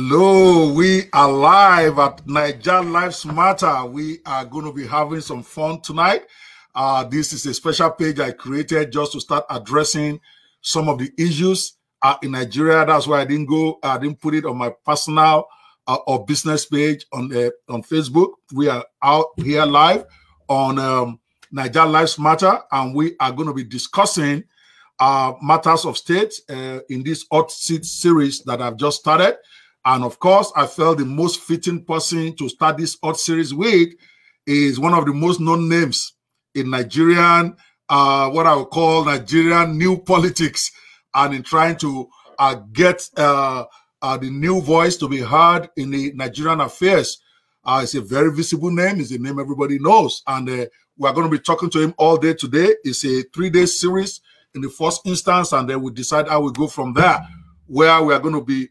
Hello, we are live at Naija Lives Matter. We are going to be having some fun tonight. This is a special page I created just to start addressing some of the issues in Nigeria. That's why I didn't put it on my personal or business page on Facebook. We are out here live on Naija Lives Matter, and we are going to be discussing matters of state in this hot seat series that I've just started. And of course, I felt the most fitting person to start this hot series with is one of the most known names in Nigerian, what I would call Nigerian new politics, and in trying to get the new voice to be heard in the Nigerian affairs. It's a very visible name. It's a name everybody knows. And we're going to be talking to him all day today. It's a 3-day series in the first instance, and then we decide how we go from there, where we are going to be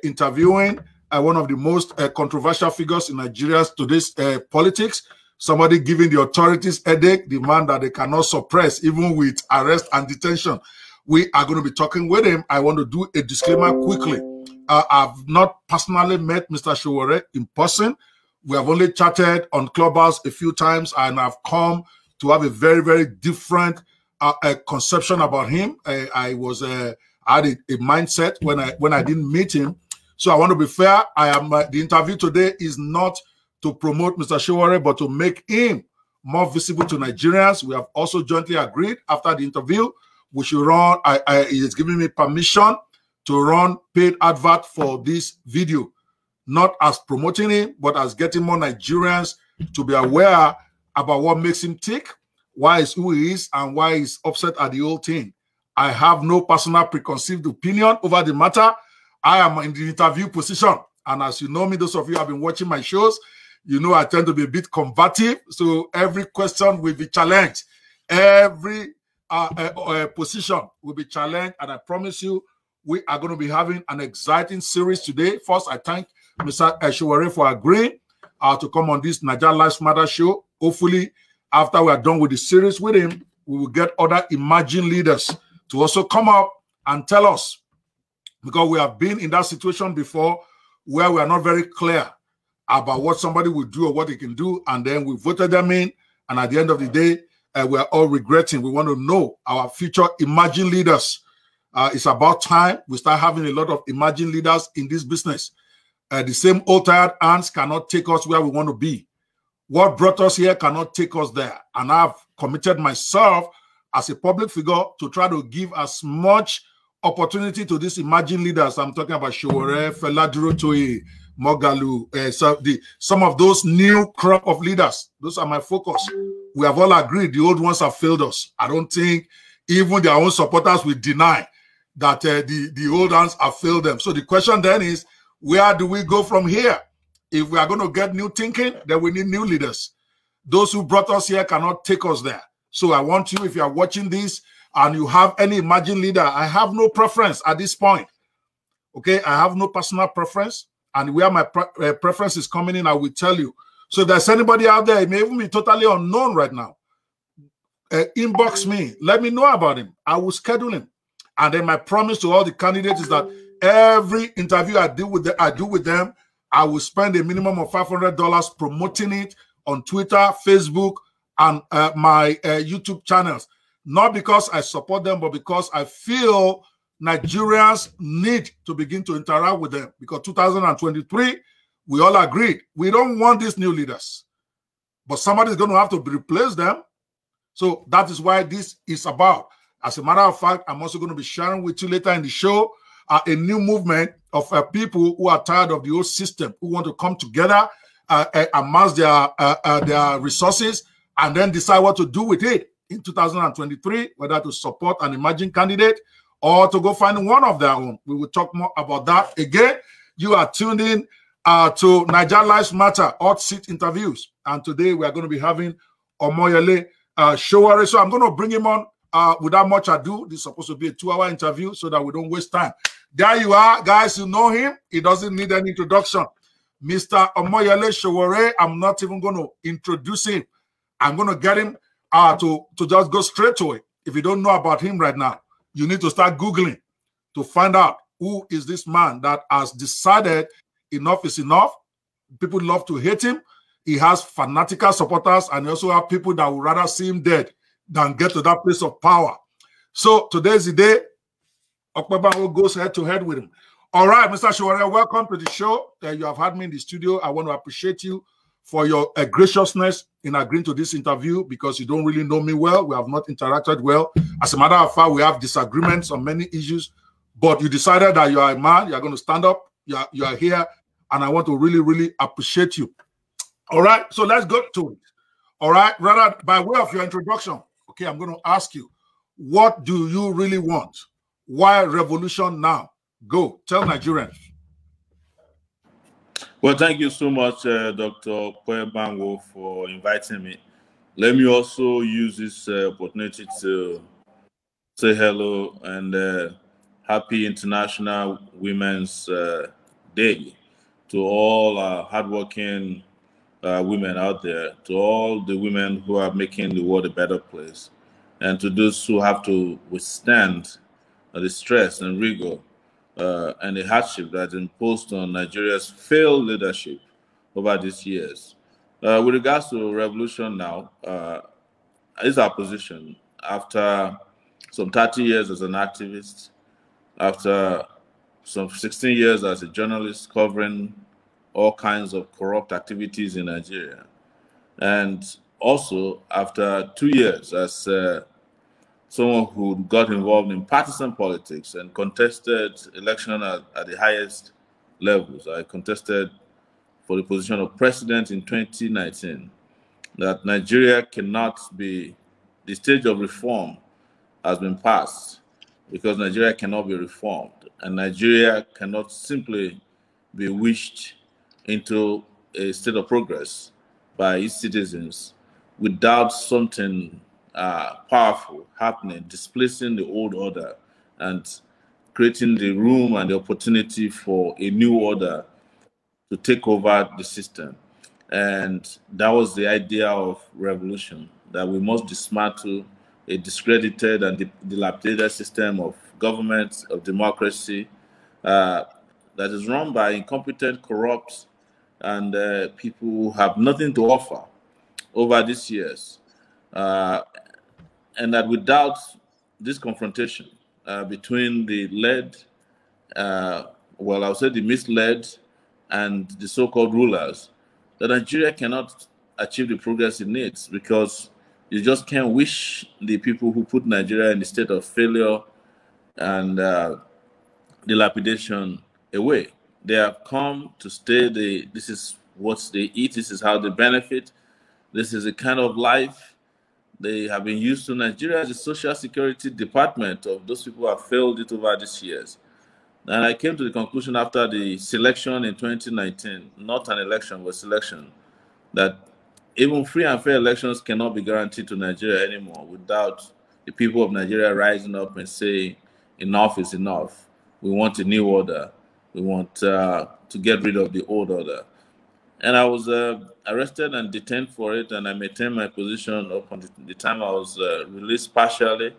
interviewing one of the most controversial figures in Nigeria's today's politics, somebody giving the authorities headache, the man that they cannot suppress, even with arrest and detention. We are going to be talking with him. I want to do a disclaimer quickly. I've not personally met Mr. Sowore in person. We have only chatted on Clubhouse a few times, and I've come to have a very, very different conception about him. I had a mindset when I didn't meet him. So I want to be fair. The interview today is not to promote Mr. Sowore, but to make him more visible to Nigerians. We have also jointly agreed after the interview, we should run, he is giving me permission to run paid advert for this video, not as promoting him, but as getting more Nigerians to be aware about what makes him tick, why is who he is, and why he's upset at the whole thing. I have no personal preconceived opinion over the matter. I am in the interview position. And as you know me, those of you who have been watching my shows, you know I tend to be a bit combative. So every question will be challenged. Every position will be challenged. And I promise you, we are going to be having an exciting series today. First, I thank Mr. Sowore for agreeing to come on this Naija Lives Matter show. Hopefully, after we are done with the series with him, we will get other emerging leaders to also come up and tell us, because we have been in that situation before where we are not very clear about what somebody will do or what they can do, and then we voted them in, and at the end of the day, we are all regretting. We want to know our future emerging leaders. It's about time we start having a lot of emerging leaders in this business. The same old tired hands cannot take us where we want to be. What brought us here cannot take us there. And I've committed myself as a public figure to try to give as much opportunity to these emerging leaders. I'm talking about Sowore, Fela, Mogalu, some of those new crop of leaders. Those are my focus. We have all agreed the old ones have failed us. I don't think even their own supporters will deny that the old ones have failed them. So the question then is, where do we go from here? If we are going to get new thinking, then we need new leaders. Those who brought us here cannot take us there. So I want you, if you are watching this and you have any emerging leader, I have no preference at this point. Okay, I have no personal preference. And where my preference is coming in, I will tell you. So if there's anybody out there, it may even be totally unknown right now, inbox me. Let me know about him. I will schedule him. And then my promise to all the candidates is that every interview I do with them, I will spend a minimum of $500 promoting it on Twitter, Facebook, and my YouTube channels. Not because I support them, but because I feel Nigerians need to begin to interact with them. Because 2023, we all agreed, we don't want these new leaders. But somebody's going to have to replace them. So that is why this is about. As a matter of fact, I'm also going to be sharing with you later in the show a new movement of people who are tired of the old system, who want to come together, amass their resources, and then decide what to do with it in 2023, whether to support an emerging candidate or to go find one of their own. We will talk more about that. Again, you are tuned in to Naija Lives Matter hot seat interviews. And today we are going to be having Omoyele Sowore. So I'm going to bring him on without much ado. This is supposed to be a 2-hour interview so that we don't waste time. There you are, guys. You know him. He doesn't need any introduction. Mr. Omoyele Sowore. I'm not even going to introduce him. I'm going to get him to just go straight to it. If you don't know about him right now, you need to start Googling to find out who is this man that has decided enough is enough. People love to hate him. He has fanatical supporters, and he also have people that would rather see him dead than get to that place of power. So today's the day. Banwo goes head to head with him. All right, Mr. Sowore, welcome to the show. You have had me in the studio. I want to appreciate you for your graciousness in agreeing to this interview, because you don't really know me well. We have not interacted well. As a matter of fact, we have disagreements on many issues, but you decided that you are a man. You are going to stand up. You are here, and I want to really, really appreciate you. All right, so let's go to it. All right, rather by way of your introduction, okay, I'm going to ask you, what do you really want? Why revolution now? Go, tell Nigerians. Well, thank you so much, Dr. Banwo, for inviting me. Let me also use this opportunity to say hello and happy International Women's Day to all hardworking women out there, to all the women who are making the world a better place, and to those who have to withstand the stress and rigor and the hardship that's imposed on Nigeria's failed leadership over these years. With regards to revolution now, is our position after some 30 years as an activist, after some 16 years as a journalist covering all kinds of corrupt activities in Nigeria, and also after 2 years as someone who got involved in partisan politics and contested election at the highest levels. I contested for the position of president in 2019, that Nigeria cannot be, the stage of reform has been passed, because Nigeria cannot be reformed, and Nigeria cannot simply be wished into a state of progress by its citizens without something powerful happening, displacing the old order and creating the room and the opportunity for a new order to take over the system. And that was the idea of revolution, that we must dismantle a discredited and dilapidated system of government, of democracy, that is run by incompetent, corrupt, and people who have nothing to offer over these years. And that without this confrontation between the led, well, I'll say the misled and the so-called rulers, that Nigeria cannot achieve the progress it needs, because you just can't wish the people who put Nigeria in a state of failure and dilapidation away. They have come to stay. This is what they eat. This is how they benefit. This is the kind of life they have been used to. Nigeria as a social security department of those people who have failed it over these years. And I came to the conclusion after the selection in 2019, not an election, but selection, that even free and fair elections cannot be guaranteed to Nigeria anymore without the people of Nigeria rising up and saying, enough is enough. We want a new order. We want to get rid of the old order. And I was arrested and detained for it, and I maintained my position up until the time I was released partially.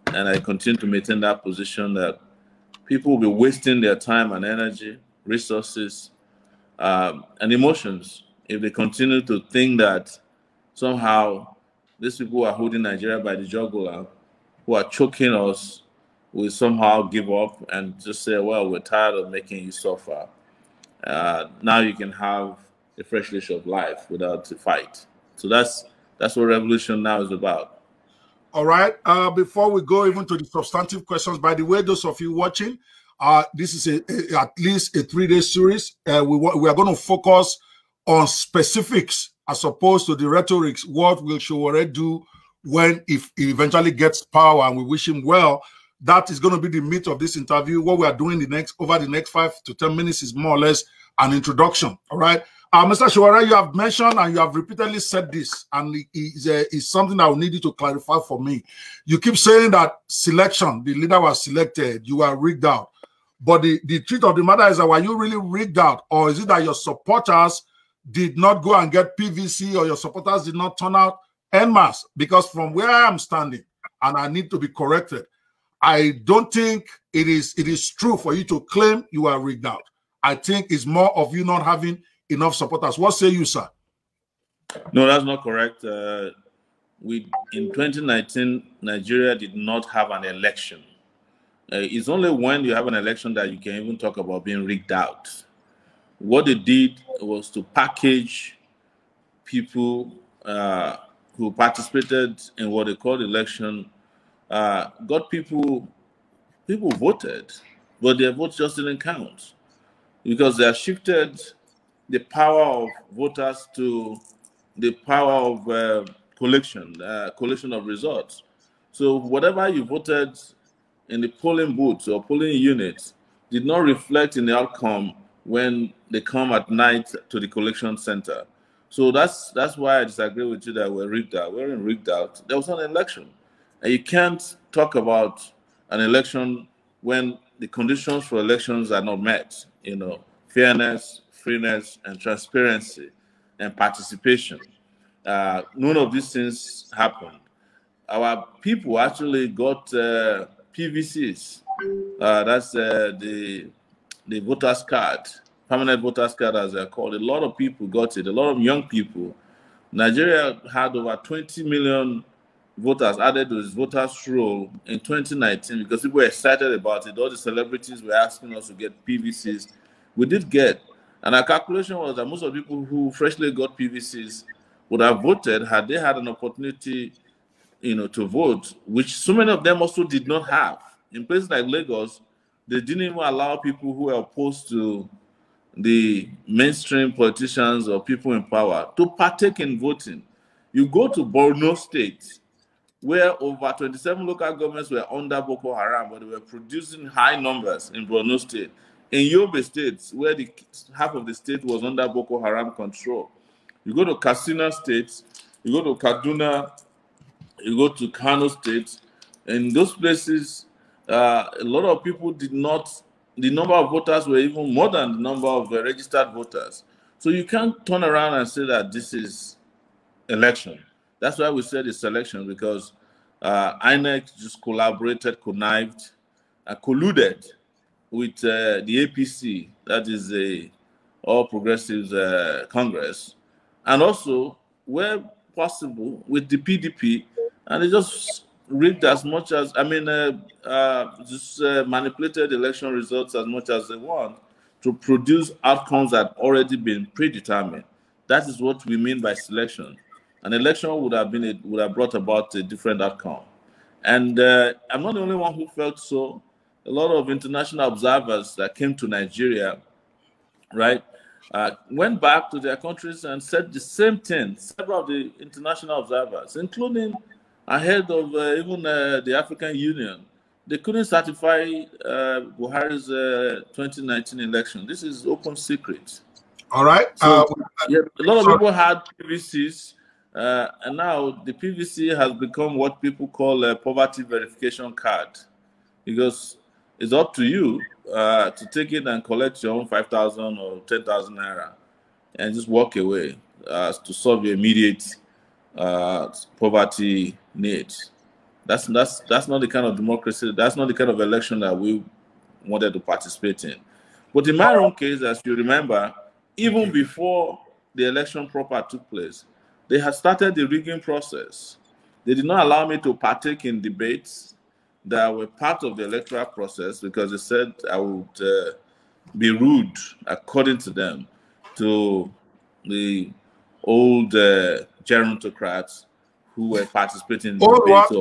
And I continue to maintain that position, that people will be wasting their time and energy, resources, and emotions if they continue to think that somehow these people who are holding Nigeria by the jugular, who are choking us, will somehow give up and just say, well, we're tired of making you suffer. Now you can have a fresh leash of life without a fight. So that's what revolution now is about. All right. Before we go even to the substantive questions, by the way, those of you watching, this is at least a 3-day series. We are going to focus on specifics as opposed to the rhetorics. What will Sowore do if he eventually gets power, and we wish him well? That is going to be the meat of this interview. What we are doing over the next 5 to 10 minutes is more or less an introduction. All right. Mr. Sowore, you have mentioned and you have repeatedly said this, and it's something I will need you to clarify for me. You keep saying that selection, the leader was selected, you were rigged out. But the truth of the matter is that, were you really rigged out? Or is it that your supporters did not go and get PVC, or your supporters did not turn out en masse? Because from where I am standing, and I need to be corrected, I don't think it is true for you to claim you are rigged out. I think it's more of you not having enough supporters. What say you, sir? No, that's not correct. In 2019, Nigeria did not have an election. It's only when you have an election that you can even talk about being rigged out. What they did was to package people who participated in what they called election, got people voted, but their votes just didn't count because they have shifted the power of voters to the power of collection of results. So whatever you voted in the polling booths or polling units did not reflect in the outcome when they come at night to the collection center. So that's why I disagree with you that we're rigged out. We weren't rigged out. There was an election. And you can't talk about an election when the conditions for elections are not met. You know, fairness, freeness, and transparency and participation. None of these things happened. Our people actually got PVCs. That's the voters card, permanent voters card as they're called. A lot of people got it, a lot of young people. Nigeria had over 20 million voters added to its voters roll in 2019 because people were excited about it. All the celebrities were asking us to get PVCs. We did get. And our calculation was that most of the people who freshly got PVCs would have voted had they had an opportunity, to vote, which so many of them also did not have. In places like Lagos, they didn't even allow people who were opposed to the mainstream politicians or people in power to partake in voting. You go to Borno State, where over 27 local governments were under Boko Haram, but they were producing high numbers in Borno State. In Yobe State, where half of the state was under Boko Haram control. You go to Katsina State, you go to Kaduna, you go to Kano State. In those places, a lot of people did not, the number of voters were even more than the number of registered voters. So you can't turn around and say that this is election. That's why we said it's election, because INEC just collaborated, connived, colluded with the APC, that is the All Progressives Congress, and also, where possible, with the PDP, and they just rigged as much as, just manipulated election results as much as they want to produce outcomes that have already been predetermined. That is what we mean by selection. An election would have brought about a different outcome. And I'm not the only one who felt so. A lot of international observers that came to Nigeria, right, went back to their countries and said the same thing. Several of the international observers, including ahead of even the African Union, they couldn't certify Buhari's 2019 election. This is open secret. All right. So, a lot of people had PVCs, and now the PVC has become what people call a poverty verification card, because it's up to you to take it and collect your own 5,000 or 10,000 naira and just walk away to solve your immediate poverty needs. That's not the kind of democracy, that's not the kind of election that we wanted to participate in. But in my own case, as you remember, even before the election proper took place, they had started the rigging process. They did not allow me to partake in debates that were part of the electoral process because they said I would be rude, according to them, to the old gerontocrats who were participating in debates.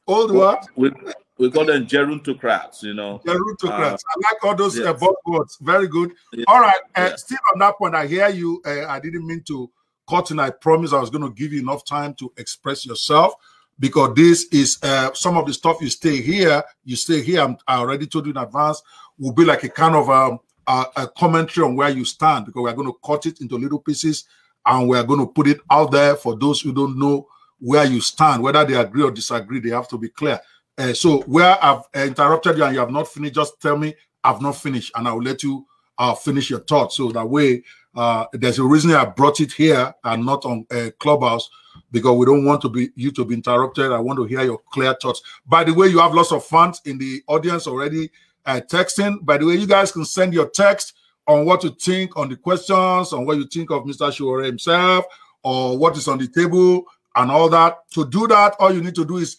Old what? We call them gerontocrats, Gerontocrats. I like all those buzzwords. Very good. Yeah. All right. Still on that point, I hear you. I didn't mean to cut in. I promise I was going to give you enough time to express yourself, because this is some of the stuff you stay here. I already told you in advance, will be like a kind of a commentary on where you stand, because we're going to cut it into little pieces and we're going to put it out there for those who don't know where you stand, whether they agree or disagree. They have to be clear. So where I've interrupted you and you have not finished, just tell me I've not finished, and I will let you finish your thoughts. So that way, there's a reason I brought it here and not on Clubhouse, because we don't want you to be interrupted. I want to hear your clear thoughts. By the way, you have lots of fans in the audience already texting. By the way, you guys can send your text on what you think on the questions, on what you think of Mr. Sowore himself, or what is on the table and all that. To do that, all you need to do is,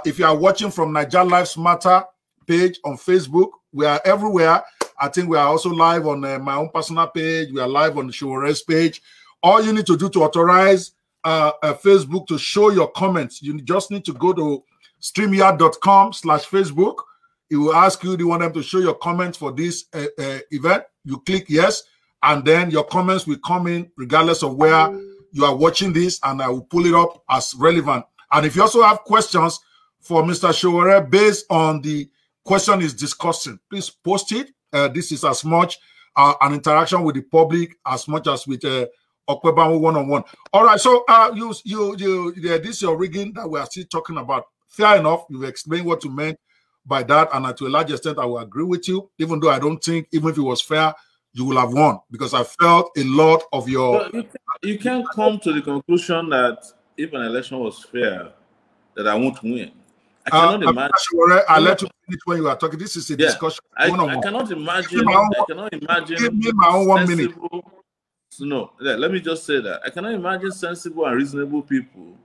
if you are watching from Naija Lives Matter page on Facebook, we are everywhere. I think we are also live on my own personal page. We are live on the Sowore's page. All you need to do to authorize Facebook to show your comments, you just need to go to streamyard.com/Facebook. It will ask you, do you want them to show your comments for this event? You click yes, and then your comments will come in regardless of where you are watching this, and I will pull it up as relevant. And if you also have questions for Mr. Sowore based on the question is discussing, please post it. This is as much an interaction with the public as much as with Banwo one-on-one. All right, so this is your rigging that we are still talking about. Fair enough, you've explained what you meant by that, and to a large extent, I will agree with you, even though I don't think, even if it was fair, you will have won, because I felt a lot of your... Well, you can't come to the conclusion that if an election was fair, that I won't win. I cannot imagine. Sure, I let you finish when you are talking. This is a discussion. I cannot imagine. Give me my own 1 minute. No, let me just say that I cannot imagine sensible and reasonable people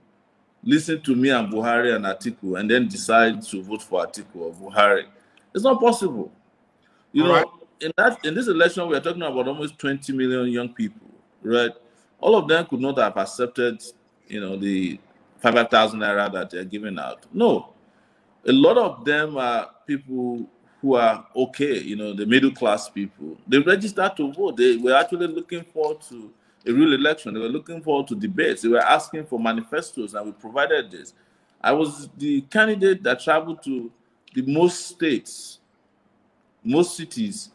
listen to me and Buhari and Atiku and then decide to vote for Atiku or Buhari. It's not possible. You know, in this election, we are talking about almost 20 million young people, right? All of them could not have accepted, you know, the 5,000 naira that they're giving out. No, a lot of them are people who are okay, you know, the middle class people. They registered to vote. They were actually looking forward to a real election. They were looking forward to debates. They were asking for manifestos, and we provided this. I was the candidate that traveled to the most states, most cities,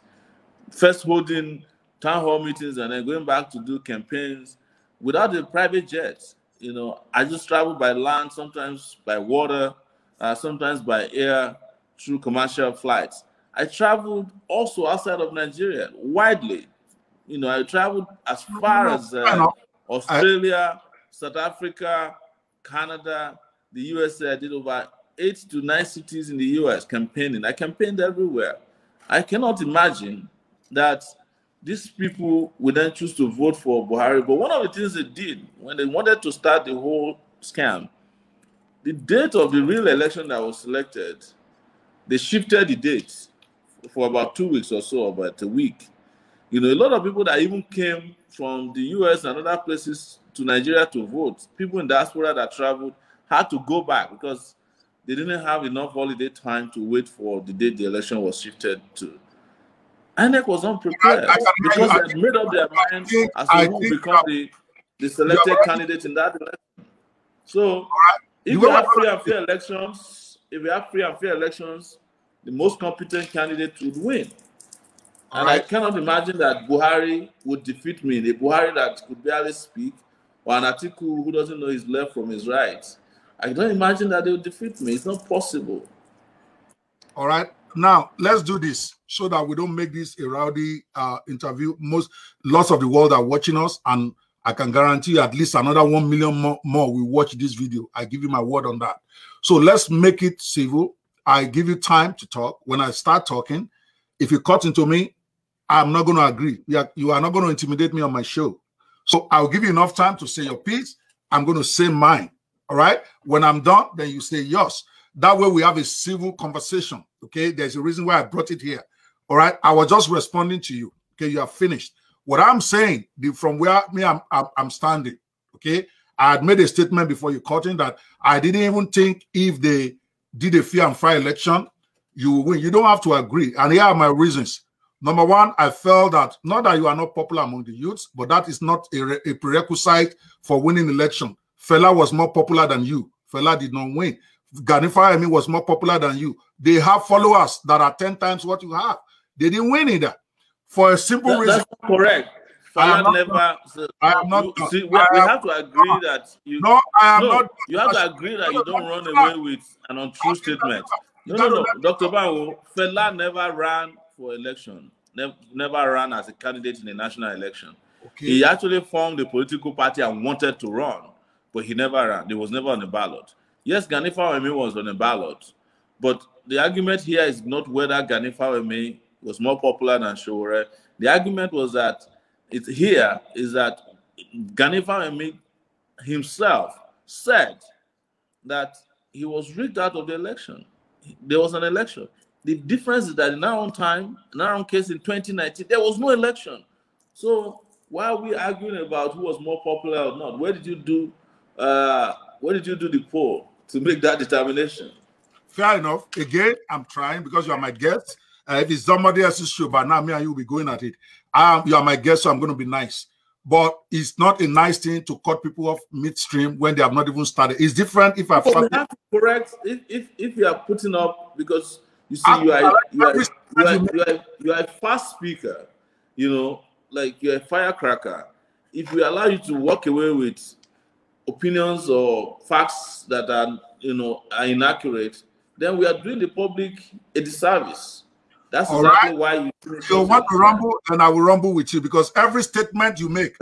first holding town hall meetings and then going back to do campaigns without a private jet. You know, I just traveled by land, sometimes by water, sometimes by air, through commercial flights. I traveled also outside of Nigeria, widely. You know, I traveled as far as Australia, South Africa, Canada, the USA. I did over 8 to 9 cities in the US campaigning. I campaigned everywhere. I cannot imagine that these people would then choose to vote for Buhari. But one of the things they did when they wanted to start the whole scam, the date of the real election that was selected, they shifted the date for about 2 weeks or so, about a week. You know, a lot of people that even came from the US and other places to Nigeria to vote, people in diaspora that traveled, had to go back because they didn't have enough holiday time to wait for the date the election was shifted to. INEC was unprepared because they had made up their mind as to who will become the selected candidate in that election. So, if we have free and fair elections, the most competent candidate would win. And I cannot imagine that Buhari would defeat me. The Buhari that could barely speak, or an Atiku who doesn't know his left from his right. I don't imagine that they would defeat me. It's not possible. All right. Now, let's do this so that we don't make this a rowdy interview. Lots of the world are watching us, and I can guarantee you at least another 1 million more will watch this video. I give you my word on that. So let's make it civil. I give you time to talk. When I start talking, if you cut into me, I'm not going to agree. You are not going to intimidate me on my show. So I'll give you enough time to say your piece. I'm going to say mine. All right. When I'm done, then you say yours. That way we have a civil conversation. Okay. There's a reason why I brought it here. All right. I was just responding to you. Okay. You are finished. What I'm saying, from where I'm standing. Okay. I had made a statement before you cut in that I didn't even think if they did a fair and fair election, you will win. You don't have to agree. And here are my reasons. Number one, I felt that not that you are not popular among the youths, but that is not a prerequisite for winning election. Fela was more popular than you. Fela did not win. Gani Fawehinmi was more popular than you. They have followers that are 10 times what you have. They didn't win either. For a simple reason. That's correct. I am not. See, we have to agree that you. No, I am not. You have to agree that you don't run away with an untrue statement. No. Dr. Banwo, Fela never ran for election. Never ran as a candidate in a national election. Okay. He actually formed a political party and wanted to run, but he never ran. He was never on the ballot. Yes, Gani Fawehinmi was on the ballot, but the argument here is not whether Gani Fawemi was more popular than Sowore. The argument was that Gani Fawemi himself said that he was rigged out of the election. There was an election. The difference is that in our own case in 2019, there was no election. So why are we arguing about who was more popular or not? Where did you do the poll to make that determination? Fair enough. Again, I'm trying because you are my guest. If it's somebody else's show, but now me and you will be going at it. You are my guest, so I'm going to be nice. But it's not a nice thing to cut people off midstream when they have not even started. It's different if I've started. We have to correct if you are putting up, because you see you are a fast speaker, you know, like you're a firecracker. If we allow you to walk away with opinions or facts that are inaccurate, then we are doing the public a disservice. That's exactly why you. You want to rumble, and I will rumble with you, because every statement you make,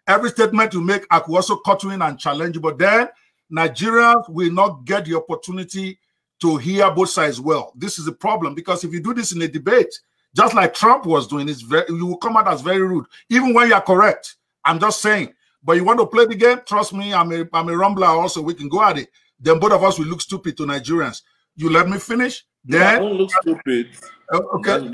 every statement you make, I could also cut you in and challenge you. But then Nigerians will not get the opportunity to hear both sides well. This is the problem, because if you do this in a debate, just like Trump was doing, you will come out as very rude, even when you are correct. I'm just saying. But you want to play the game? Trust me, I'm a rumbler also. We can go at it. Then both of us will look stupid to Nigerians. You let me finish? Then I don't look stupid. Okay.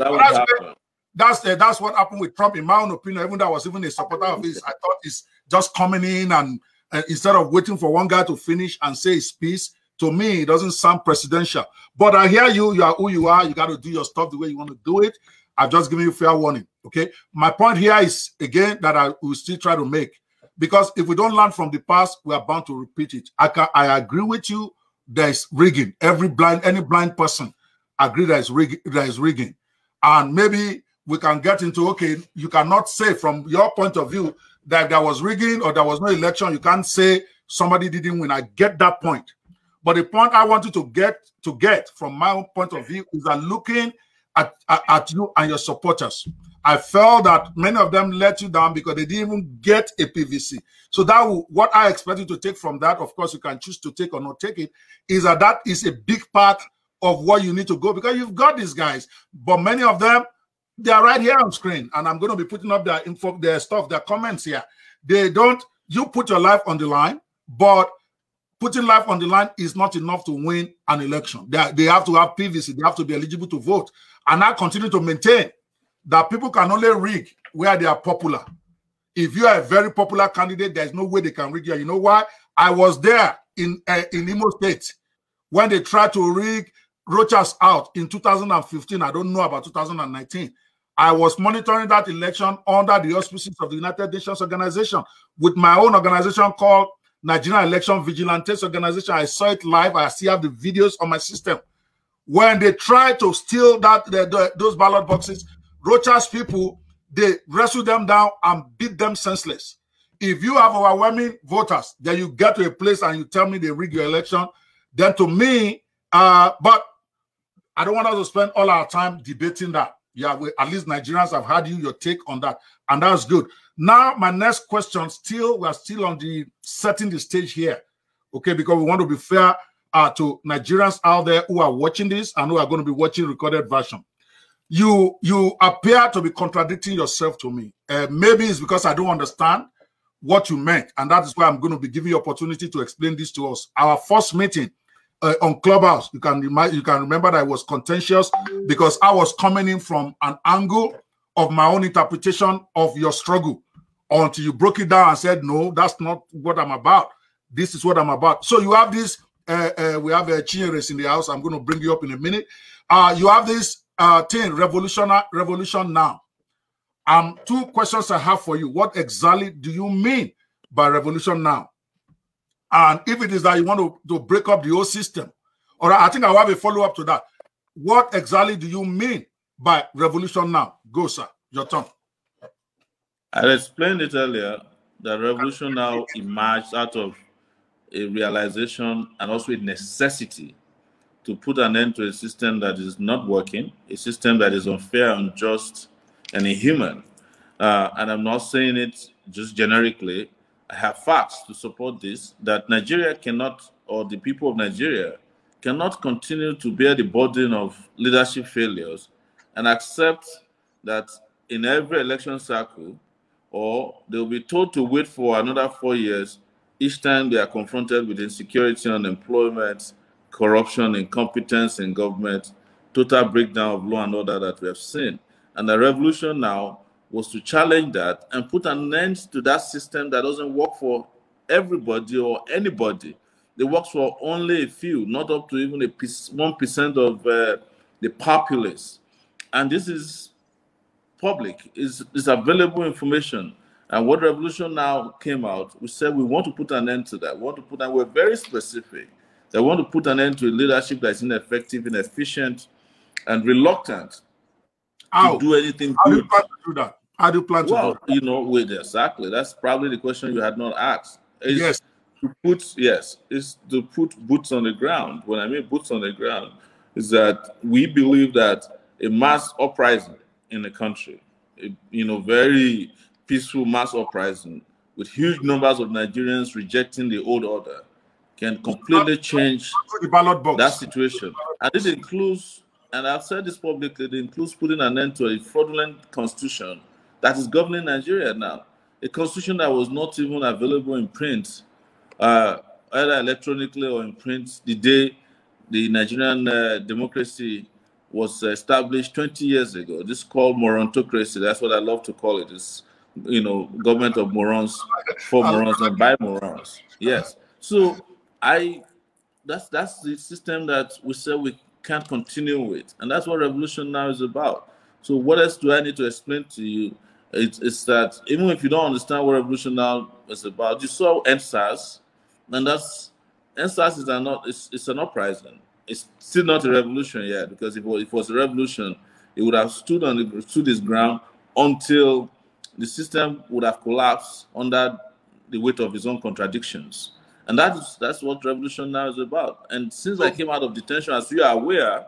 That's what happened with Trump, in my own opinion. Even though I was even a supporter of his, I thought he's just coming in and instead of waiting for one guy to finish and say his piece, to me, it doesn't sound presidential. But I hear you. You are who you are. You got to do your stuff the way you want to do it. I've just given you fair warning. Okay. My point here is, again, that I will still try to make. Because if we don't learn from the past, we are bound to repeat it. I agree with you. There's rigging. Any blind person agree there is rigging. And maybe we can get into, okay, you cannot say from your point of view that there was rigging or there was no election. You can't say somebody didn't win. I get that point. But the point I want you to get from my own point of view is that looking at you and your supporters, I felt that many of them let you down because they didn't even get a PVC. So what I expect you to take from that, of course, you can choose to take or not take it, is that is a big part of what you need to go, because you've got these guys, but many of them, they are right here on screen, and I'm going to be putting up their info, their stuff, their comments here. You put your life on the line, but putting life on the line is not enough to win an election. They have to have PVC, they have to be eligible to vote. And I continue to maintain that people can only rig where they are popular. If you are a very popular candidate, there's no way they can rig you. You know why? I was there in Imo State when they tried to rig Rochas out in 2015. I don't know about 2019. I was monitoring that election under the auspices of the United Nations Organization with my own organization called Nigerian Election Vigilantes Organization. I saw it live. I still have the videos on my system. When they tried to steal those ballot boxes, Rochas people, they wrestled them down and beat them senseless. If you have overwhelming voters, then you get to a place and you tell me they rig your election, then to me, but I don't want us to spend all our time debating that. Yeah, at least Nigerians have had your take on that, and that's good. Now, my next question, we're still on the setting the stage here, okay, because we want to be fair to Nigerians out there who are watching this and who are going to be watching recorded version. You appear to be contradicting yourself to me. Maybe it's because I don't understand what you meant, and that is why I'm going to be giving you opportunity to explain this to us. Our first meeting on Clubhouse, you can remember that it was contentious because I was coming in from an angle of my own interpretation of your struggle until you broke it down and said, no, that's not what I'm about. This is what I'm about. So you have this, we have a Chinyeres in the house. I'm going to bring you up in a minute. You have this thing, revolution now. Two questions I have for you. What exactly do you mean by revolution now? And if it is that you want to break up the whole system, or I think I'll have a follow-up to that. What exactly do you mean by revolution now? Go, sir. Your turn. I explained it earlier that revolution now emerged out of a realization and also a necessity to put an end to a system that is not working, a system that is unfair, unjust, and inhuman. And I'm not saying it just generically. I have facts to support this, that Nigeria cannot, or the people of Nigeria cannot continue to bear the burden of leadership failures and accept that in every election cycle, or they'll be told to wait for another 4 years each time they are confronted with insecurity, unemployment, corruption, incompetence in government, total breakdown of law and order that we have seen. And the revolution now was to challenge that and put an end to that system that doesn't work for everybody or anybody. It works for only a few, not up to even 1% of the populace. And this is public, is available information. And what Revolution Now came out, we said we want to put an end to that. We're very specific. They want to put an end to a leadership that's ineffective, inefficient, and reluctant to do anything How good. do you plan to do that? How do you plan to do that? Well, you know, wait, exactly. That's probably the question you had not asked. Yes. Is to put boots on the ground. When I mean boots on the ground, is that we believe that a mass uprising in the country, very peaceful mass uprising with huge numbers of Nigerians rejecting the old order can completely change the ballot box. That situation. And it includes, and I've said this publicly, it includes putting an end to a fraudulent constitution that is governing Nigeria now. A constitution that was not even available in print, either electronically or in print, the day the Nigerian democracy was established 20 years ago. This is called morontocracy. That's what I love to call it. It's, government of morons, for morons, and by morons. Yes. So that's the system that we say we can't continue with. And that's what Revolution Now is about. So what else do I need to explain to you? It's that even if you don't understand what Revolution Now is about, you saw NSAS, and NSAS is an uprising. It's still not a revolution yet, because if it was a revolution, it would have stood its ground until the system would have collapsed under the weight of its own contradictions. And that's what Revolution Now is about. And since I came out of detention, as you are aware,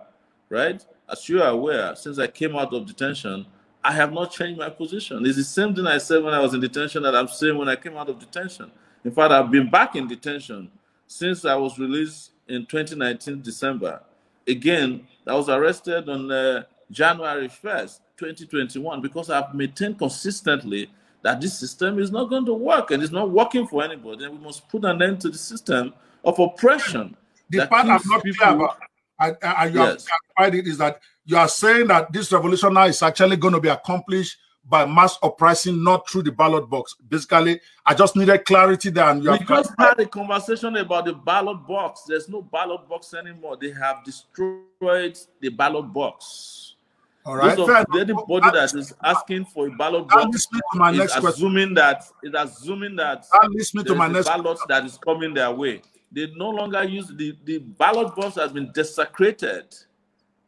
right? As you are aware, since I came out of detention, I have not changed my position. It's the same thing I said when I was in detention that I'm saying when I came out of detention. In fact, I've been back in detention since I was released in 2019, December. Again, I was arrested on January 1st, 2021, because I've maintained consistently that this system is not going to work, and it's not working for anybody, and we must put an end to the system of oppression. The part I'm not clear about, and you have clarified it, is that you are saying that this revolution now is actually going to be accomplished by mass uprising, not through the ballot box. Basically, I just needed clarity there. And we just had a conversation about the ballot box. There's no ballot box anymore. They have destroyed the ballot box. All right. Anybody that is asking for a ballot box is assuming that ballot that is coming their way. They no longer use the ballot box has been desecrated.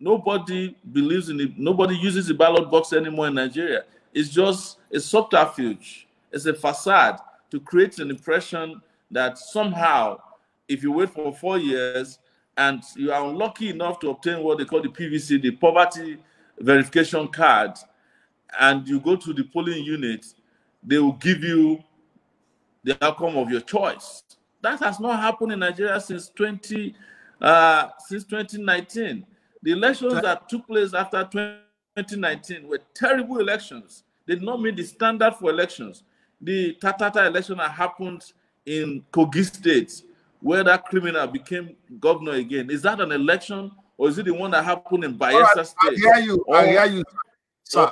Nobody believes in it. Nobody uses the ballot box anymore in Nigeria. It's just a subterfuge. It's a facade to create an impression that somehow, if you wait for 4 years and you are unlucky enough to obtain what they call the PVC, the poverty verification card, and you go to the polling unit, they will give you the outcome of your choice. That has not happened in Nigeria since 2019. The elections that took place after 2019 were terrible elections. They did not meet the standard for elections. The Tatata election that happened in Kogi State, where that criminal became governor again, is that an election, or is it the one that happened in Bayelsa State? I hear you.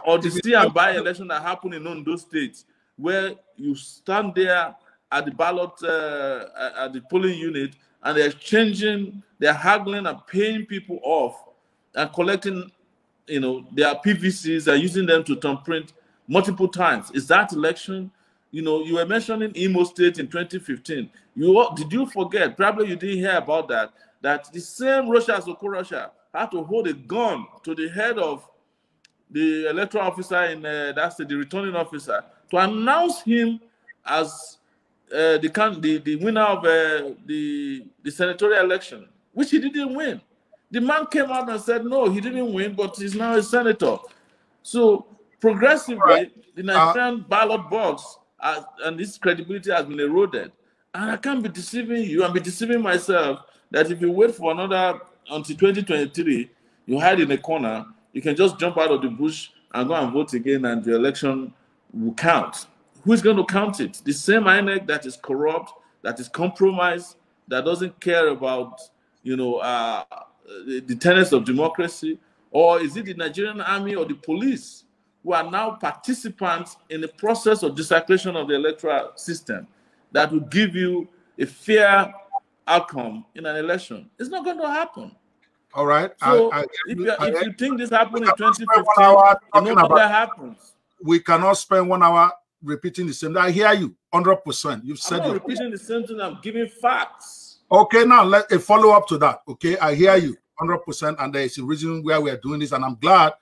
Or the C and by election that happened in Ondo State, where you stand there at the ballot, at the polling unit, and they're haggling and paying people off and collecting, their PVCs and using them to thumbprint multiple times. Is that election? You were mentioning Imo State in 2015. Did you forget? Probably you didn't hear about that. That the same Okorocha had to hold a gun to the head of the electoral officer in the returning officer, to announce him as the winner of the senatorial election, which he didn't win. The man came out and said, no, he didn't win, but he's now a senator. So progressively, the Nigerian ballot box and its credibility has been eroded. And I can't be deceiving you, I'm be deceiving myself that if you wait for another until 2023, you hide in a corner, you can just jump out of the bush and go and vote again, and the election will count. Who's going to count it? The same INEC that is corrupt, that is compromised, that doesn't care about, the tenets of democracy? Or is it the Nigerian army or the police who are now participants in the process of desecration of the electoral system that will give you a fair outcome in an election? It's not going to happen. All right. So if you think this happened in 2015, that happens. We cannot spend 1 hour repeating the same. I hear you 100%. You've said I'm not repeating the same thing. I'm giving facts. Okay, now let a follow up to that. Okay, I hear you 100%, and there is a reason why we are doing this, and I'm glad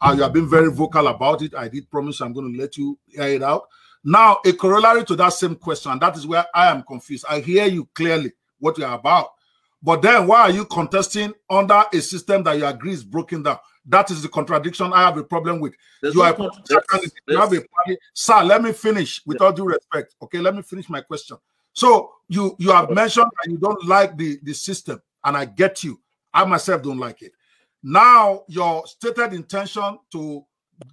you have been very vocal about it. I did promise I'm going to let you hear it out. Now, a corollary to that same question, and that is where I am confused. I hear you clearly what you are about, but then why are you contesting under a system that you agree is broken down? That is the contradiction I have a problem with. You have a party. Sir, let me finish with all due respect. Okay, let me finish my question. So you have mentioned that you don't like the system, and I get you. I myself don't like it. Now, your stated intention to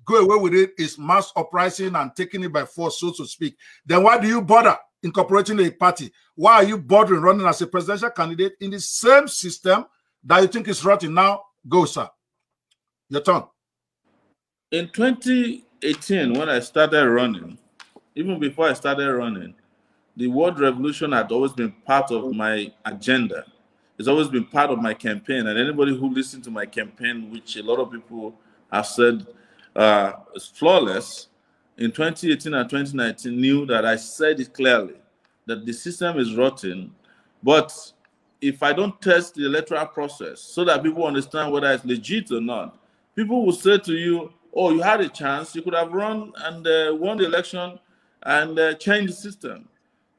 go away with it is mass uprising and taking it by force, so to speak. Then why do you bother incorporating a party? Why are you bothering running as a presidential candidate in the same system that you think is rotten? Now, go, sir. Your turn. In 2018, when I started running, even before I started running, the world revolution had always been part of my agenda. It's always been part of my campaign. And anybody who listened to my campaign, which a lot of people have said is flawless, in 2018 and 2019 knew that I said it clearly, that the system is rotten. But if I don't test the electoral process so that people understand whether it's legit or not, people will say to you, oh, you had a chance, you could have run and won the election and changed the system.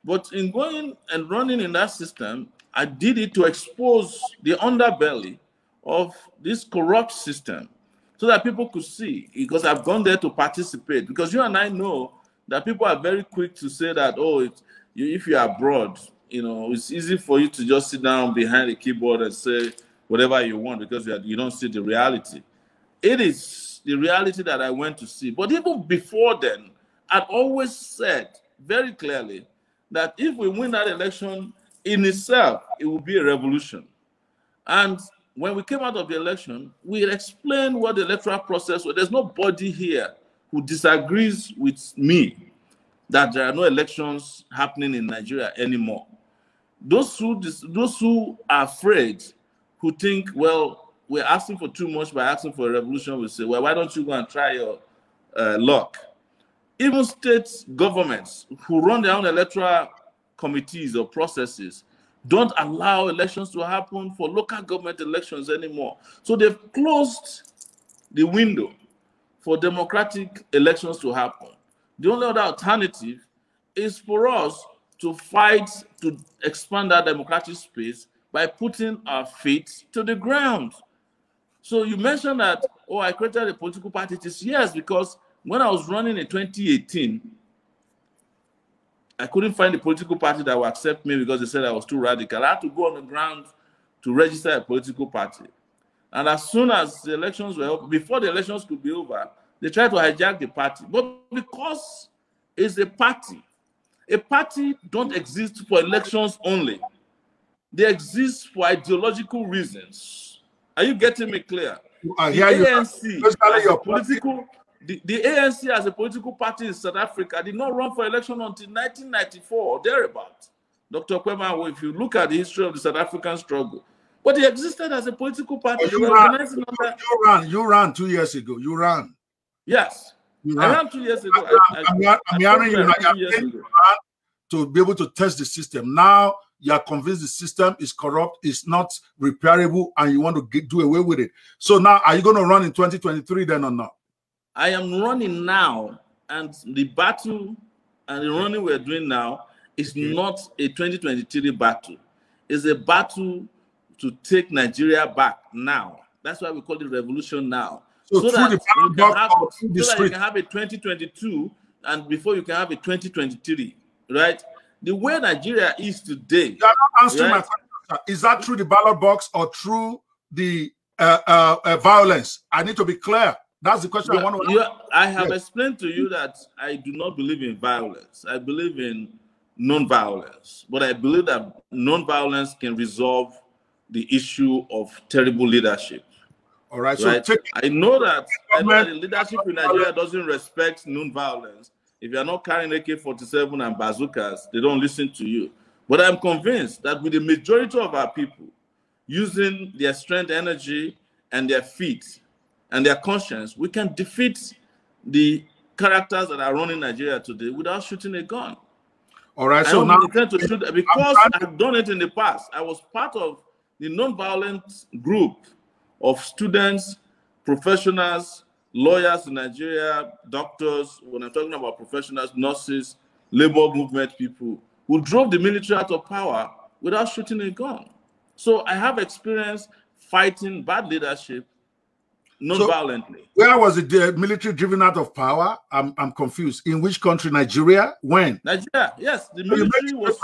But in going and running in that system, I did it to expose the underbelly of this corrupt system so that people could see, because I've gone there to participate. Because you and I know that people are very quick to say that, oh, if you're abroad, it's easy for you to just sit down behind a keyboard and say whatever you want because you don't see the reality. It is the reality that I went to see. But even before then, I'd always said very clearly that if we win that election, in itself, it will be a revolution. And when we came out of the election, we explained what the electoral process was. There's nobody here who disagrees with me that there are no elections happening in Nigeria anymore. Those who are afraid, who think, well, we're asking for too much by asking for a revolution, will say, well, why don't you go and try your luck? Even state governments who run their own electoral committees or processes don't allow elections to happen for local government elections anymore. So they've closed the window for democratic elections to happen. The only other alternative is for us to fight to expand that democratic space by putting our feet to the ground. So you mentioned that, oh, I created a political party. It is yes, because when I was running in 2018, I couldn't find a political party that would accept me because they said I was too radical. I had to go on the ground to register a political party. And as soon as the elections were over, before the elections could be over, they tried to hijack the party. But because it's a party don't exist for elections only. They exist for ideological reasons. Are you getting me clear? The ANC as a political party in South Africa did not run for election until 1994 or thereabout. Dr. Banwo, if you look at the history of the South African struggle, but they existed as a political party. You ran 2 years ago. You ran. Yes. I ran 2 years ago. I'm hearing you to be able to test the system. Now you are convinced the system is corrupt, it's not repairable, and you want to do away with it. So now, are you going to run in 2023 then or not? I am running now, and the battle and the running we're doing now is not a 2023 battle. It's a battle to take Nigeria back now. That's why we call it revolution now. So that you can have a 2022, and before you can have a 2023, right? The way Nigeria is today. You are not answering my question, Is that through the ballot box or through the violence? I need to be clear. That's the question I want to ask. I have explained to you that I do not believe in violence. I believe in non-violence. But I believe that non-violence can resolve the issue of terrible leadership. All right. Right? So I know that the leadership in Nigeria doesn't respect non-violence. If you are not carrying AK-47 and bazookas, they don't listen to you. But I'm convinced that with the majority of our people using their strength, energy, and their feet and their conscience, we can defeat the characters that are running Nigeria today without shooting a gun. All right. So now, intend to shoot because I've done it in the past. I was part of the non-violent group of students, professionals, lawyers in Nigeria, doctors. When I'm talking about professionals, nurses, labor movement people who drove the military out of power without shooting a gun. So I have experience fighting bad leadership non-violently. So where was the military driven out of power? I'm confused. In which country? Nigeria? When? Nigeria, yes. The military was.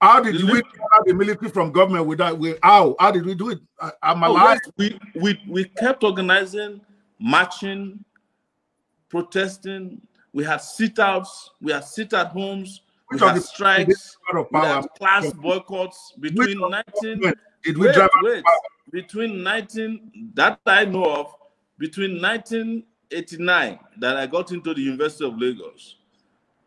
How did we get out the military from government without? How did we do it? Am I lying? Yes, we kept organizing, marching, protesting. We had sit-outs. We had sit-at-homes. We had strikes. We had class boycotts between 19. Did we between 19 that I know of, between 1989 that I got into the University of Lagos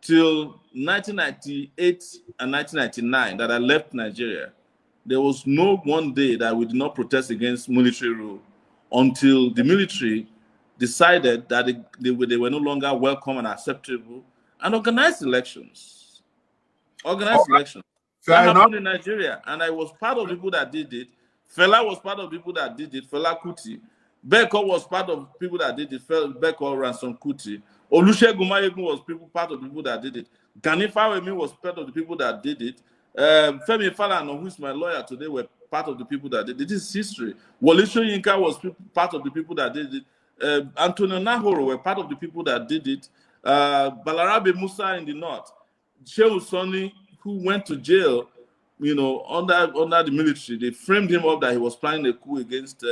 till 1998 and 1999 that I left Nigeria, there was no one day that we did not protest against military rule until the military decided that they were no longer welcome and acceptable and organized elections. That happened in Nigeria, and I was part of the people that did it. Fela was part of the people that did it. Fela Kuti. Beko was part of people that did it. Beko Ransom Kuti. Olusegun Mayegun was part of the people that did it. Gani Fawemi was part of the people that did it. Femi Falana, who is my lawyer today, were part of the people that did it. This is history. Wole Soyinka was part of the people that did it. Antonio Nahoro were part of the people that did it. Balarabe Musa in the north. Shehu Sani, who went to jail, you know, under the military. They framed him up that he was planning a coup against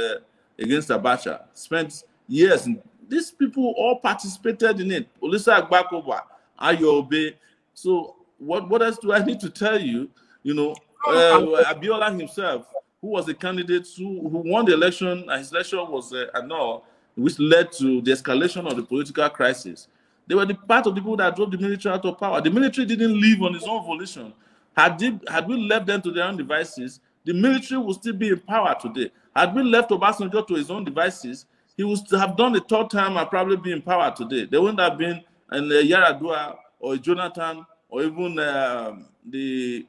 Abacha. Spent years. These people all participated in it. Olisa Agbakoba, Ayobe. So what else do I need to tell you? You know, Abiola himself, who was a candidate who won the election, and his election was annulled, which led to the escalation of the political crisis. They were the part of the people that drove the military out of power. The military didn't leave on its own volition. Had we left them to their own devices, the military would still be in power today. Had we left Obasanjo to his own devices, he would have done the third time and probably be in power today. There wouldn't have been an Yaradua or Jonathan or even the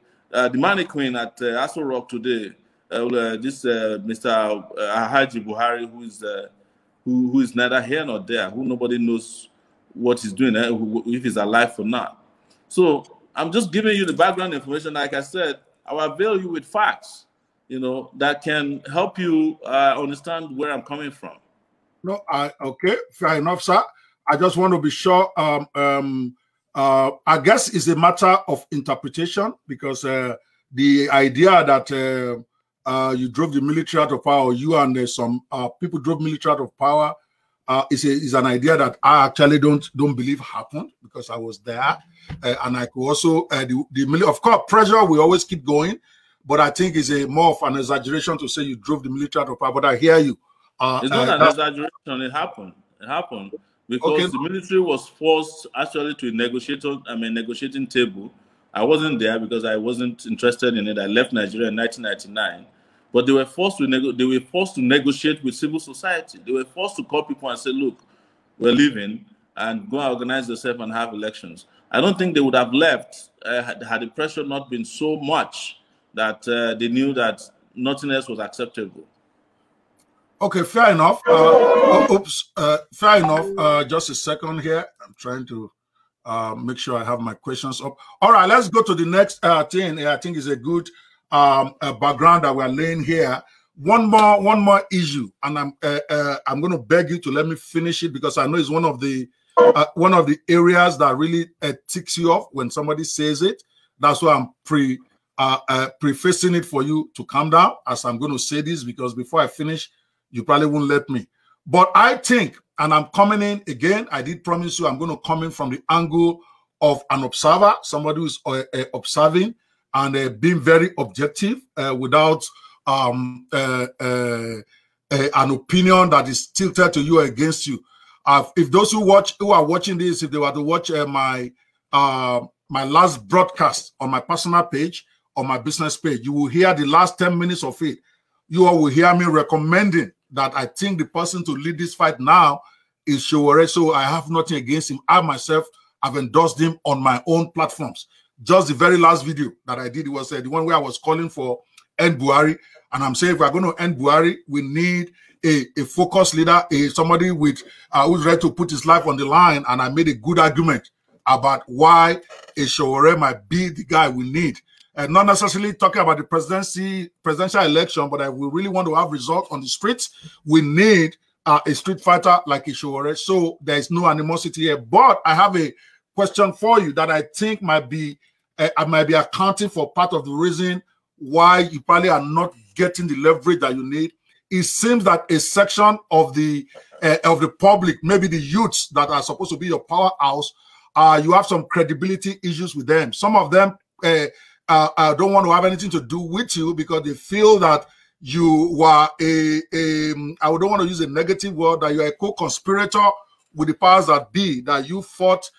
mannequin at Aso Rock today. This Mr. Haji Buhari, who is neither here nor there, who nobody knows what he's doing, if he's alive or not. So I'm just giving you the background information. Like I said, I will avail you with facts, you know, that can help you understand where I'm coming from. No, okay, fair enough, sir. I just want to be sure. I guess it's a matter of interpretation, because the idea that you drove the military out of power, you and some people drove military out of power, is an idea that I actually don't believe happened, because I was there, and I could also of course pressure will always keep going, but I think it's more of an exaggeration to say you drove the military out of power. But I hear you. It's not an exaggeration. It happened. It happened because the military was forced actually to a negotiating table. I wasn't there because I wasn't interested in it. I left Nigeria in 1999. But they were forced to negotiate with civil society. They were forced to call people and say, look, we're leaving, and go and organize yourself and have elections. I don't think they would have left had the pressure not been so much that they knew that nothing else was acceptable. Okay, fair enough. Fair enough. Just a second here. I'm trying to make sure I have my questions up. All right, let's go to the next thing. I think is a good background that we're laying here. One more issue, and I'm going to beg you to let me finish it, because I know it's one of the areas that really ticks you off when somebody says it. That's why I'm prefacing it for you to calm down as I'm going to say this, because before I finish, you probably won't let me. But I think, and I'm coming in again, I did promise you I'm going to come in from the angle of an observer, somebody who's observing and being very objective without an opinion that is tilted to you or against you. If those who are watching this, if they were to watch my last broadcast on my personal page, on my business page, you will hear the last 10 minutes of it. You all will hear me recommending that I think the person to lead this fight now is Sowore. So I have nothing against him. I myself have endorsed him on my own platforms. Just the very last video that I did, it was the one where I was calling for end Buhari. And I'm saying if we're going to end Buhari, we need a focused leader, somebody with who's ready to put his life on the line. And I made a good argument about why a Sowore might be the guy we need. And not necessarily talking about the presidential election, but we really want to have results on the streets. We need a street fighter like a Sowore. So there is no animosity here. But I have a question for you that I think might be accounting for part of the reason why you probably are not getting the leverage that you need. It seems that a section of the public, maybe the youths that are supposed to be your powerhouse, you have some credibility issues with them. Some of them don't want to have anything to do with you because they feel that you were I don't want to use a negative word, that you're a co-conspirator with the powers that be, that you fought,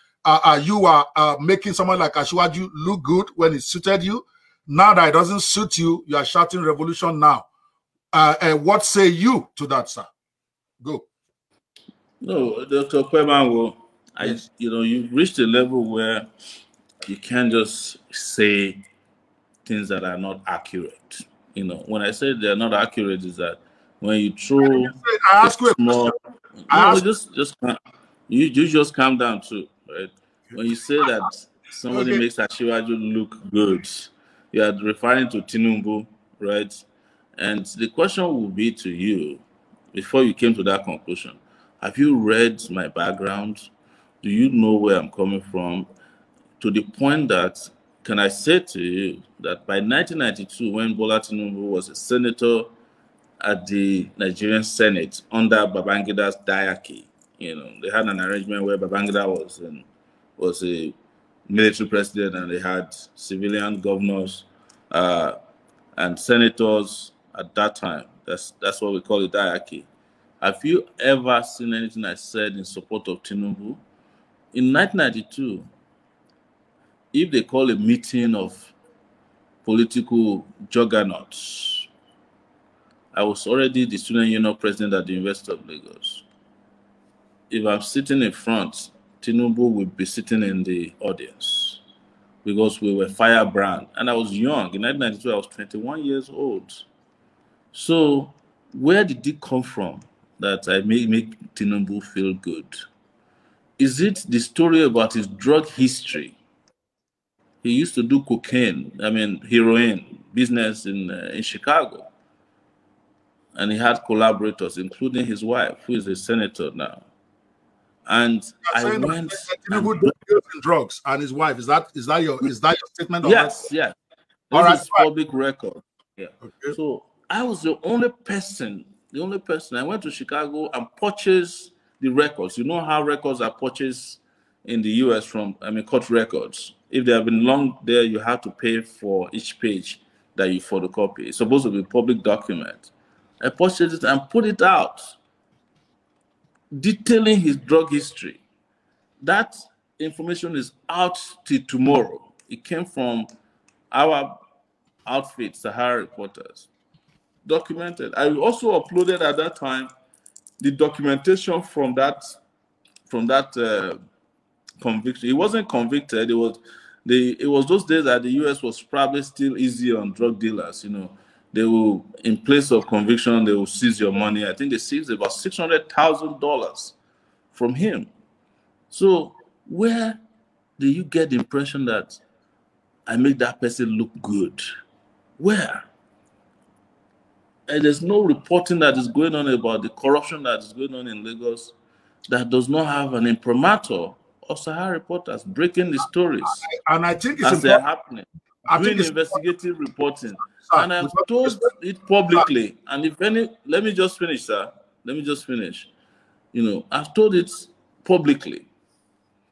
you are making someone like Asiwaju look good when it suited you. Now that it doesn't suit you, you are shouting revolution now. What say you to that, sir? Go. No, Dr. Banwo, Yes. You've reached a level where you can't just say things that are not accurate. When I say they're not accurate, is that when you throw I ask you small, you just calm down too, right? When you say that somebody makes Asiwaju look good, you are referring to Tinubu, right? And the question will be to you, before you came to that conclusion, have you read my background? Do you know where I'm coming from? To the point that, can I say to you that by 1992, when Bola Tinubu was a senator at the Nigerian Senate under Babangida's diarchy, they had an arrangement where Babangida was a military president and they had civilian governors and senators at that time. That's what we call the diarchy. Have you ever seen anything I said in support of Tinubu? In 1992, if they call a meeting of political juggernauts, I was already the student union president at the University of Lagos. If I'm sitting in front, Tinubu would be sitting in the audience because we were firebrand. And I was young. In 1992, I was 21 years old. So where did it come from that I make Tinubu feel good? Is it the story about his drug history? He used to do heroin business in Chicago. And he had collaborators, including his wife, who is a senator now. And I went. Tinubu deals in drugs, and his wife. Is that your statement? Yes, yes. This is public record. Yeah. Okay. So I was the only person. I went to Chicago and purchased the records. You know how records are purchased in the US from court records. If they have been long there, you have to pay for each page that you photocopy. It's supposed to be a public document. I purchased it and put it out, detailing his drug history. That information is out till tomorrow. It came from our outfit, Sahara Reporters. Documented. I also uploaded at that time the documentation from that conviction. He wasn't convicted. It was those days that the US was probably still easy on drug dealers. They will, in place of conviction, they will seize your money. I think they seized about $600,000 from him. So where do you get the impression that I make that person look good? Where? And there's no reporting that is going on about the corruption that is going on in Lagos that does not have an imprimatur of Sahara Reporters breaking the stories. And I think it's as they're happening. doing investigative reporting. And I've told it publicly. And if any, let me just finish, sir. Let me just finish. You know, I've told it publicly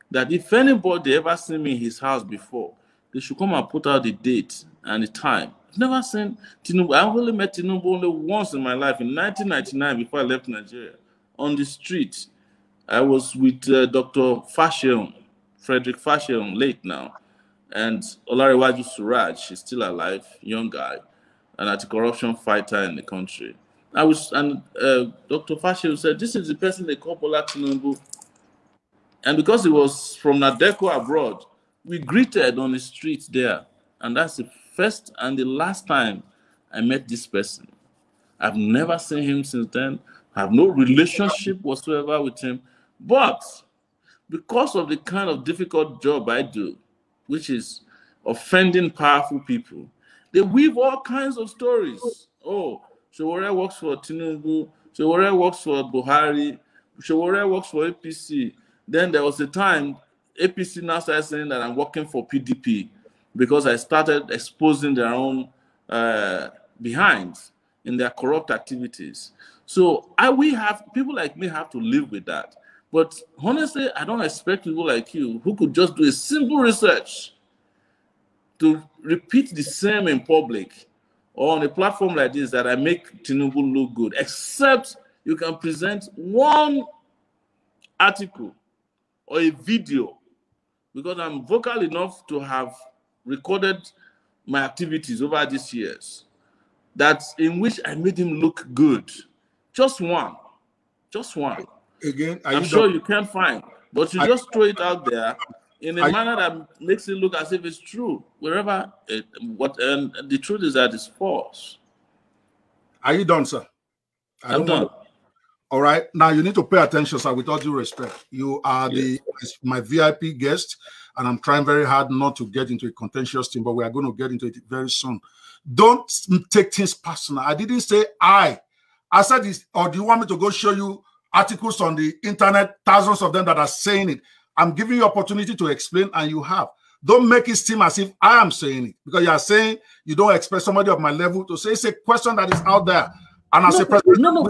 that if anybody ever seen me in his house before, they should come and put out the date and the time. I've never seen Tinubu. I've only met Tinubu only once in my life in 1999 before I left Nigeria on the street. I was with Dr. Fashion, Frederick Fashion, late now, and Olarewaju Suraj, she's still alive, young guy, an anti-corruption fighter in the country. Dr. Fashion said, this is the person they call Bola Tinubu. And because he was from Nadeko abroad, we greeted on the street there. And that's the first and the last time I met this person. I've never seen him since then. I have no relationship whatsoever with him. But because of the kind of difficult job I do, which is offending powerful people, they weave all kinds of stories. Oh, Sowore works for Tinubu, Sowore works for Buhari, Sowore works for APC. Then there was a time APC now started saying that I'm working for PDP because I started exposing their own behinds in their corrupt activities. So we have people like me have to live with that. But honestly, I don't expect people like you who could just do a simple research to repeat the same in public or on a platform like this that I make Tinubu look good, except you can present one article or a video, because I'm vocal enough to have recorded my activities over these years, that's in which I made him look good. Just one. Just one. Again, I'm sure you can't find, but you just throw it out there in a manner that makes it look as if it's true. And the truth is that it's false. Are you done, sir? I'm done. All right. Now you need to pay attention, sir, with all due respect. You are my VIP guest, and I'm trying very hard not to get into a contentious thing, but we are going to get into it very soon. Don't take things personal. I didn't say I said this, or do you want me to go show you articles on the internet, thousands of them that are saying it? I'm giving you opportunity to explain, and you have. Don't make it seem as if I am saying it, because you are saying you don't expect somebody of my level to say it's a question that is out there. And as a president,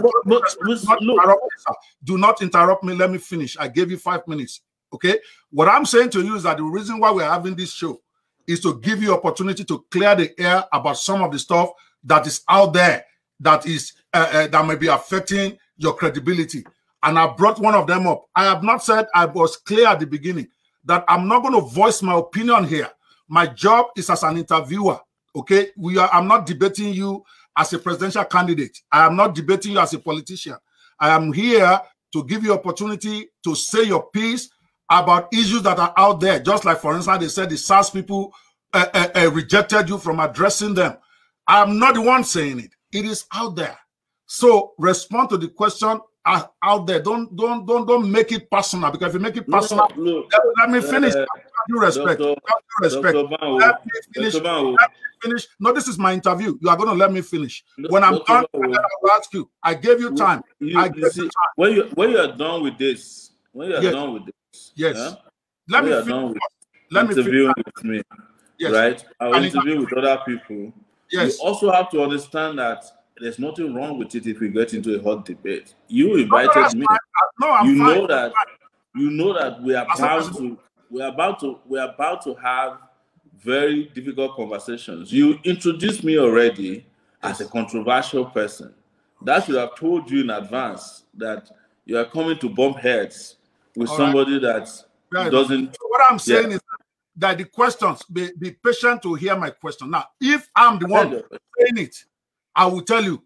do not interrupt me. Let me finish. I gave you 5 minutes. Okay. What I'm saying to you is that the reason why we're having this show is to give you opportunity to clear the air about some of the stuff that is out there that is that may be affecting your credibility. And I brought one of them up. I have not said, I was clear at the beginning that I'm not going to voice my opinion here. My job is as an interviewer. Okay. I'm not debating you as a presidential candidate. I am not debating you as a politician. I am here to give you opportunity to say your piece about issues that are out there. Just like, for instance, they said the SARS people rejected you from addressing them. I am not the one saying it. It is out there. So respond to the question out there. Don't make it personal, because if you make it personal, let me finish. Due respect. Let me finish. Finish. No, this is my interview. You are going to let me finish. When I'm done, I will ask you. I gave you time. When you are done with this, yes. Let me finish. Let me interview with me. Yes. Right? I will interview with other people. Yes. You also have to understand that there's nothing wrong with it if we get into a hot debate. You invited me. You know that we're about to have very difficult conversations. You introduced me already as a controversial person. That should have told you in advance that you are coming to bump heads with somebody that doesn't. What I'm saying is that the questions, be patient to hear my question. Now, if I'm the one saying it, I will tell you.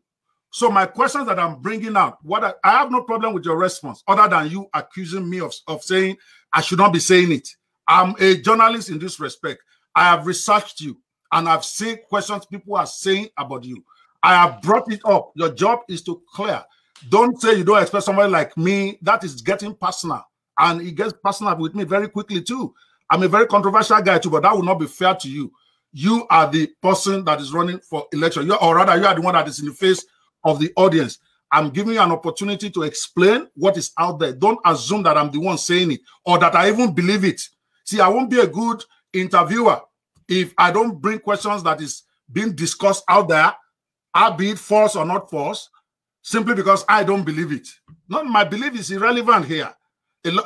So my questions that I'm bringing out, I have no problem with your response, other than you accusing me of saying I should not be saying it. I'm a journalist in this respect. I have researched you, and I've seen questions people are saying about you. I have brought it up. Your job is to clear. Don't say you don't expect somebody like me. That is getting personal, and it gets personal with me very quickly too. I'm a very controversial guy too, but that will not be fair to you. You are the person that is running for election. Or rather, you are the one that is in the face of the audience. I'm giving you an opportunity to explain what is out there. Don't assume that I'm the one saying it or that I even believe it. See, I won't be a good interviewer if I don't bring questions that is being discussed out there, albeit false or not false, simply because I don't believe it. Not my belief is irrelevant here.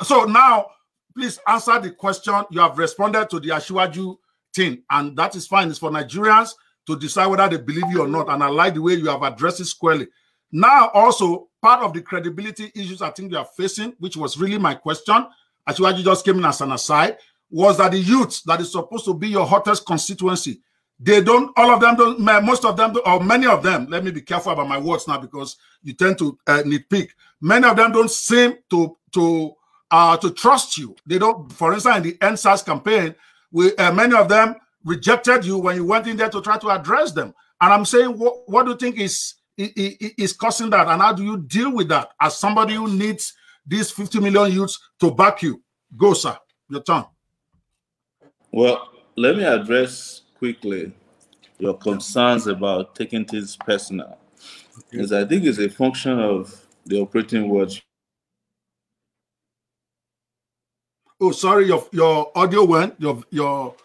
So now, please answer the question. You have responded to the Asiwaju thing, and that is fine. It's for Nigerians to decide whether they believe you or not. And I like the way you have addressed it squarely. Now, also, part of the credibility issues I think you are facing, which was really my question, Asiwaju just came in as an aside, was that the youth that is supposed to be your hottest constituency, they don't, all of them don't, most of them, or many of them, let me be careful about my words now because you tend to nitpick. Many of them don't seem to trust you. They don't, for instance, in the NSAS campaign, many of them rejected you when you went in there to try to address them. And I'm saying, what do you think is causing that? And how do you deal with that as somebody who needs these 50 million youths to back you? Go, sir. Your turn. Well, let me address quickly your concerns about taking things personal. Because I think it's a function of the operating words. Oh, sorry, your audio went. Your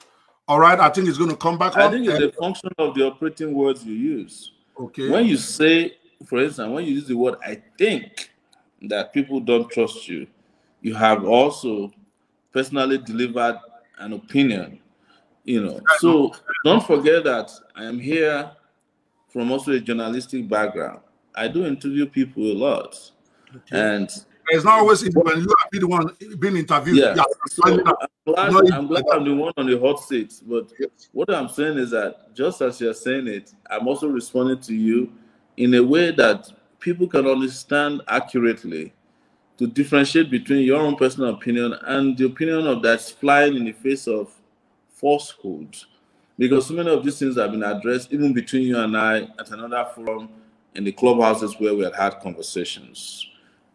all right. I think it's going to come back. I think it's a function of the operating words you use. Okay. When you say, for instance, when you use the word "I think" that people don't trust you, you have also personally delivered an opinion. You know, so don't forget that I am here from also a journalistic background. I do interview people a lot, and it's not always easy when you are the one being interviewed. Yeah, so I'm glad I'm the one on the hot seat. But what I'm saying is that just as you're saying it, I'm also responding to you in a way that people can understand accurately, to differentiate between your own personal opinion and the opinion of that's flying in the face of falsehood. Because so many of these things have been addressed even between you and I at another forum in the clubhouses where we had conversations.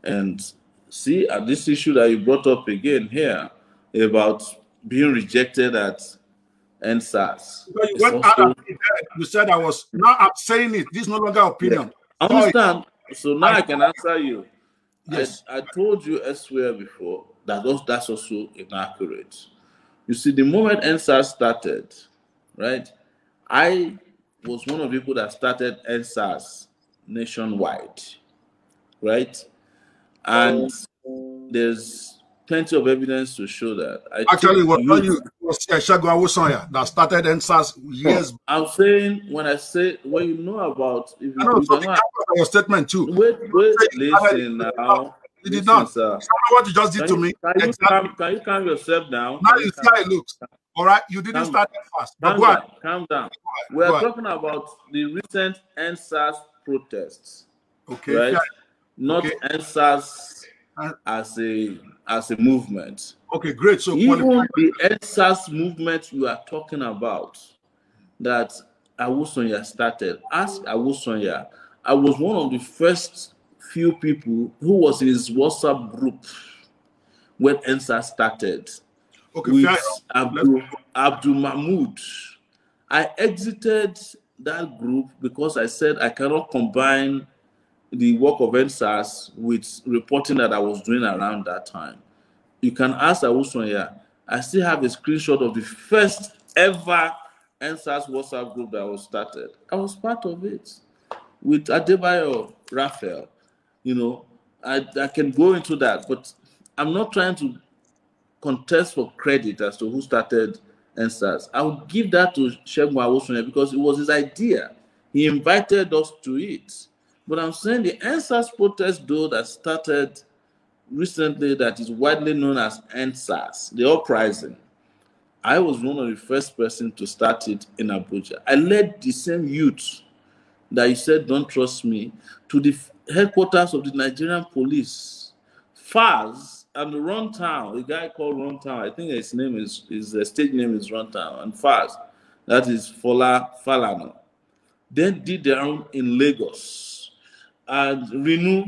And see, at this issue that you brought up again here about being rejected at NSAS. You said I was, now I'm saying it. This is no longer opinion. Yeah. I understand. So now I can answer you. Yes. I told you elsewhere before that that's also inaccurate. You see, the moment NSAS started, right, I was one of the people that started NSAS nationwide, right? And there's plenty of evidence to show that. Actually, it was Segun Awosanya that started NSAS years. I'm saying when you know about, if your statement too. Wait, listen now. You did not. Sir. What you just did to me. Can you calm yourself down? Now you see how it looks. All right, you didn't start that fast. But go ahead. Calm down. We are talking about the recent NSAS protests. Okay. Right? Not NSAS as a movement. Okay, great. So even the NSAS movement you are talking about that Awosanya started, ask Awosanya. I was one of the first few people who was in his WhatsApp group when NSAS started. Okay, with Abdul Mahmoud. I exited that group because I said I cannot combine the work of NSAS with reporting that I was doing around that time. You can ask Awosanya. I still have a screenshot of the first ever NSAS WhatsApp group that was started. I was part of it with Adebayo Raphael. You know, I can go into that, but I'm not trying to contest for credit as to who started NSAS. I would give that to Segun Awosanya because it was his idea. He invited us to it. But I'm saying the NSAS protest, though, that started recently, that is widely known as NSAS, the uprising, I was one of the first person to start it in Abuja. I led the same youth that you said don't trust me to the headquarters of the Nigerian police, FARS, and the Runtown, a guy called Runtown. I think his name his stage name is Runtown, and FARS, that is Fola Falana. Then did their own in Lagos. And Renew,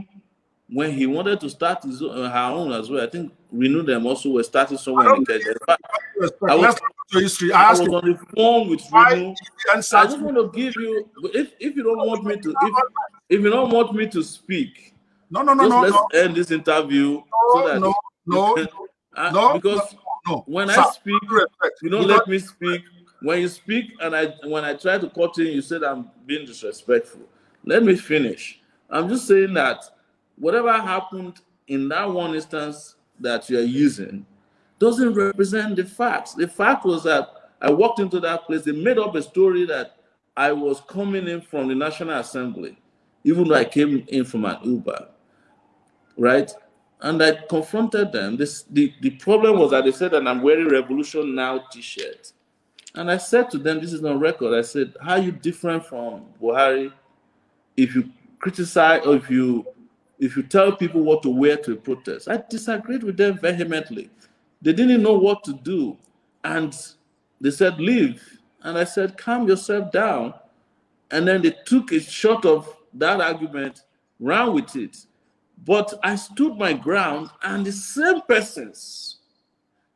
when he wanted to start her own as well, I think Renew them also were starting somewhere in Kenya. I was on the phone with Renew. I just want to give you, if you don't want me to, if you don't want me to speak, let's end this interview because when I speak, you don't let me speak. when you speak and when I try to cut in, you said I'm being disrespectful. Let me finish. I'm just saying that whatever happened in that one instance that you are using doesn't represent the facts. The fact was that I walked into that place. They made up a story that I was coming in from the National Assembly, even though I came in from an Uber, right? And I confronted them. The problem was that they said that I'm wearing Revolution Now t-shirt. And I said to them, this is on record, I said, how are you different from Buhari if you criticize or if you tell people what to wear to a protest? I disagreed with them vehemently. They didn't know what to do. And they said, leave. And I said, calm yourself down. And then they took a shot of that argument, ran with it. But I stood my ground, and the same persons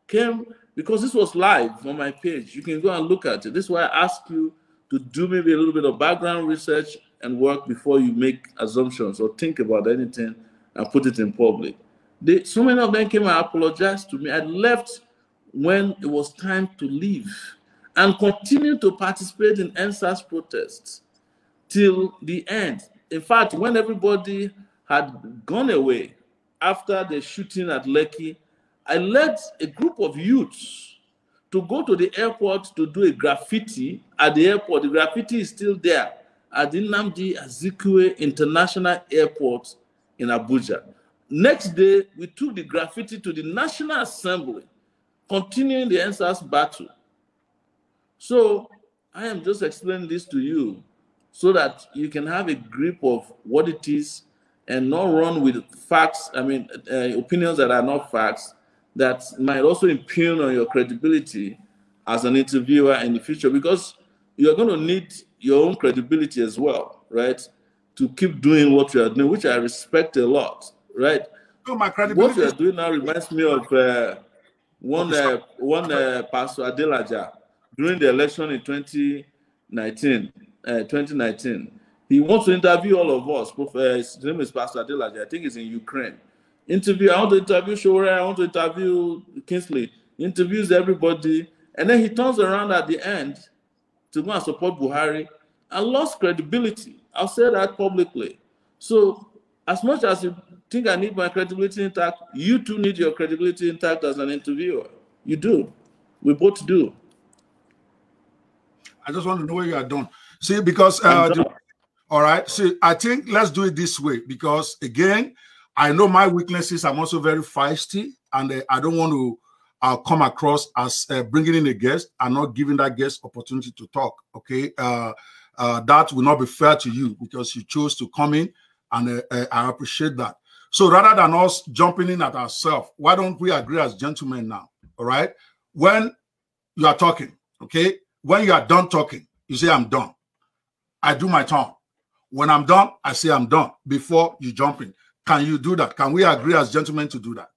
came, because this was live on my page. You can go and look at it. This is why I ask you to do maybe a little bit of background research and work before you make assumptions or think about anything and put it in public. So many of them came and apologized to me. I left when it was time to leave and continued to participate in NSAS protests till the end. In fact, when everybody had gone away after the shooting at Lekki, I led a group of youths to go to the airport to do a graffiti at the airport. The graffiti is still there at the Nnamdi Azikiwe International Airport in Abuja. Next day, we took the graffiti to the National Assembly, continuing the NSAS battle. So I am just explaining this to you so that you can have a grip of what it is and not run with facts, opinions that are not facts, that might also impugn on your credibility as an interviewer in the future, because you're going to need your own credibility as well, right? To keep doing what you are doing, which I respect a lot, right? So my credibility. What you are doing now reminds me of one Pastor Adelaja during the election in 2019. He wants to interview all of us. His name is Pastor Adelaja. I think he's in Ukraine. I want to interview Sowore. I want to interview Kingsley. He interviews everybody. And then he turns around at the end to go and support Buhari and lost credibility. I'll say that publicly. So as much as you think I need my credibility intact, you too need your credibility intact as an interviewer. You do. We both do. I just want to know where you are done. See, because all right. See, I think let's do it this way, because again, I know my weaknesses. I'm also very feisty, and I don't want to come across as bringing in a guest and not giving that guest opportunity to talk. Okay, that will not be fair to you because you chose to come in, and I appreciate that. So rather than us jumping in at ourselves, why don't we agree as gentlemen now? All right. When you are talking, okay, when you are done talking, you say, I'm done. I do my turn. When I'm done, I say I'm done before you jump in. Can you do that? Can we agree as gentlemen to do that?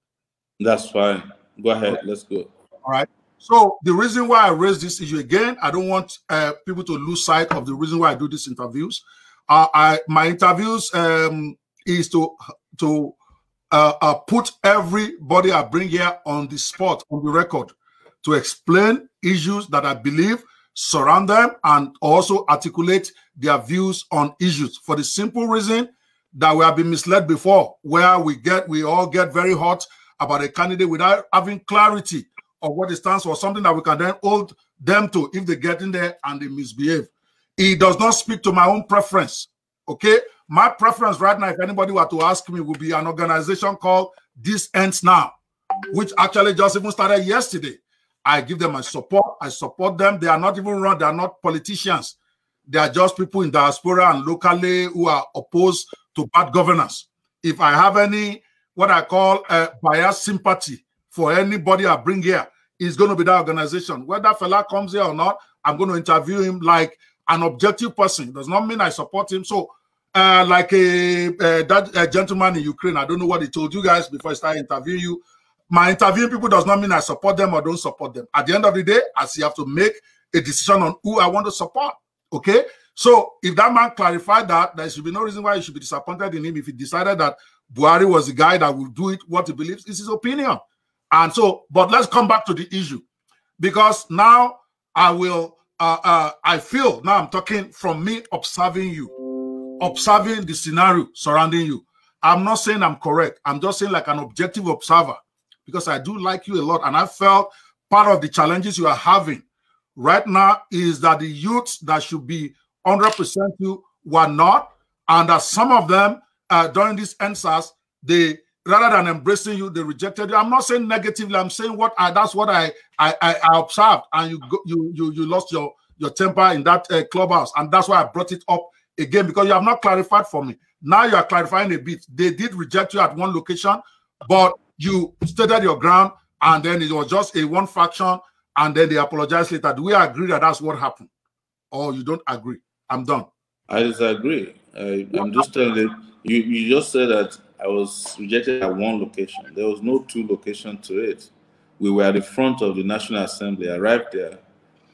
That's fine. Go ahead. Okay. Let's go. All right. So the reason why I raise this issue again, I don't want people to lose sight of the reason why I do these interviews. My interviews is to put everybody I bring here on the spot, on the record, to explain issues that I believe surround them and also articulate their views on issues, for the simple reason that we have been misled before, where we all get very hot about a candidate without having clarity of what it stands for, something that we can then hold them to if they get in there and they misbehave. It does not speak to my own preference, okay? My preference right now, if anybody were to ask me, would be an organization called This Ends Now, which actually just even started yesterday. I give them my support. I support them. They are not even run. They are not politicians. They are just people in diaspora and locally who are opposed to bad governance. If I have any, what I call biased sympathy for anybody I bring here, it's going to be that organization. Whether fella comes here or not, I'm going to interview him like an objective person. It does not mean I support him. So like that gentleman in Ukraine, I don't know what he told you guys before I start interviewing you. My interviewing people does not mean I support them or don't support them. At the end of the day, I still have to make a decision on who I want to support. Okay? So if that man clarified that, there should be no reason why you should be disappointed in him if he decided that Buhari was the guy that will do it, what he believes is his opinion. And so, but let's come back to the issue. Because now I will I feel, now I'm talking from me observing you, observing the scenario surrounding you. I'm not saying I'm correct. I'm just saying like an objective observer, because I do like you a lot. And I felt part of the challenges you are having right now is that the youths that should be 100% you were not, and that some of them during this NSAS, they, rather than embracing you, they rejected you. I'm not saying negatively. I'm saying that's what I observed, and you lost your temper in that clubhouse, and that's why I brought it up again, because you have not clarified for me. Now you are clarifying a bit. They did reject you at one location, but you stated your ground, and then it was just a one faction, and then they apologized later. Do we agree that that's what happened, or you don't agree? I'm done. I disagree. I'm just telling you. You just said that I was rejected at one location. There was no two locations to it. We were at the front of the National Assembly. I arrived there,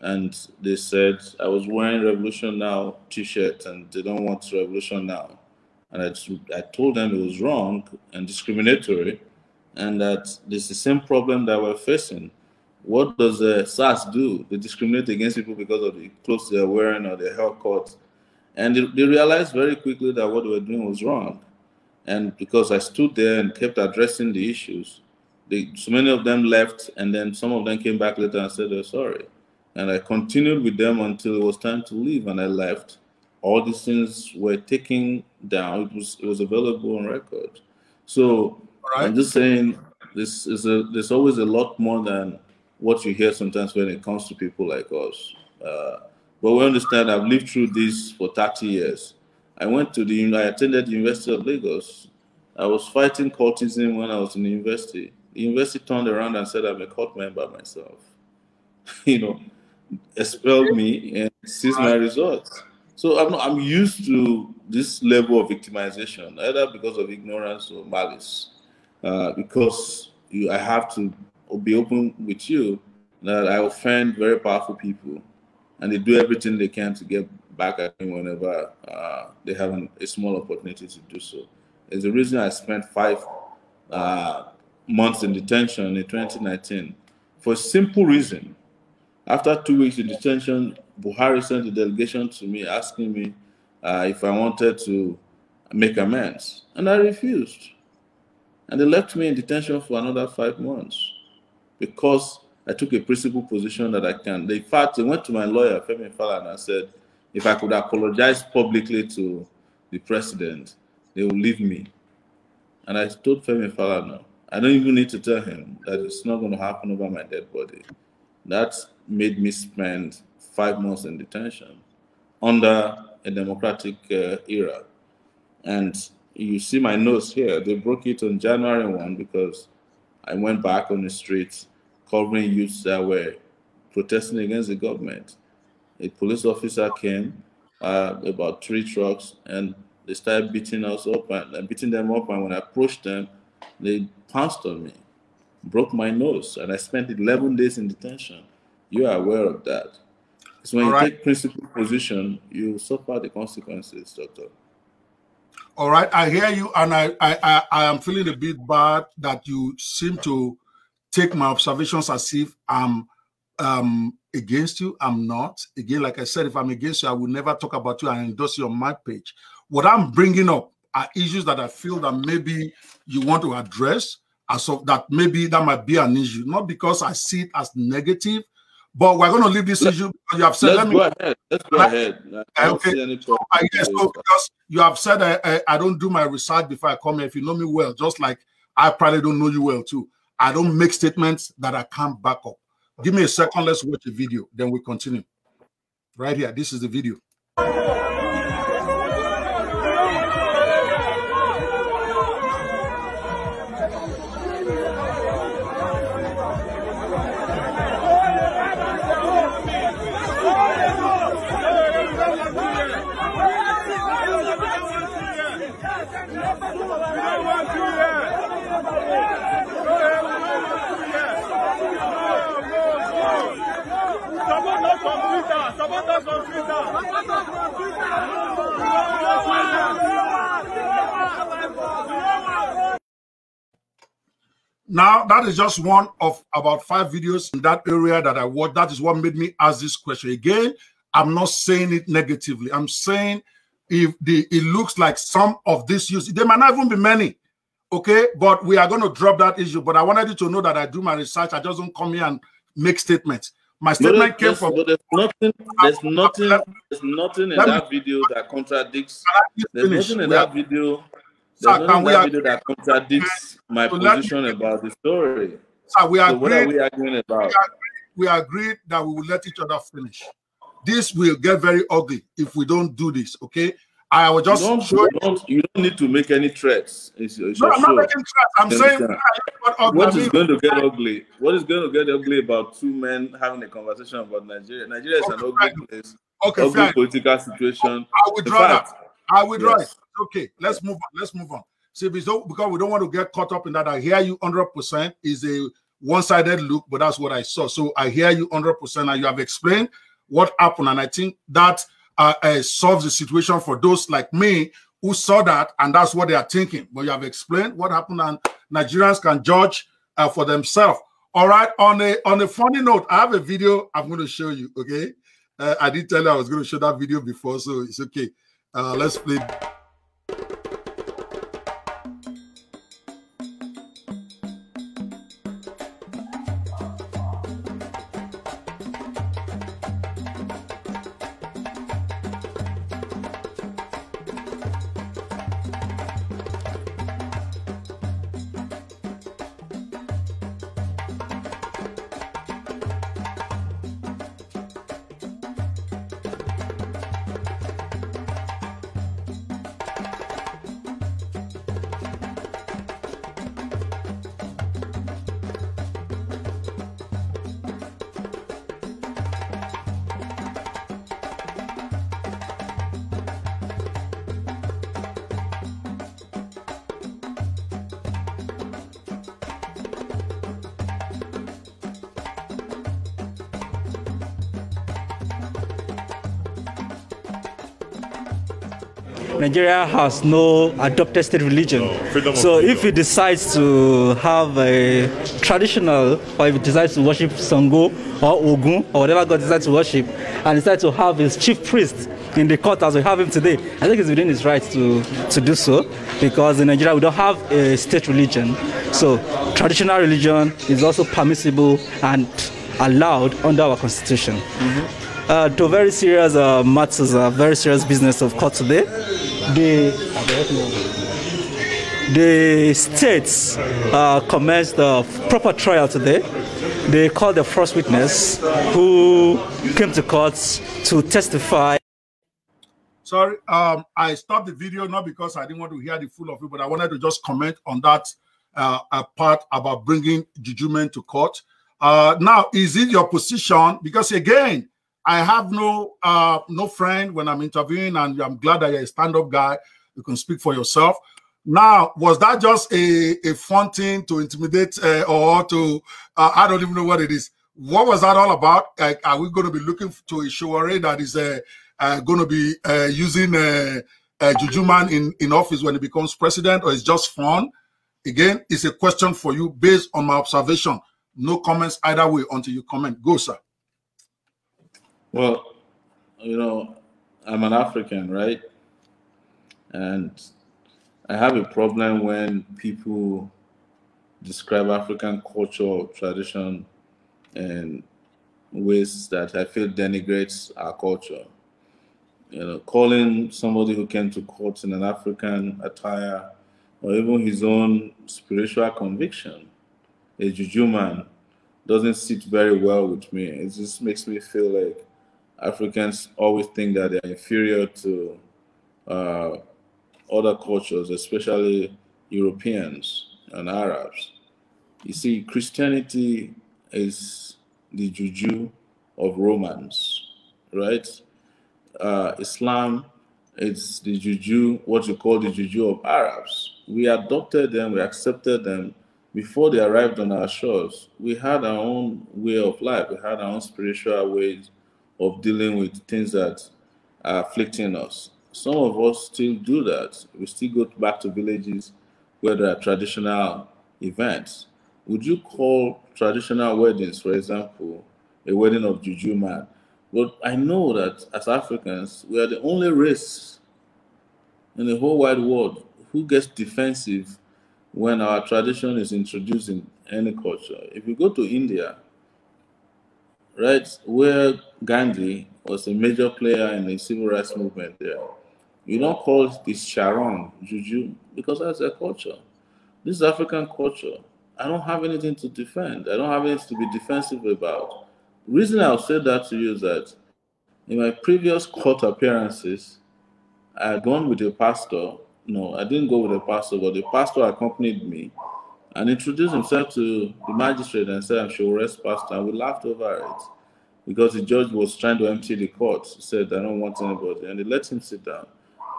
and they said I was wearing Revolution Now T-shirt, and they don't want Revolution Now. And I told them it was wrong and discriminatory, and that this is the same problem that we're facing. What does the SAS do? They discriminate against people because of the clothes they're wearing or their haircut. And they realized very quickly that what they were doing was wrong. And because I stood there and kept addressing the issues, so many of them left, and then some of them came back later and said they're sorry. And I continued with them until it was time to leave, and I left. All these things were taken down. It was available on record. So I'm just saying there's always a lot more than what you hear sometimes when it comes to people like us. But we understand I've lived through this for 30 years. I attended the University of Lagos. I was fighting cultism when I was in the university. The university turned around and said I'm a cult member myself. Expelled me and seized my results. So I'm used to this level of victimization, either because of ignorance or malice. Because I have to be open with you that I offend very powerful people, and they do everything they can to get back at me whenever they have a small opportunity to do so. It's the reason I spent 5 months in detention in 2019 for a simple reason. After 2 weeks in detention, Buhari sent a delegation to me asking me if I wanted to make amends, and I refused. And they left me in detention for another 5 months because I took a principled position that I can. In fact, they went to my lawyer, Femi Falana, and said if I could apologize publicly to the president, they will leave me. And I told Femi Falana, I don't even need to tell him that it's not going to happen over my dead body. That made me spend 5 months in detention under a democratic era. And you see my notes here. They broke it on January 1 because I went back on the streets covering youths that were protesting against the government. A police officer came, about 3 trucks, and they started beating us up and beating them up. And when I approached them, they pounced on me, broke my nose, and I spent 11 days in detention. You are aware of that. So when you take principled position, you suffer the consequences, Doctor. All right, I hear you, and I am feeling a bit bad that you seem to take my observations as if I'm against you. I'm not. Again, like I said, if I'm against you, I will never talk about you and endorse you on my page. What I'm bringing up are issues that I feel that maybe you want to address, as of that maybe that might be an issue, not because I see it as negative, but we're going to leave this issue because you have said. Let's go ahead. Okay. So because you have said I don't do my research before I come here. If you know me well, just like I probably don't know you well too. I don't make statements that I can't back up. Give me a second. Let's watch the video. Then we continue. Right here. This is the video. Now, that is just one of about 5 videos in that area that I watched. That is what made me ask this question. Again, I'm not saying it negatively. I'm saying if it looks like some of this use, there might not even be many, okay? But we are going to drop that issue. But I wanted you to know that I do my research. I just don't come here and make statements. My statement came from... But there's nothing in that video that contradicts... There's nothing in that video... There's nothing in that video that contradicts my position about the story. So we agreed, what are we arguing about? We agreed that we will let each other finish. This will get very ugly if we don't do this, okay? I will just you don't need to make any threats. No, I'm not making threats. I'm saying what is going to get ugly? What is going to get ugly about 2 men having a conversation about Nigeria? Nigeria is an ugly place. Okay, ugly political situation. I withdraw that. I withdraw it. Okay, let's move on. Let's move on. See, because we don't want to get caught up in that. I hear you 100% is a one-sided look, but that's what I saw. So I hear you 100%, and you have explained what happened, and I think that solves the situation for those like me who saw that, and that's what they are thinking. But you have explained what happened, and Nigerians can judge for themselves. All right. On a funny note, I have a video I'm going to show you. Okay, I did tell you I was going to show that video before, so it's okay. Let's play. Nigeria has no adopted state religion. So if it decides to have a traditional, or if it decides to worship Sango or Ogun or whatever God decides to worship, and decides to have his chief priest in the court as we have him today, I think it's within his rights to do so, because in Nigeria we don't have a state religion. So traditional religion is also permissible and allowed under our constitution. To very serious matters, very serious business of court today. The states commenced a proper trial today. They called the first witness who came to court to testify. Sorry, I stopped the video not because I didn't want to hear the full of it, but I wanted to just comment on that part about bringing juju men to court. Now, is it your position? Because again, I have no friend when I'm interviewing, and I'm glad that you're a stand-up guy. You can speak for yourself. Now, was that just a fun thing to intimidate or to, I don't even know what it is. What was that all about? Are we going to be looking to a Sowore that is going to be using Juju man in office when he becomes president, or it's just fun? Again, it's a question for you based on my observation. No comments either way until you comment. Go, sir. Well, you know, I'm an African, right? And I have a problem when people describe African culture or tradition in ways that I feel denigrates our culture. You know, calling somebody who came to court in an African attire or even his own spiritual conviction a juju man doesn't sit very well with me. It just makes me feel like Africans always think that they're inferior to other cultures, especially Europeans and Arabs. You see, Christianity is the juju of Romans, right? Islam is the juju, what you call the juju of Arabs. We adopted them, we accepted them before they arrived on our shores. We had our own way of life. We had our own spiritual ways of dealing with things that are afflicting us. Some of us still do that. We still go back to villages where there are traditional events. Would you call traditional weddings, for example, a wedding of Juju man? But I know that as Africans, we are the only race in the whole wide world who gets defensive when our tradition is introduced in any culture. If you go to India, right, where Gandhi was a major player in the civil rights movement there, you don't call this Sharon Juju because that's their culture. This is African culture. I don't have anything to defend. I don't have anything to be defensive about. The reason I'll say that to you is that in my previous court appearances, I had gone with a pastor. No, I didn't go with a pastor, but the pastor accompanied me and introduced himself to the magistrate and said, I'm Sowore's pastor. And we laughed over it because the judge was trying to empty the court. He said, I don't want anybody. And they let him sit down.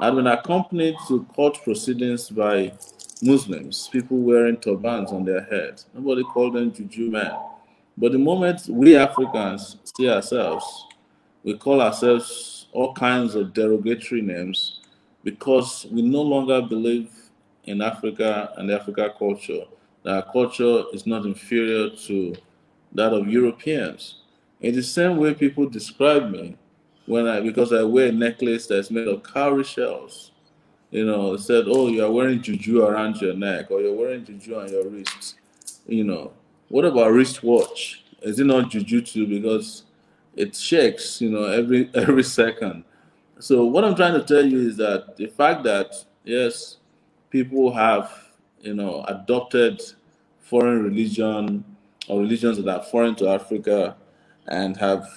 I'd been accompanied to court proceedings by Muslims, people wearing turbans on their heads. Nobody called them Juju men. But the moment we Africans see ourselves, we call ourselves all kinds of derogatory names because we no longer believe in Africa and the African culture. That our culture is not inferior to that of Europeans. In the same way people describe me because I wear a necklace that's made of cowrie shells. You know, said, oh, you are wearing juju around your neck or you're wearing juju on your wrists. You know, what about wristwatch? Is it not juju too? Because it shakes, you know, every second. So what I'm trying to tell you is that the fact that, yes, people have, you know, adopted foreign religion or religions that are foreign to Africa and have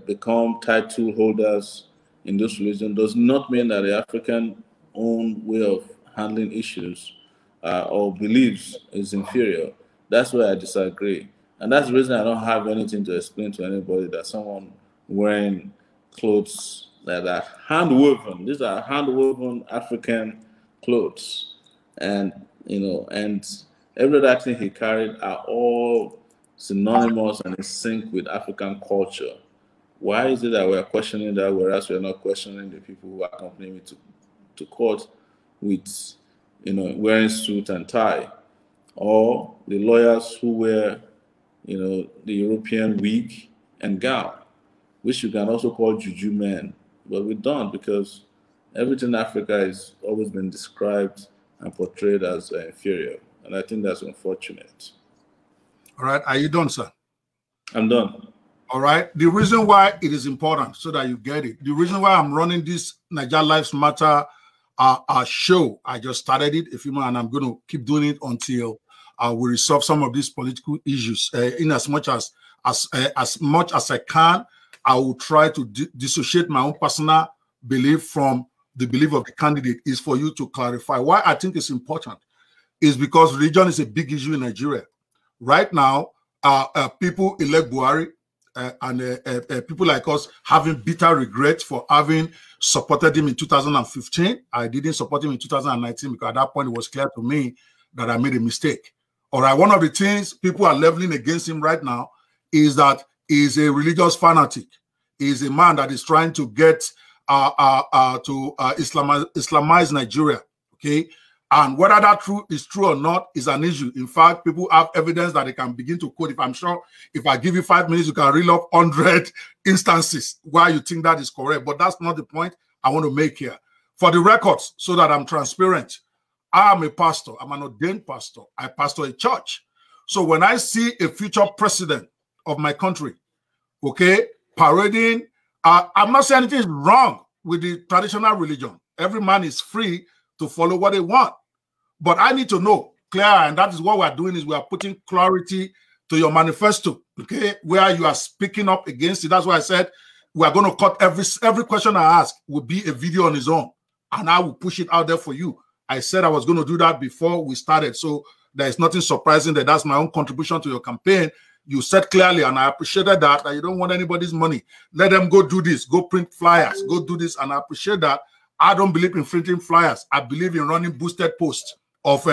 become title holders in those religions does not mean that the African own way of handling issues or beliefs is inferior. That's where I disagree. And that's the reason I don't have anything to explain to anybody that someone wearing clothes that are hand-woven. These are hand-woven African clothes. And, you know, and every other thing he carried are all synonymous and in sync with African culture. Why is it that we're questioning that, whereas we're not questioning the people who accompany me to court with, you know, wearing suit and tie, or the lawyers who wear, you know, the European wig and gown, which you can also call juju men, but we don't because everything in Africa has always been described and portrayed as inferior, and I think that's unfortunate. All right, are you done, sir? I'm done. All right. The reason why it is important, so that you get it, the reason why I'm running this Naija Lives Matter show, I just started it a few months, and I'm going to keep doing it until we resolve some of these political issues. In as much as I can, I will try to dissociate my own personal belief from the belief of the candidate. Is for you to clarify why I think it's important. Is because religion is a big issue in Nigeria right now. People elect Buhari. And people like us having bitter regrets for having supported him in 2015. I didn't support him in 2019 because at that point it was clear to me that I made a mistake. All right, one of the things people are leveling against him right now is that he's a religious fanatic. He's a man that is trying to get Islamize Nigeria, okay? And whether that is true or not is an issue. In fact, people have evidence that they can begin to quote. If I'm sure, if I give you 5 minutes, you can reel up 100 instances why you think that is correct. But that's not the point I want to make here. For the records, so that I'm transparent, I am a pastor. I'm an ordained pastor. I pastor a church. So when I see a future president of my country, okay, parading, I'm not saying anything is wrong with the traditional religion. Every man is free to follow what they want. But I need to know clear, and that is what we're doing, is we are putting clarity to your manifesto, okay, where you are speaking up against it. That's why I said we are going to cut every question I ask will be a video on its own, and I will push it out there for you. I said I was going to do that before we started, so there is nothing surprising that that's my own contribution to your campaign. You said clearly, and I appreciated that you don't want anybody's money. Let them go do this, go print flyers, go do this, and I appreciate that. I don't believe in printing flyers. I believe in running boosted posts of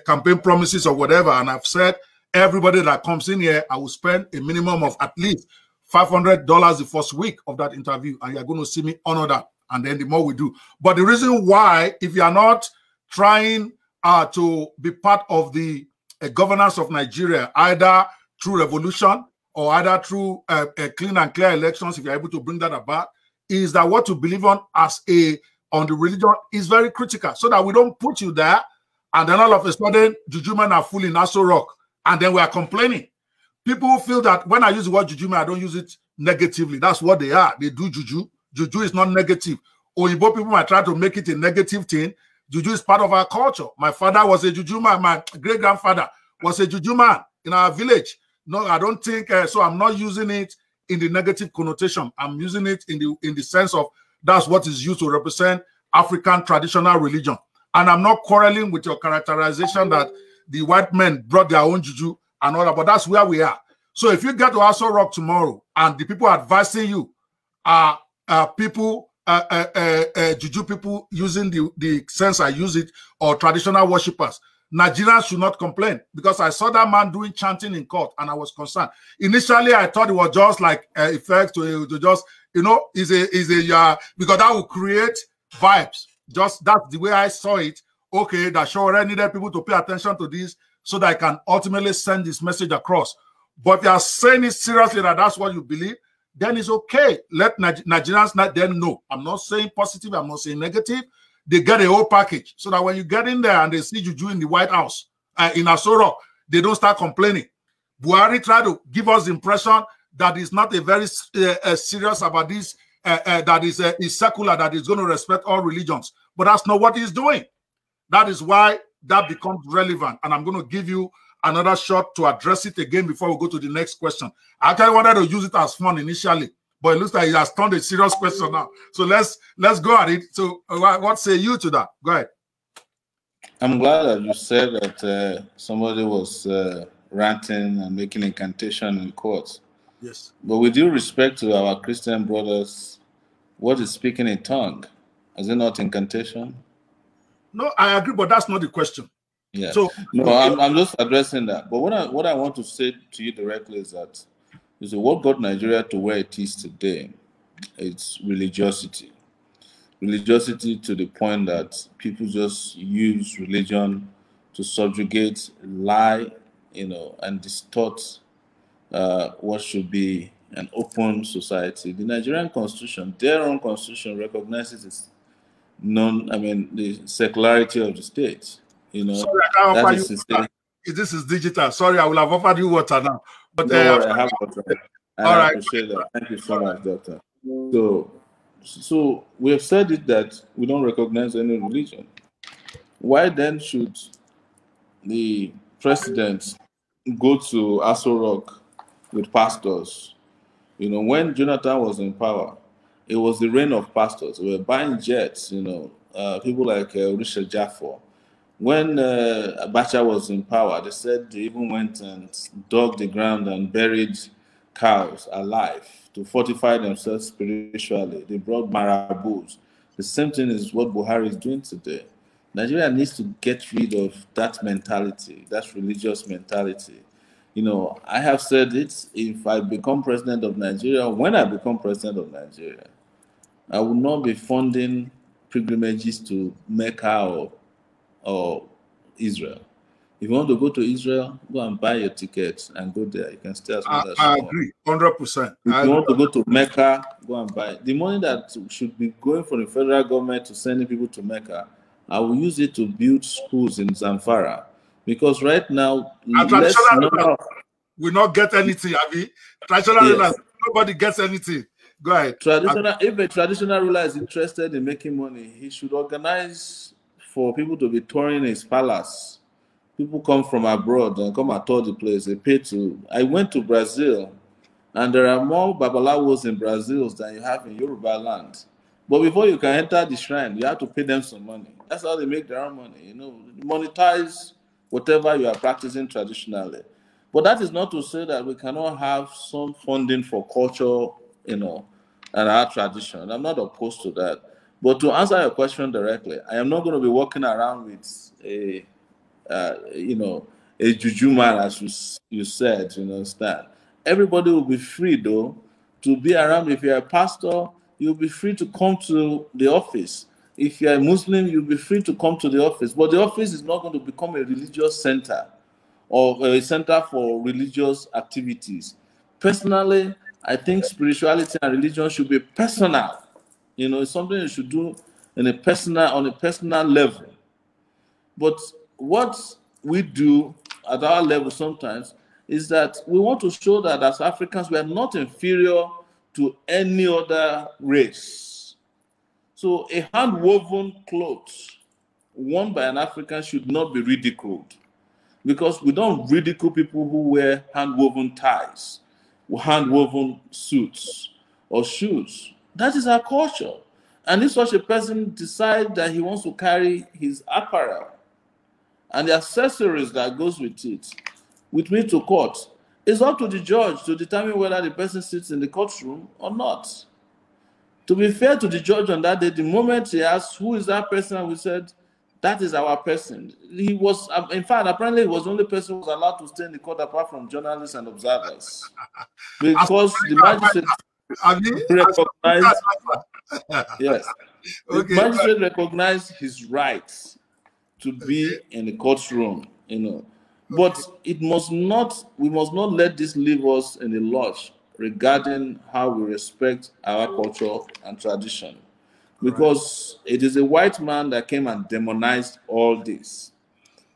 campaign promises or whatever. And I've said everybody that comes in here, I will spend a minimum of at least $500 the first week of that interview, and you're going to see me honor that. And then the more we do. But the reason why, if you are not trying to be part of the a governance of Nigeria, either through revolution or either through a clean and clear elections, if you're able to bring that about, is that what you believe on as on the religion is very critical, so that we don't put you there and then all of a sudden juju men are full in Aso Rock and then we are complaining. People who feel that when I use the word juju men, I don't use it negatively. That's what they are. They do juju. Juju is not negative. Oyibo people might try to make it a negative thing. Juju is part of our culture. My father was a juju man. My great-grandfather was a juju man in our village. No, I don't think so. I'm not using it in the negative connotation. I'm using it in the sense of that's what is used to represent African traditional religion. And I'm not quarreling with your characterization that the white men brought their own juju and all that, but that's where we are. So if you get to Aso Rock tomorrow and the people advising you are people, juju people using the sense I use it, or traditional worshippers, Nigerians should not complain, because I saw that man doing chanting in court and I was concerned. Initially, I thought it was just like effect to just, you know, because that will create vibes. Just that's the way I saw it. Okay, that Sowore needed people to pay attention to this so that I can ultimately send this message across. But if you are saying it seriously that that's what you believe, then it's okay. Let Nigerians not then know. I'm not saying positive, I'm not saying negative. They get a whole package so that when you get in there and they see Juju in the White House, in Aso Rock, they don't start complaining. Buhari tried to give us the impression that he's not a very serious about this, that is secular, that is going to respect all religions. But that's not what he's doing. That is why that becomes relevant. And I'm going to give you another shot to address it again before we go to the next question. I actually wanted to use it as fun initially, but it looks like it has turned a serious question now. So let's go at it. So what say you to that? Go ahead. I'm glad that you said that somebody was ranting and making incantation in court. Yes. But with due respect to our Christian brothers, what is speaking in tongue? Is it not incantation? No, I agree, but that's not the question. Yeah. So no, I'm just addressing that. But what I want to say to you directly is that what got Nigeria to where it is today, it's religiosity. Religiosity to the point that people just use religion to subjugate, lie, and distort what should be an open society. The Nigerian constitution, their own constitution, recognizes its the secularity of the state. Sorry, I can't offer you water. This is digital. Sorry, I will have offered you water now. But no, I have water. I appreciate that. Thank you so much, Doctor. So we have said it that we don't recognize any religion. Why then should the president go to Aso Rock with pastors? When Jonathan was in power, it was the reign of pastors. We were buying jets, people like Richard Jaffor. When Abacha was in power, they said they even went and dug the ground and buried cows alive to fortify themselves spiritually. They brought marabouts. The same thing is what Buhari is doing today. Nigeria needs to get rid of that mentality, that religious mentality. I have said it, if I become president of Nigeria, when I become president of Nigeria, I will not be funding pilgrimages to Mecca or Israel. If you want to go to Israel, go and buy your ticket and go there. You can stay as much as you want. I agree, 100%. If you want to go to Mecca, go and buy. The money that should be going from the federal government to sending people to Mecca, I will use it to build schools in Zamfara. Because right now, we not get anything, Abi. Traditional rulers, nobody gets anything. Go ahead. If a traditional ruler is interested in making money, he should organize for people to be touring his palace. People come from abroad and come and tour the place. They pay to. I went to Brazil, and there are more babalawos in Brazil than you have in Yoruba land. But before you can enter the shrine, you have to pay them some money. That's how they make their own money. Monetize whatever you are practicing traditionally. But that is not to say that we cannot have some funding for culture, and our tradition. I'm not opposed to that. But to answer your question directly, I am not going to be walking around with a juju man, as you said, you understand. Everybody will be free, though, to be around. If you're a pastor, you'll be free to come to the office. If you're a Muslim, you'll be free to come to the office. But the office is not going to become a religious center or a center for religious activities. Personally, I think spirituality and religion should be personal. You know, it's something you should do on a personal level. But what we do at our level sometimes is that we want to show that as Africans, we are not inferior to any other race. So a hand-woven cloth worn by an African should not be ridiculed, because we don't ridicule people who wear hand-woven ties, hand-woven suits or shoes. That is our culture. And if such a person decides that he wants to carry his apparel and the accessories that goes with it, with me to court, it's up to the judge to determine whether the person sits in the courtroom or not. To be fair to the judge on that day, the moment he asked, who is that person, we said, that is our person. He was, in fact, apparently he was the only person who was allowed to stay in the court apart from journalists and observers. Because the magistrate recognized, yes, the magistrate recognized his rights to be in the courtroom, you know. But it must not, we must not let this leave us in a lurch regarding how we respect our culture and tradition. Because it is a white man that came and demonized all this.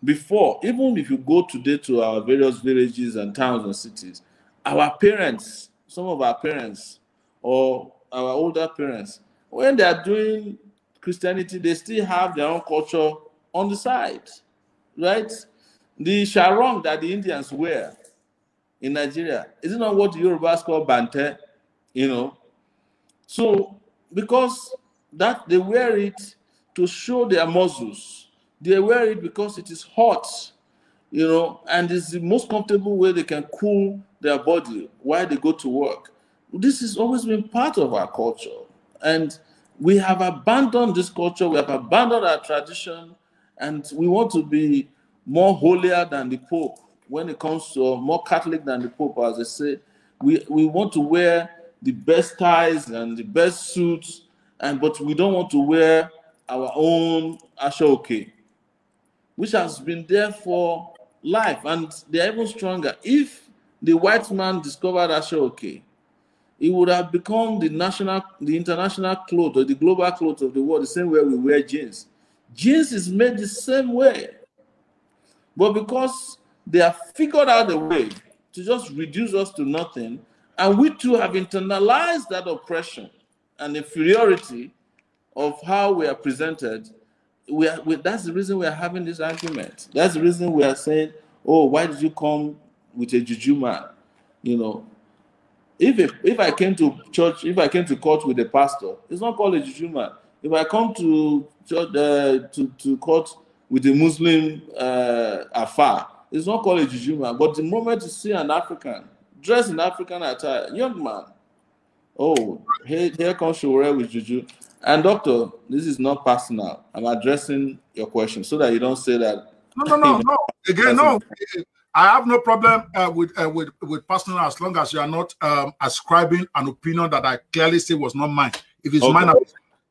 Before, even if you go today to our various villages and towns and cities, our parents, some of our parents or our older parents, when they are doing Christianity, they still have their own culture on the side, right? The sarong that the Indians wear in Nigeria, is it not what the Yorubas call bante? You know, so because that they wear it to show their muscles, they wear it because it is hot, you know, and it's the most comfortable way they can cool their body while they go to work. This has always been part of our culture, and we have abandoned this culture. We have abandoned our tradition, and we want to be more holier than the Pope when it comes to, more Catholic than the Pope, as they say. We want to wear the best ties and the best suits, but we don't want to wear our own ashoke, which has been there for life, and they're even stronger. If the white man discovered ashoke, it would have become the international cloth or the global cloth of the world, the same way we wear jeans. Jeans is made the same way. But because they have figured out a way to just reduce us to nothing, and we too have internalized that oppression and inferiority of how we are presented, that's the reason we are having this argument. That's the reason we are saying, oh, why did you come with a juju man? You know, if I came to church, if I came to court with a pastor, it's not called a juju man. If I come to church, to court with a Muslim afar, it's not called a juju man. But the moment you see an African dressed in African attire, young man, oh, here comes Sowore with juju. And doctor, this is not personal. I'm addressing your question so that you don't say that. No. Again, no. I have no problem with personal, as long as you are not ascribing an opinion that I clearly say was not mine. If it's mine,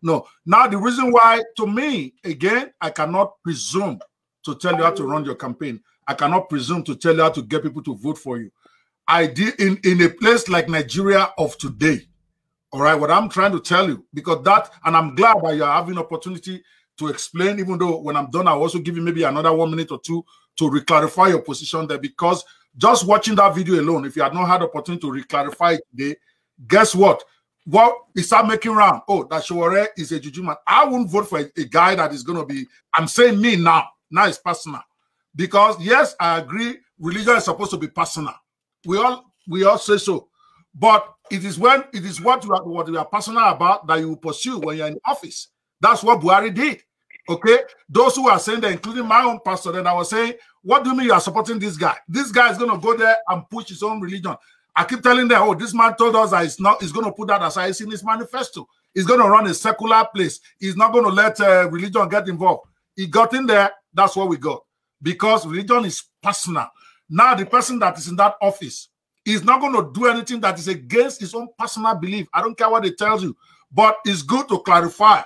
no. Now, the reason why, to me, again, I cannot presume to tell you how to run your campaign. I cannot presume to tell you how to get people to vote for you. I did in a place like Nigeria of today. All right, what I'm trying to tell you, because that, and I'm glad that you're having opportunity to explain, even though when I'm done, I'll also give you maybe another 1 minute or two to reclarify your position there, because just watching that video alone, if you had not had opportunity to reclarify it today, guess what? Well, it start making round. Oh, that Sowore is a juju man. I wouldn't vote for a guy that is going to be, I'm saying me now it's personal. Because yes, I agree, religion is supposed to be personal. We all say so. But it is what you are passionate about that you will pursue when you're in office. That's what Buhari did. Okay? Those who are saying that, including my own pastor, then I was saying, what do you mean you are supporting this guy? This guy is going to go there and push his own religion. I keep telling them, oh, this man told us that he's going to put that aside. It's in his manifesto. He's going to run a secular place. He's not going to let religion get involved. He got in there. That's what we got. Because religion is personal. Now, the person that is in that office, he's not going to do anything that is against his own personal belief. I don't care what it tells you, but it's good to clarify.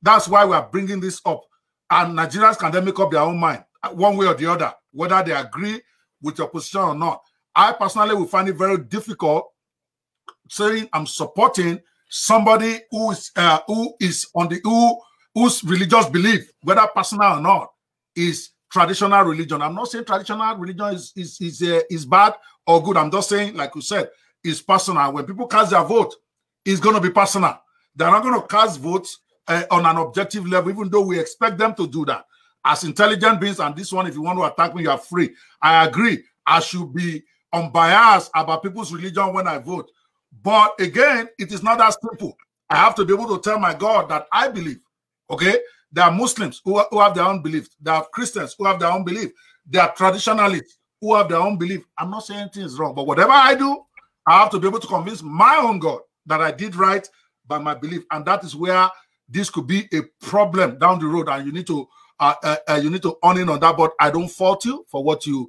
That's why we are bringing this up. And Nigerians can then make up their own mind, one way or the other, whether they agree with your position or not. I personally will find it very difficult saying I'm supporting somebody whose religious belief, whether personal or not, is traditional religion. I'm not saying traditional religion is bad or good. I'm just saying, like you said, it's personal. When people cast their vote, it's going to be personal. They're not going to cast votes on an objective level, even though we expect them to do that. As intelligent beings, and this one, if you want to attack me, you are free. I agree. I should be unbiased about people's religion when I vote. But again, it is not that simple. I have to be able to tell my God that I believe. Okay? There are Muslims who have their own belief. There are Christians who have their own belief. There are traditionalists who have their own belief. I'm not saying anything is wrong, but whatever I do, I have to be able to convince my own God that I did right by my belief. And that is where this could be a problem down the road, and you need to hone in on that. But I don't fault you for what you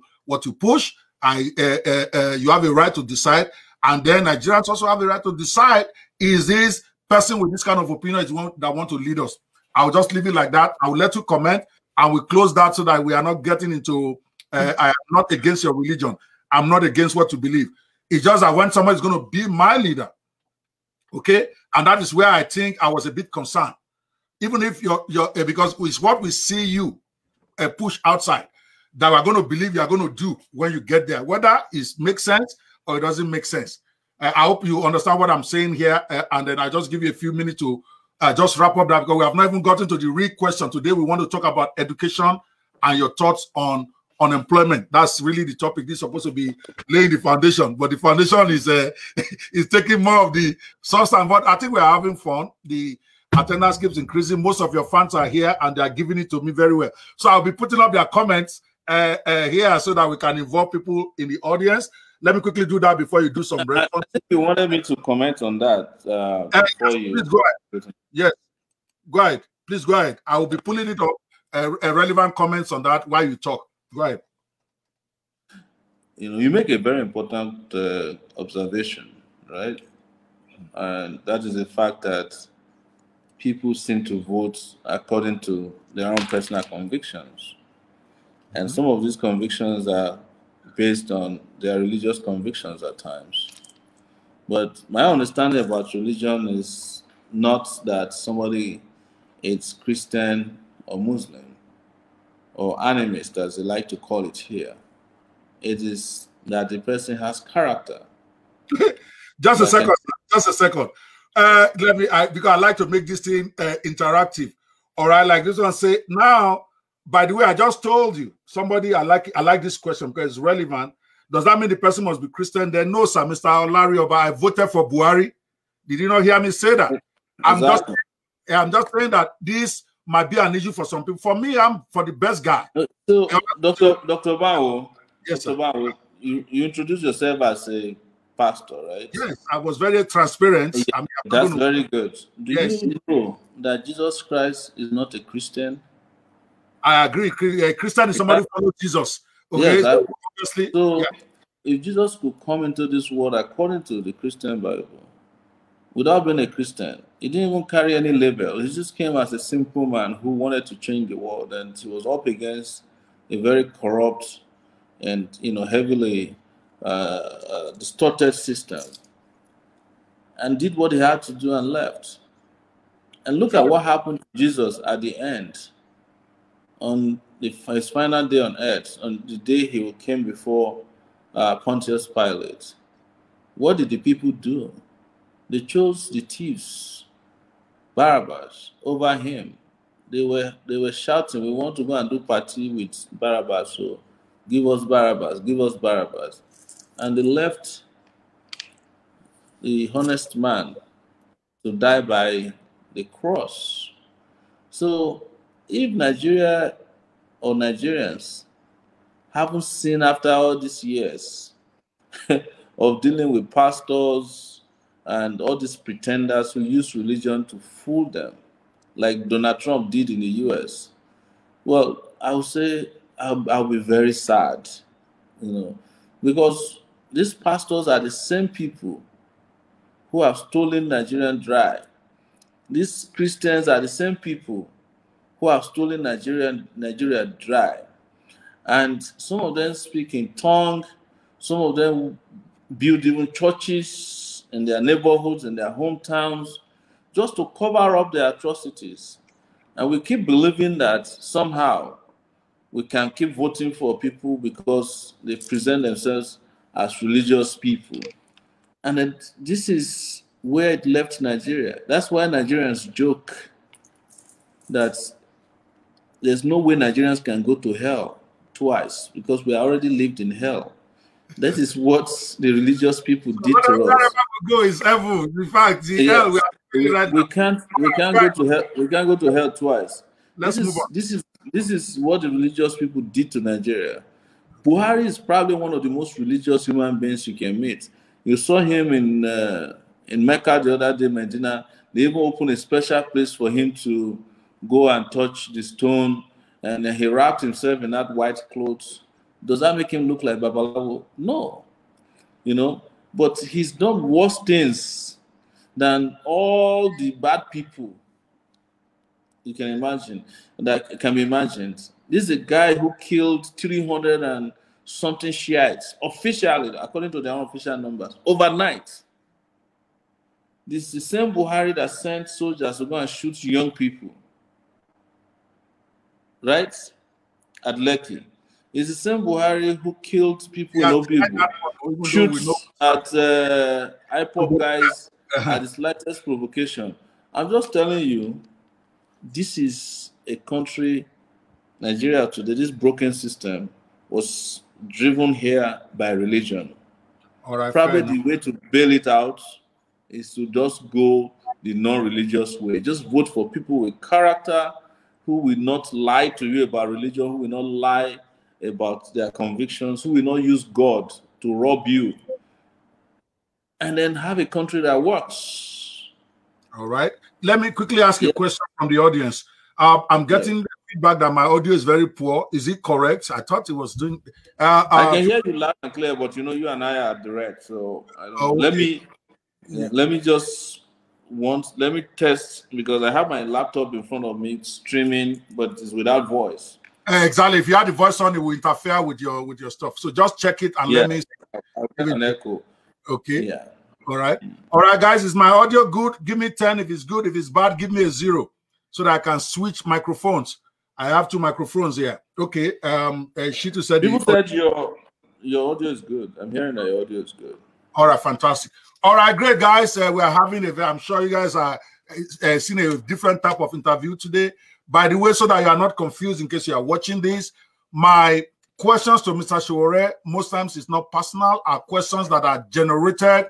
push. You have a right to decide, and then Nigerians also have a right to decide: is this person with this kind of opinion is one that want to lead us? I'll just leave it like that. I will let you comment, and we close that so that we are not getting into. I am not against your religion. I'm not against what you believe. It's just that when somebody is going to be my leader, okay, and that is where I think I was a bit concerned. Even if you're because it's what we see you push outside that we're going to believe you're going to do when you get there, whether it makes sense or it doesn't make sense. I hope you understand what I'm saying here, and then I just give you a few minutes to just wrap up that, because we have not even gotten to the real question. Today we want to talk about education and your thoughts on unemployment. That's really the topic. This is supposed to be laying the foundation, but the foundation is is taking more of the substance. But I think we're having fun. The attendance keeps increasing. Most of your fans are here and they are giving it to me very well. So I'll be putting up their comments here so that we can involve people in the audience. Let me quickly do that before you do some response. I think you wanted me to comment on that before you. Please go ahead. Yes, go ahead. Please go ahead. I will be pulling it up, relevant comments on that while you talk. Go ahead. You know, you make a very important observation, right? And that is the fact that people seem to vote according to their own personal convictions. And some of these convictions are based on their religious convictions at times. But my understanding about religion is not that somebody is Christian or Muslim or animist, as they like to call it here. It is that the person has character. Just a second. Just a second. Because I like to make this thing interactive. All right, like this one say now. By the way, I just told you somebody. I like this question because it's relevant. Does that mean the person must be Christian? Then no, sir, Mr. Olario, but I voted for Buhari. Did you not hear me say that? Exactly. I'm just saying that this might be an issue for some people. For me, I'm for the best guy. So, Dr. Banwo, yes, Dr. Banwo, you introduced yourself as a pastor, right? Yes, I was very transparent. Yeah, I mean, that's very good. Do yes. you know that Jesus Christ is not a Christian? I agree. A Christian is somebody who follows Jesus. Okay, yes, so, if Jesus could come into this world according to the Christian Bible, without being a Christian, he didn't even carry any label. He just came as a simple man who wanted to change the world, and he was up against a very corrupt and heavily distorted system, and did what he had to do and left. And look at what happened to Jesus at the end, on his final day on earth, on the day he came before Pontius Pilate. What did the people do? They chose the thieves, Barabbas, over him. They were shouting, "We want to go and do party with Barabbas, so give us Barabbas, give us Barabbas." And they left the honest man to die by the cross. So if Nigeria or Nigerians haven't seen, after all these years of dealing with pastors and all these pretenders who use religion to fool them, like Donald Trump did in the US, well, I would say I'll be very sad, because these pastors are the same people who have stolen Nigerian dry. These Christians are the same people who have stolen Nigeria dry. And some of them speak in tongue. Some of them build even churches in their neighborhoods, in their hometowns, just to cover up their atrocities. And we keep believing that somehow we can keep voting for people because they present themselves as religious people. And then this is where it left Nigeria. That's why Nigerians joke that there's no way Nigerians can go to hell twice because we already lived in hell. That is what the religious people did to us. Wherever we go is evil. In fact, the hell we can't go to hell. We can't go to hell twice. Let's move on. This is what the religious people did to Nigeria. Buhari is probably one of the most religious human beings you can meet. You saw him in Mecca the other day, Medina. They even opened a special place for him to go and touch the stone, and he wrapped himself in that white clothes. Does that make him look like Babalawo? No. You know, but he's done worse things than all the bad people you can imagine, that can be imagined. This is a guy who killed 300 and something Shiites, officially, according to their own official numbers, overnight. This is the same Buhari that sent soldiers to go and shoot young people, right? At Lekki. It's the same Buhari who killed people in Obibu, shoots at IPOP guys at the slightest provocation. I'm just telling you, this is a country, Nigeria today, this broken system was driven here by religion. All right, probably the way to bail it out is to just go the non-religious way. Just vote for people with character who will not lie to you about religion, who will not lie about their convictions, who will not use God to rob you. And then have a country that works. All right. Let me quickly ask you a question from the audience. I'm getting the feedback that my audio is very poor. Is it correct? I thought it was doing. I can hear you loud and clear, but you know you and I are direct. So I don't know. Okay. Let me test, because I have my laptop in front of me streaming, but it's without voice. Exactly. If you have the voice on, it will interfere with your stuff. So just check it and let me. I'll get an echo. Okay. Yeah. All right. All right, guys. Is my audio good? Give me 10 if it's good. If it's bad, give me a 0 so that I can switch microphones. I have 2 microphones here. Okay. Shitu said people said your audio is good. I'm hearing that your audio is good. All right, fantastic. All right, great, guys. We are having I'm sure you guys are seeing a different type of interview today. By the way, so that you are not confused in case you are watching this, my questions to Mr. Sowore, most times it's not personal, are questions that are generated,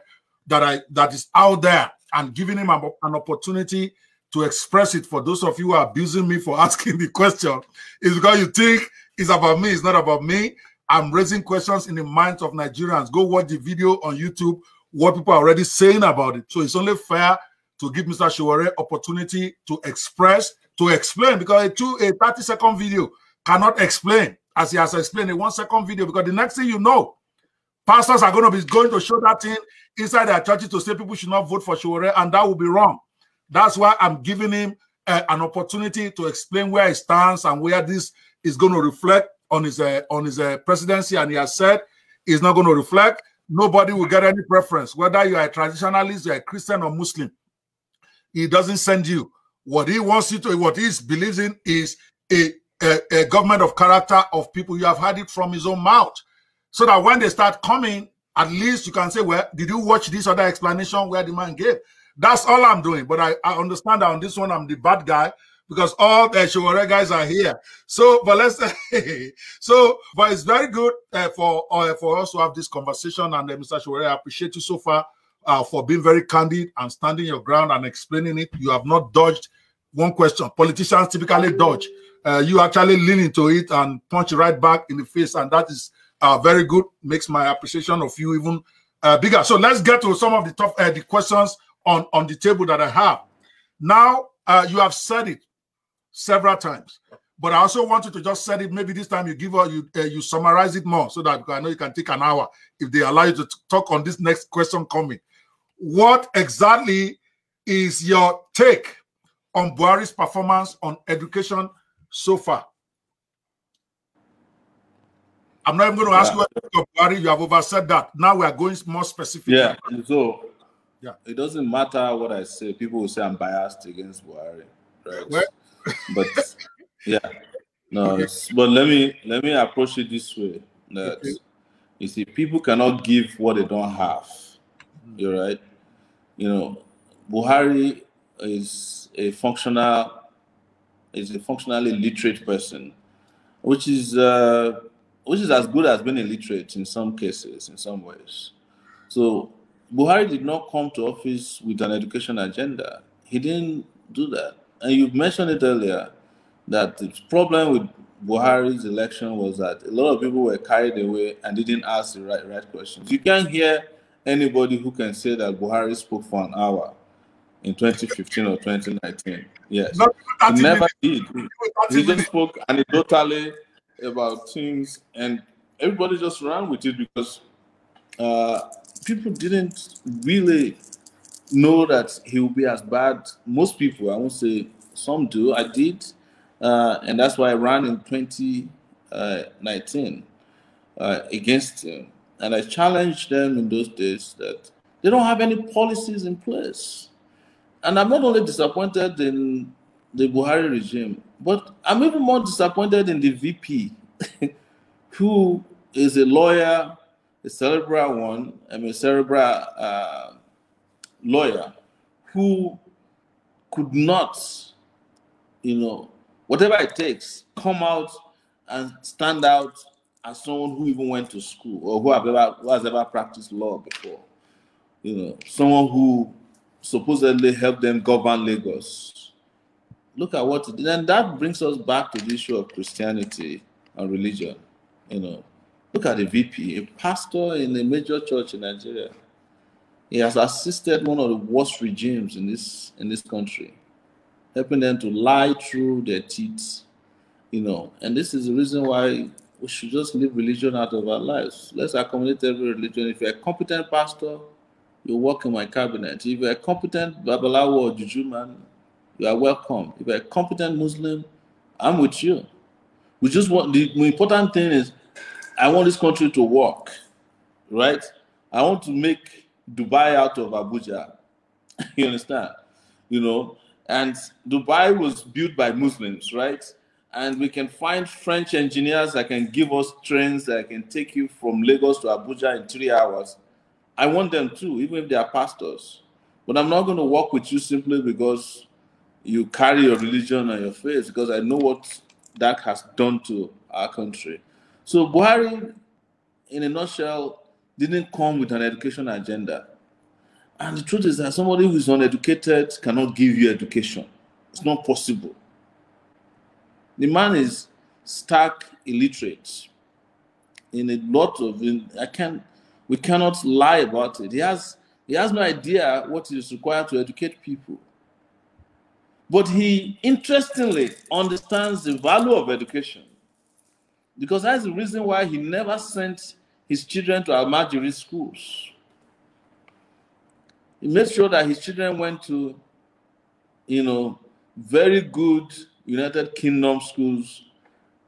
that is out there, and giving him an opportunity to express it. For those of you who are abusing me for asking the question, is because you think it's about me. It's not about me. I'm raising questions in the minds of Nigerians. Go watch the video on YouTube, what people are already saying about it. So it's only fair to give Mr. Sowore opportunity to express, to explain, because a 30-second video cannot explain as he has explained a 1-second video, because the next thing you know, pastors are going to show that thing inside their churches to say people should not vote for Sowore, and that will be wrong. That's why I'm giving him an opportunity to explain where he stands and where this is going to reflect on his presidency, and he has said he's not going to reflect. Nobody will get any preference, whether you are a traditionalist, you are a Christian or Muslim. He doesn't send you. What he wants you to, what he believes in is a government of character of people. You have heard it from his own mouth. So that when they start coming, at least you can say, well, did you watch this other explanation where the man gave? That's all I'm doing. But I understand that on this one, I'm the bad guy, because all the Sowore guys are here. So, but let's but it's very good for us to have this conversation. And Mr. Sowore, I appreciate you so far for being very candid and standing your ground and explaining it. You have not dodged one question. Politicians typically dodge. You actually lean into it and punch right back in the face, and that is very good. Makes my appreciation of you even bigger. So let's get to some of the the questions on the table that I have. Now, you have said it several times, but I also want you to just say it. Maybe this time you summarize it more, so that I know you can take an hour if they allow you to talk on this next question coming. What exactly is your take on Buhari's performance on education so far? I'm not even going to ask you about Buhari. You have oversaid that. Now we are going more specific. Yeah. So it doesn't matter what I say. People will say I'm biased against Buhari, right? Well, but no. But let me approach it this way. That you see, people cannot give what they don't have. You're right. You know, Buhari is a functionally literate person, which is as good as being illiterate in some cases, in some ways. So Buhari did not come to office with an education agenda. He didn't do that. And you mentioned it earlier that the problem with Buhari's election was that a lot of people were carried away and didn't ask the right questions. You can't hear anybody who can say that Buhari spoke for an hour in 2015 or 2019. Yes. He never did. He just spoke anecdotally about things and everybody just ran with it because people didn't really know that he would be as bad. Most people, I won't say some do, I did. And that's why I ran in 2019 against him. And I challenged them in those days that they don't have any policies in place. And I'm not only disappointed in the Buhari regime, but I'm even more disappointed in the VP, who is a lawyer, a cerebral one, a cerebral lawyer, who could not, whatever it takes, come out and stand out as someone who even went to school or who has ever practiced law before. Someone who supposedly helped them govern Lagos. Look at what it did. And that brings us back to the issue of Christianity and religion. Look at the VP, a pastor in a major church in Nigeria. He has assisted one of the worst regimes in this country, helping them to lie through their teeth, And this is the reason why we should just leave religion out of our lives. Let's accommodate every religion. If you're a competent pastor, you work in my cabinet. If you're a competent Babalawo or Juju man, you are welcome. If you're a competent Muslim, I'm with you. We just want, the important thing is, I want this country to work, right? I want to make Dubai out of Abuja. You understand? And Dubai was built by Muslims, right? And we can find French engineers that can give us trains that can take you from Lagos to Abuja in 3 hours. I want them too, even if they are pastors. But I'm not going to work with you simply because you carry your religion on your face, because I know what that has done to our country. So Buhari, in a nutshell, didn't come with an education agenda. And the truth is that somebody who is uneducated cannot give you education. It's not possible. The man is stark illiterate in a lot of, we cannot lie about it. He has no idea what is required to educate people. But he interestingly understands the value of education, because that's the reason why he never sent his children to Almajiri schools. He made sure that his children went to, very good United Kingdom schools.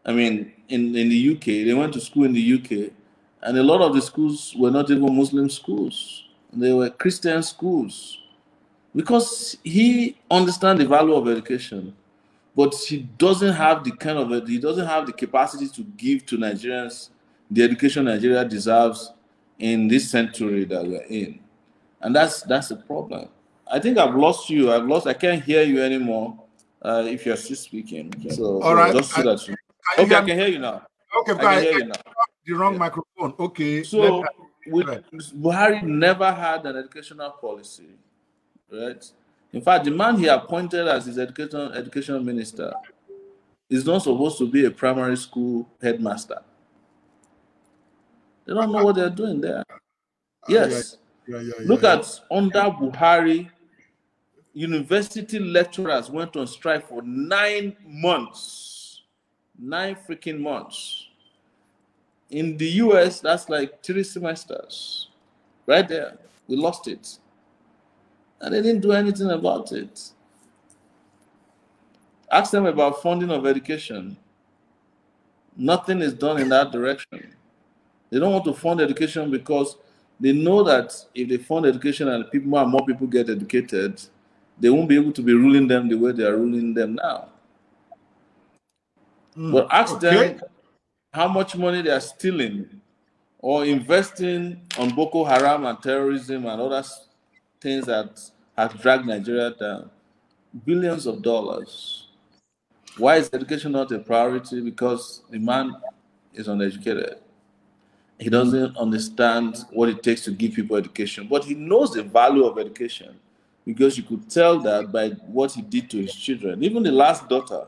I mean, in the UK, they went to school in the UK, and a lot of the schools were not even Muslim schools. They were Christian schools, because he understands the value of education, but he doesn't have the capacity to give to Nigerians the education Nigeria deserves in this century that we're in. And that's the problem. I think I've lost you. I can't hear you anymore if you're still speaking. So all right. Just so that you... Okay, I can hear you now. Okay, I can hear you now. The wrong microphone. Okay. So Buhari never had an educational policy, right? In fact, the man he appointed as his education minister is not supposed to be a primary school headmaster. They don't know what they're doing there. Yes. Look at under Buhari, university lecturers went on strike for 9 months. 9 freaking months. In the US, that's like 3 semesters. Right there. We lost it. And they didn't do anything about it. Ask them about funding of education. Nothing is done in that direction. They don't want to fund education because they know that if they fund education and more and more people get educated, they won't be able to be ruling them the way they are ruling them now. But ask them how much money they are stealing or investing on Boko Haram and terrorism and other things that have dragged Nigeria down. Billions of dollars. Why is education not a priority? Because the man is uneducated. He doesn't understand what it takes to give people education, but he knows the value of education because you could tell that by what he did to his children. Even the last daughter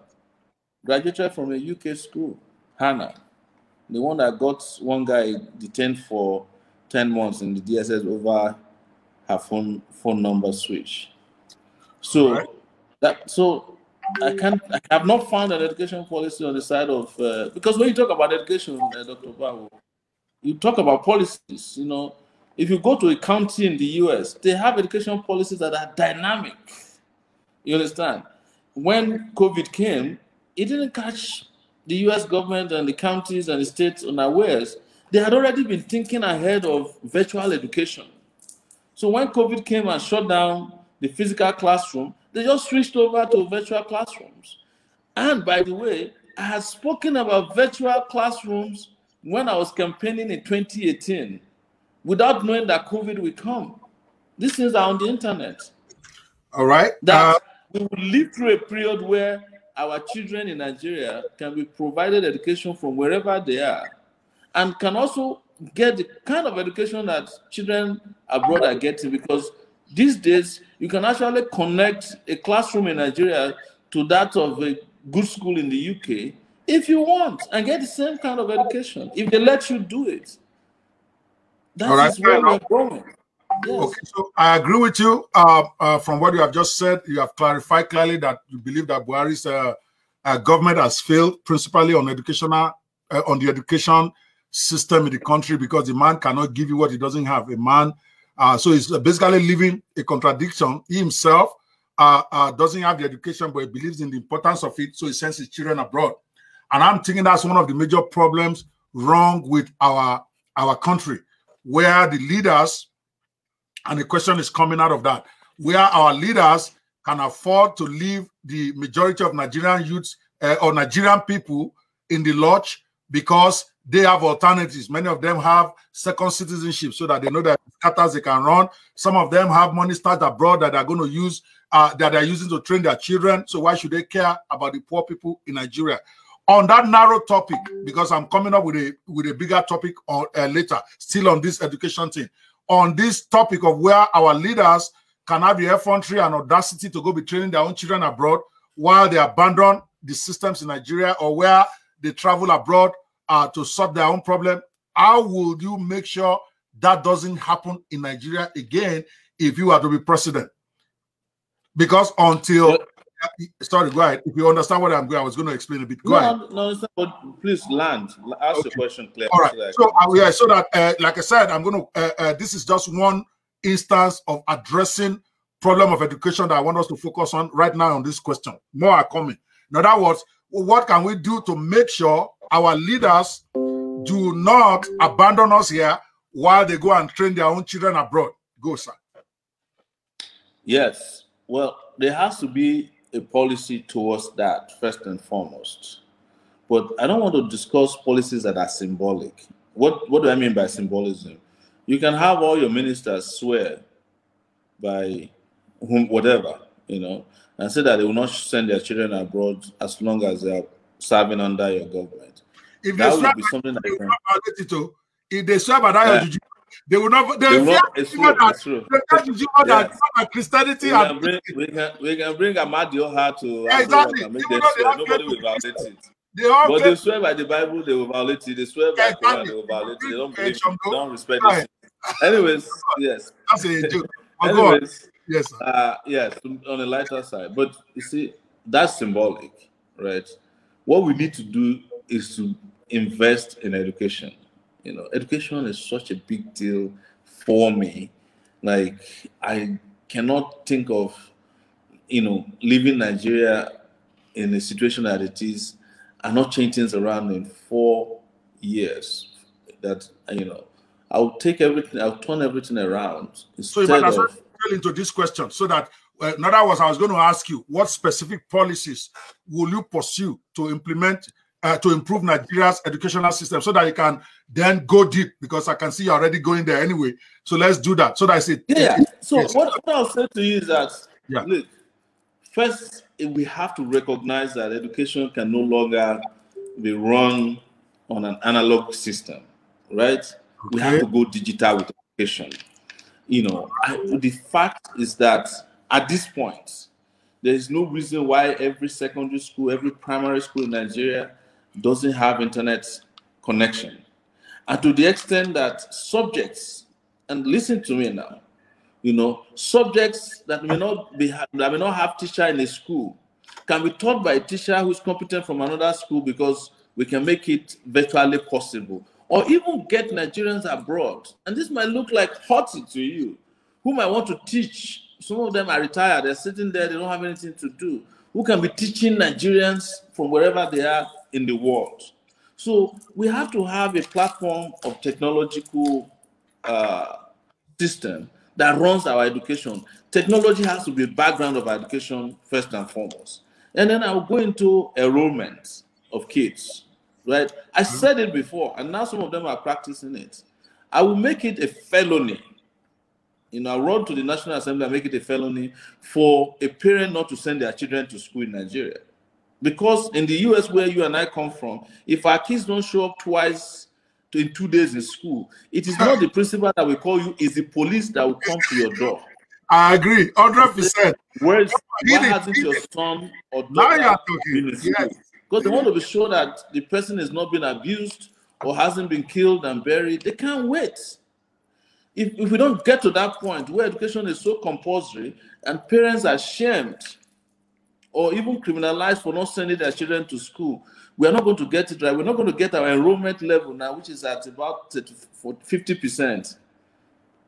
graduated from a UK school, Hannah, the one that got one guy detained for 10 months in the DSS over her phone number switch. So I have not found an education policy on the side of because when you talk about education, Dr. Banwo, you talk about policies. You know, if you go to a county in the US, they have education policies that are dynamic. You understand? When COVID came, it didn't catch the US government and the counties and the states unawares. They had already been thinking ahead of virtual education. So when COVID came and shut down the physical classroom, they just switched over to virtual classrooms. And by the way, I had spoken about virtual classrooms when I was campaigning in 2018 without knowing that COVID would come. These things are on the internet. All right. That we will live through a period where our children in Nigeria can be provided education from wherever they are and can also get the kind of education that children abroad are getting, because these days you can actually connect a classroom in Nigeria to that of a good school in the UK if you want and get the same kind of education if they let you do it. That is where we're going. Yes. Okay, so I agree with you. From what you have just said, you have clarified clearly that you believe that Buhari's government has failed, principally on educational, on the education system in the country, because the man cannot give you what he doesn't have. A man, so he's basically living a contradiction. He himself doesn't have the education, but he believes in the importance of it, so he sends his children abroad. And I'm thinking that's one of the major problems wrong with our country, where the leaders, and the question is coming out of that, where our leaders can afford to leave the majority of Nigerian youths or Nigerian people in the lurch because they have alternatives. Many of them have second citizenship so that they know that scatters they can run. Some of them have money stashed abroad that they're going to use, that they're using to train their children. So why should they care about the poor people in Nigeria? On that narrow topic, because I'm coming up with a bigger topic on, later, still on this education thing. On this topic of where our leaders can have the effrontery and audacity to go be training their own children abroad while they abandon the systems in Nigeria, or where they travel abroad to solve their own problem. How will you make sure that doesn't happen in Nigeria again if you are to be president? Because until... Sorry, go ahead. If you understand what I'm going, I was going to explain a bit. Go ahead. No, but please land. Ask your question clearly. All right. So that, like I said, I'm going to. This is just one instance of addressing problem of education that I want us to focus on right now on this question. More are coming. In other words, what can we do to make sure our leaders do not abandon us here while they go and train their own children abroad? Go, sir. Yes. Well, there has to be a policy towards that first and foremost. But I don't want to discuss policies that are symbolic. What do I mean by symbolism? You can have all your ministers swear by whatever, and say that they will not send their children abroad as long as they are serving under your government. If that would be something that if they swear by that, they will not. Christianity. We can bring Ahmad Yoha to exactly. And make them swear. Nobody will violate it. But they swear by the Bible, they will violate it. They swear by Quran, they will violate it. They don't believe it. They don't respect it. Anyways, yes. That's a joke. Anyways, yes. Yes. On the lighter side, but you see, that's symbolic, right? What we need to do is to invest in education. Education is such a big deal for me. Like, I cannot think of, leaving Nigeria in a situation that it is and not change things around in 4 years. that, you know, I'll take everything, I'll turn everything around So you might as well tell into this question so that, in other words, I was going to ask you, what specific policies will you pursue to implement to improve Nigeria's educational system so that you can then go deep? Because I can see you're already going there anyway. So let's do that. So that's it. Yeah. So yes. what I'll say to you is that, look, first, we have to recognize that education can no longer be run on an analog system, right? Okay. We have to go digital with education. You know, the fact is that at this point, there is no reason why every secondary school, every primary school in Nigeria doesn't have internet connection. And to the extent that subjects, and listen to me now, you know, subjects that may not have teacher in a school can be taught by a teacher who's competent from another school, because we can make it virtually possible. Or even get Nigerians abroad. And this might look like haughty to you, who might want to teach. Some of them are retired, they're sitting there, they don't have anything to do, who can be teaching Nigerians from wherever they are in the world. So we have to have a platform of technological system that runs our education. Technology has to be a background of education first and foremost. And then I'll go into enrollment of kids, right? I said it before, and now some of them are practicing it. I will make it a felony. You know, I'll run to the National Assembly and make it a felony for a parent not to send their children to school in Nigeria. Because in the US, where you and I come from, if our kids don't show up twice in 2 days in school, it is not the principal that will call you, it's the police that will come to your door. I agree, 100%. Why hasn't your son or daughter been in school? Yes. Because they want to be sure that the person is not being abused or hasn't been killed and buried. They can't wait. If we don't get to that point where education is so compulsory and parents are shamed or even criminalized for not sending their children to school, we are not going to get it right. We're not going to get our enrollment level now, which is at about 50%,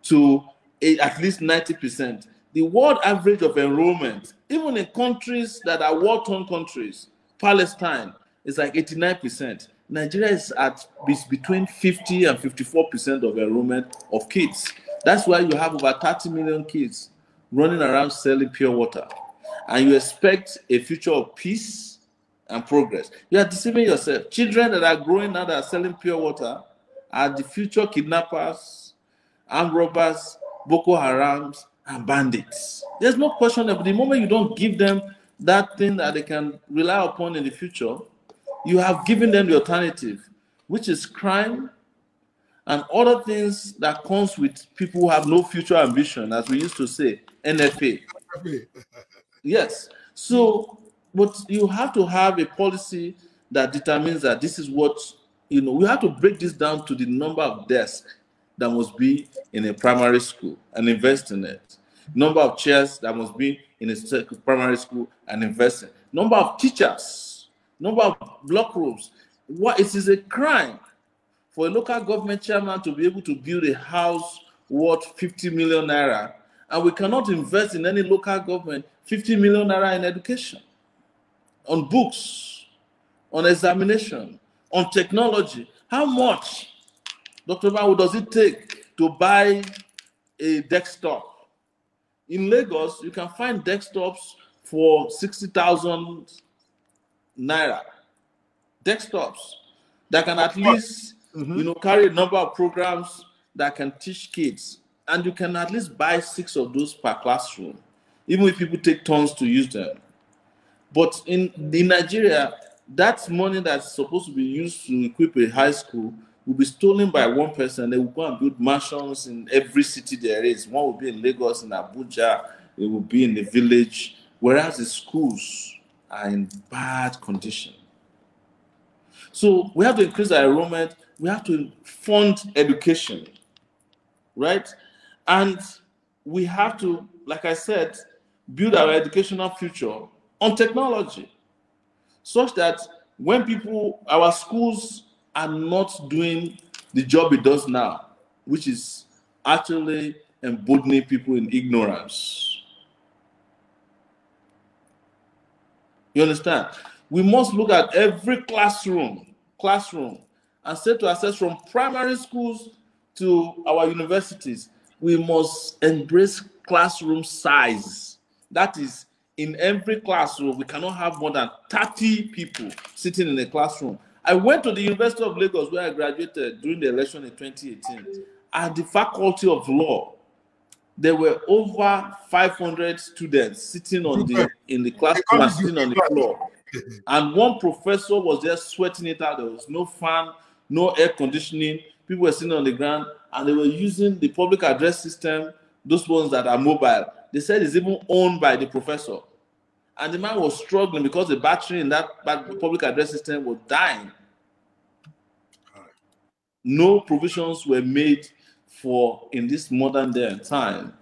to at least 90%. The world average of enrollment, even in countries that are war-torn countries, Palestine, is like 89%. Nigeria is between 50 and 54% of enrollment of kids. That's why you have over 30 million kids running around selling pure water. And you expect a future of peace and progress. You are deceiving yourself. Children that are growing now that are selling pure water are the future kidnappers, armed robbers, Boko Harams, and bandits. There's no question that the moment you don't give them that thing that they can rely upon in the future, you have given them the alternative, which is crime and other things that comes with people who have no future ambition, as we used to say, NFA. Yes. So, but you have to have a policy that determines that this is what, you know, we have to break this down to the number of desks that must be in a primary school and invest in it. Number of chairs that must be in a primary school and invest in it. Number of teachers, number of block rooms. It is a crime for a local government chairman to be able to build a house worth 50 million naira, and we cannot invest in any local government 50 million naira in education, on books, on examination, on technology. How much, Dr. Banwo, does it take to buy a desktop? In Lagos, you can find desktops for 60,000 naira. Desktops that can at least, you know, carry a number of programs that can teach kids. And you can at least buy 6 of those per classroom, even if people take turns to use them. But in Nigeria, that money that's supposed to be used to equip a high school will be stolen by one person. They will go and build mansions in every city there is. One will be in Lagos, in Abuja, it will be in the village, whereas the schools are in bad condition. So we have to increase our enrollment. We have to fund education, right? And we have to, like I said, build our educational future on technology, such that when our schools are not doing the job it does now, which is actually emboldening people in ignorance. You understand? We must look at every classroom and set to access from primary schools to our universities. We must embrace classroom size. That is, in every classroom, we cannot have more than 30 people sitting in a classroom. I went to the University of Lagos, where I graduated during the election in 2018. At the Faculty of Law, there were over 500 students sitting in the classroom, sitting on the floor. And one professor was just sweating it out. There was no fan, no air conditioning. People were sitting on the ground, and they were using the public address system, those ones that are mobile. They said it's even owned by the professor. And the man was struggling because the battery in that public address system was dying. No provisions were made for, in this modern day and time,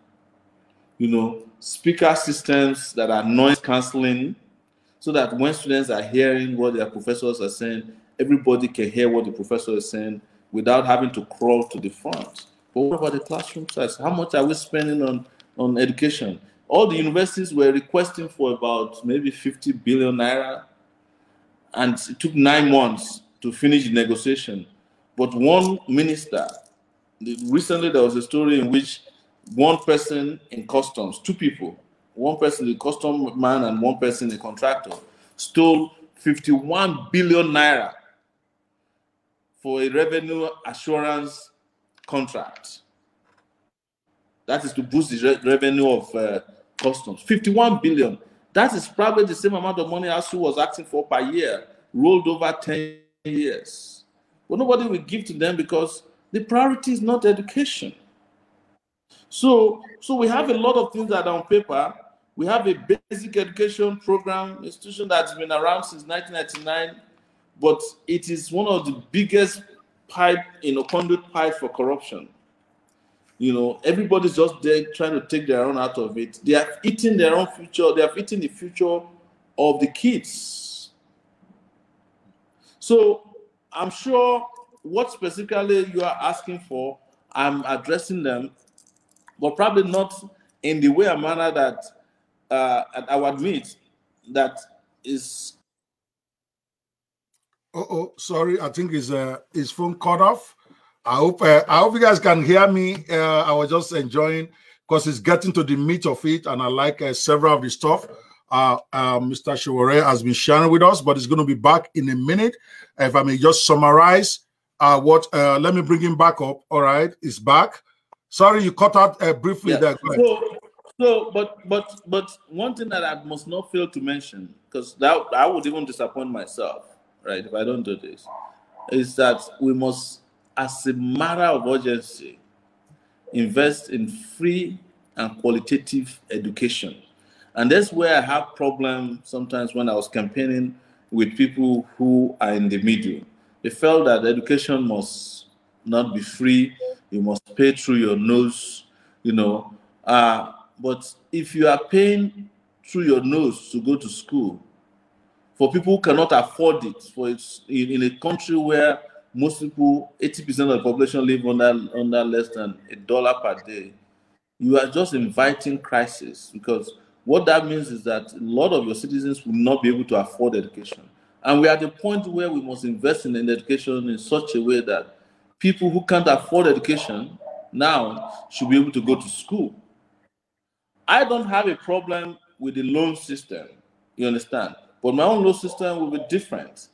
speaker systems that are noise cancelling, so that when students are hearing what their professors are saying, everybody can hear what the professor is saying without having to crawl to the front. But what about the classroom size? How much are we spending on education? All the universities were requesting for about maybe 50 billion naira, and it took 9 months to finish the negotiation. But one minister, recently there was a story in which one person in customs, 2 people, one person, the custom man, and one person, the contractor, stole 51 billion naira for a revenue assurance contract. That is to boost the revenue of customs. 51 billion. That is probably the same amount of money ASU was asking for per year, rolled over 10 years. But nobody will give to them because the priority is not education. So we have a lot of things that are on paper. We have a basic education program institution that's been around since 1999, but it is one of the biggest conduit pipe for corruption. Everybody's just there trying to take their own out of it. They have eaten their own future. They have eaten the future of the kids. So I'm sure what specifically you are asking for, I'm addressing them, but probably not in the way and manner that I would admit that is. Sorry, I think his phone cut off. I hope you guys can hear me. I was just enjoying, because it's getting to the meat of it, and I like several of the stuff Mr. Sowore has been sharing with us, but he's going to be back in a minute. If I may just summarize let me bring him back up. All right, he's back. Sorry, you cut out briefly there. But one thing that I must not fail to mention, because I would even disappoint myself, right, if I don't do this, is that we must, as a matter of urgency, invest in free and qualitative education. And that's where I have problems sometimes when I was campaigning with people who are in the middle. They felt that education must not be free. You must pay through your nose, but if you are paying through your nose to go to school, for people who cannot afford it, in a country where most people, 80% of the population live under less than $1 per day, you are just inviting crisis, because what that means is that a lot of your citizens will not be able to afford education. And we are at the point where we must invest in education in such a way that people who can't afford education now should be able to go to school. I don't have a problem with the loan system, you understand? But my own loan system will be different.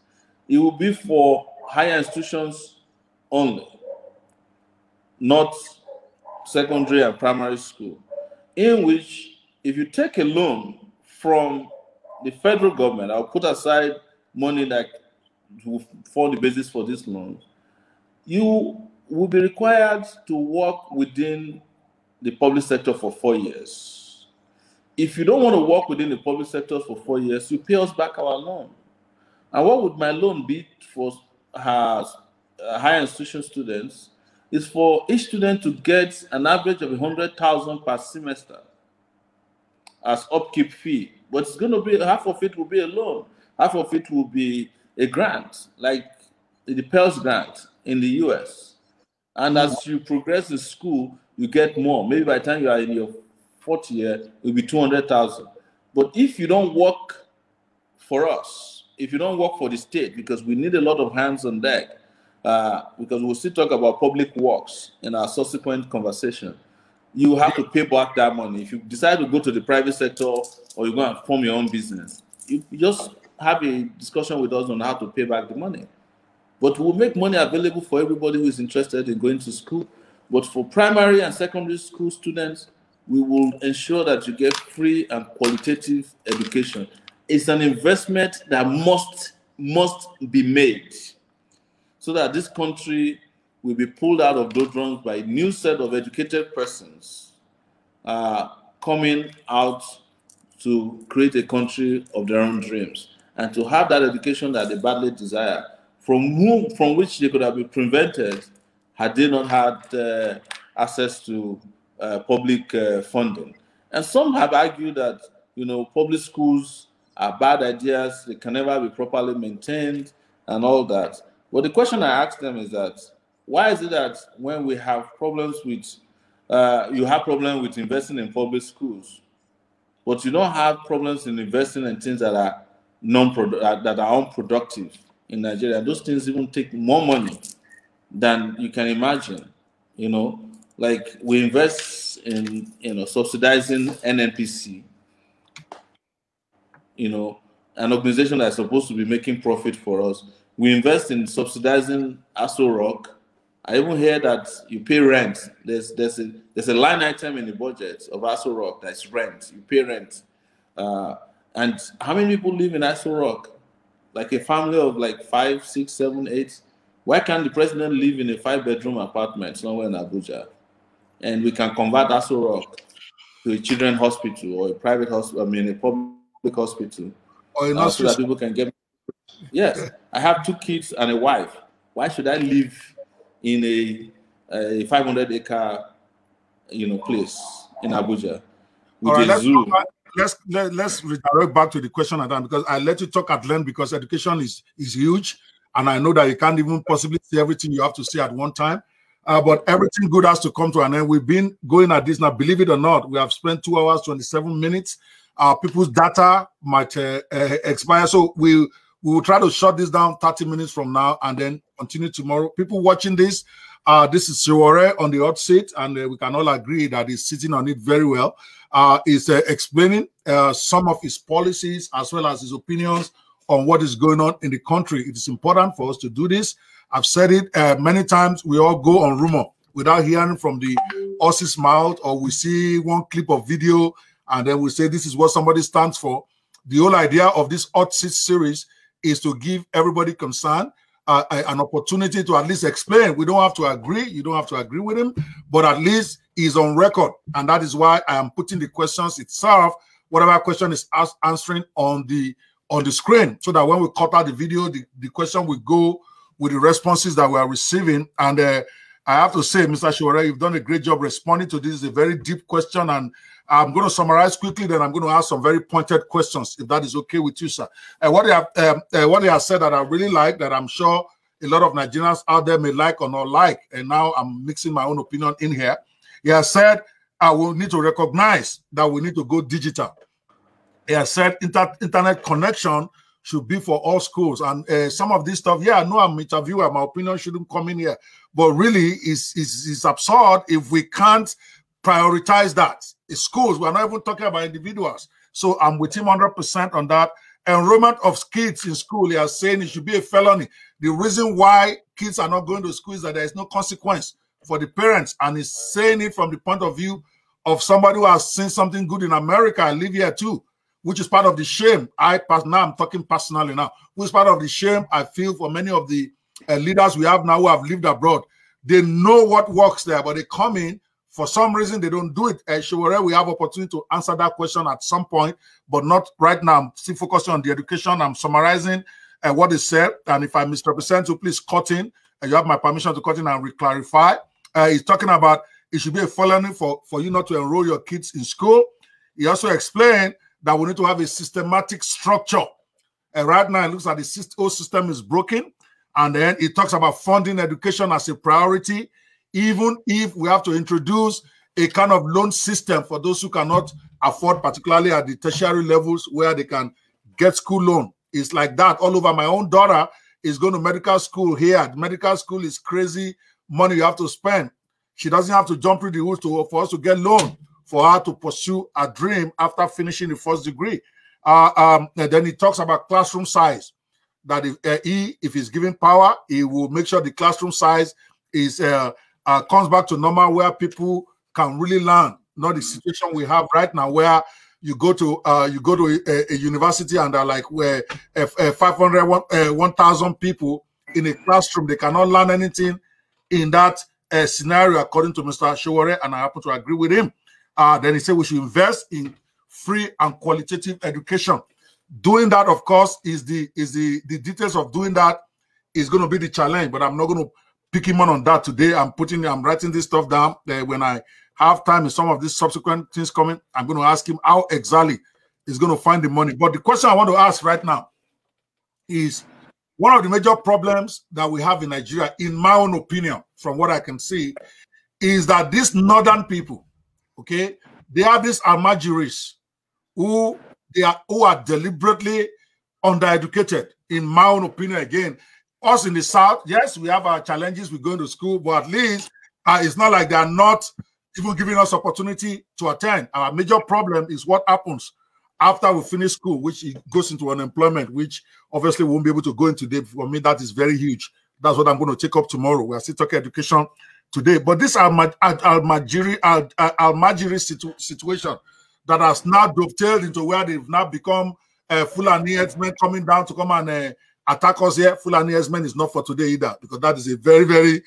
It will be for higher institutions only, not secondary and primary school, in which if you take a loan from the federal government, I'll put aside money that will form the basis for this loan, you will be required to work within the public sector for 4 years. If you don't want to work within the public sector for 4 years, you pay us back our loan. And what would my loan be for higher institution students? Is for each student to get an average of 100,000 per semester as upkeep fee. But it's going to be, half of it will be a loan. Half of it will be a grant, like the Pell Grant in the US. And as you progress in school, you get more. Maybe by the time you are in your 4th year, it will be 200,000. But if you don't work for us, if you don't work for the state, because we need a lot of hands on deck, because we'll still talk about public works in our subsequent conversation. You have to pay back that money. If you decide to go to the private sector or you go and form your own business, you just have a discussion with us on how to pay back the money. But we'll make money available for everybody who is interested in going to school. But for primary and secondary school students, we will ensure that you get free and qualitative education. It's an investment that must be made so that this country will be pulled out of doldrums by a new set of educated persons coming out to create a country of their own dreams and to have that education that they badly desire, from which they could have been prevented had they not had access to public funding. And some have argued that, public schools are bad ideas, they can never be properly maintained and all that. But the question I ask them is that, why is it that when we have problems with, you have problems with investing in public schools, but you don't have problems in investing in things that are unproductive in Nigeria? Those things even take more money than you can imagine. Like we invest in, subsidizing NNPC, an organization that's supposed to be making profit for us. We invest in subsidizing Aso Rock. I even hear that you pay rent. There's a line item in the budget of Aso Rock that's rent. You pay rent. And how many people live in Aso Rock? Like a family of like 5, 6, 7, 8. Why can't the president live in a 5-bedroom apartment somewhere in Abuja? And we can convert Aso Rock to a children's hospital or a private hospital, a public hospital. Or so that people can get. Yes, I have 2 kids and a wife. Why should I live in a 500-acre, place in Abuja with a zoo? Let's redirect back to the question at hand, because I let you talk at length because education is huge, and I know that you can't even possibly say everything you have to say at one time. But everything good has to come to an end. We've been going at this now. Believe it or not, we have spent 2 hours 27 minutes. People's data might expire, so we will try to shut this down 30 minutes from now and then continue tomorrow. People watching this, this is Sowore on the hot seat, and we can all agree that he's sitting on it very well. He's explaining some of his policies as well as his opinions on what is going on in the country. It is important for us to do this. I've said it many times. We all go on rumor without hearing from the horse's mouth, or we see one clip of video and then we say this is what somebody stands for. The whole idea of this hot seat series is to give everybody concerned an opportunity to at least explain. We don't have to agree. You don't have to agree with him, but at least he's on record. And that is why I am putting the questions itself, whatever question is answering on the screen, so that when we cut out the video, the question will go with the responses that we are receiving. And I have to say, Mr. Sowore, you've done a great job responding to this. It's a very deep question, and I'm going to summarize quickly, then I'm going to ask some very pointed questions, if that is okay with you, sir. What they have said that I really like, that I'm sure a lot of Nigerians out there may like or not like, and now I'm mixing my own opinion in here. He has said, I will need to recognize that we need to go digital. He has said internet connection should be for all schools. And some of this stuff, yeah, I know I'm an interviewer, my opinion shouldn't come in here. But really, it's absurd if we can't prioritize that. It's schools, we're not even talking about individuals. So I'm with him 100% on that. Enrollment of kids in school, he is saying it should be a felony. The reason why kids are not going to school is that there is no consequence for the parents. And he's saying it from the point of view of somebody who has seen something good in America. I live here too, which is part of the shame. Now I'm talking personally now, which is part of the shame I feel for many of the leaders we have now who have lived abroad. They know what works there, but they come in. For some reason, they don't do it. Sowore, we have opportunity to answer that question at some point, but not right now. I'm still focusing on the education. I'm summarizing what is said. And if I misrepresent you, please cut in. You have my permission to cut in and re-clarify. He's talking about it should be a felony for you not to enroll your kids in school. He also explained that we need to have a systematic structure. Right now, it looks like the whole system is broken. And then he talks about funding education as a priority, even if we have to introduce a kind of loan system for those who cannot afford, particularly at the tertiary levels where they can get school loan. It's like that all over. My own daughter is going to medical school here. Medical school is crazy money you have to spend. She doesn't have to jump through the hoops for us to get loan for her to pursue a dream after finishing the first degree. And then he talks about classroom size. That if he's given power, he will make sure the classroom size is comes back to normal, where people can really learn. Not the situation we have right now, where you go to a university and are like where 500, 1,000 people in a classroom, they cannot learn anything in that scenario, according to Mr. Sowore, and I happen to agree with him. Then he said we should invest in free and qualitative education. Doing that, of course, is the details of doing that is going to be the challenge. But I'm not going to pick him on that today. I'm writing this stuff down. When I have time in some of these subsequent things coming, I'm going to ask him how exactly he's going to find the money. But the question I want to ask right now is one of the major problems that we have in Nigeria, in my own opinion, from what I can see, is that these northern people, okay, they have these Almajiris who are deliberately undereducated, in my own opinion. Again, us in the South, yes, we have our challenges with going to school, but at least it's not like they are not even giving us opportunity to attend. Our major problem is what happens after we finish school, which goes into unemployment, which obviously we won't be able to go into today. For me, that is very huge. That's what I'm going to take up tomorrow. We are still talking education today. But this Almajiri situation that has now dovetailed into where they've now become Fulani herdsmen coming down to come and attack us here. Fulani herdsmen is not for today either, because that is a very, very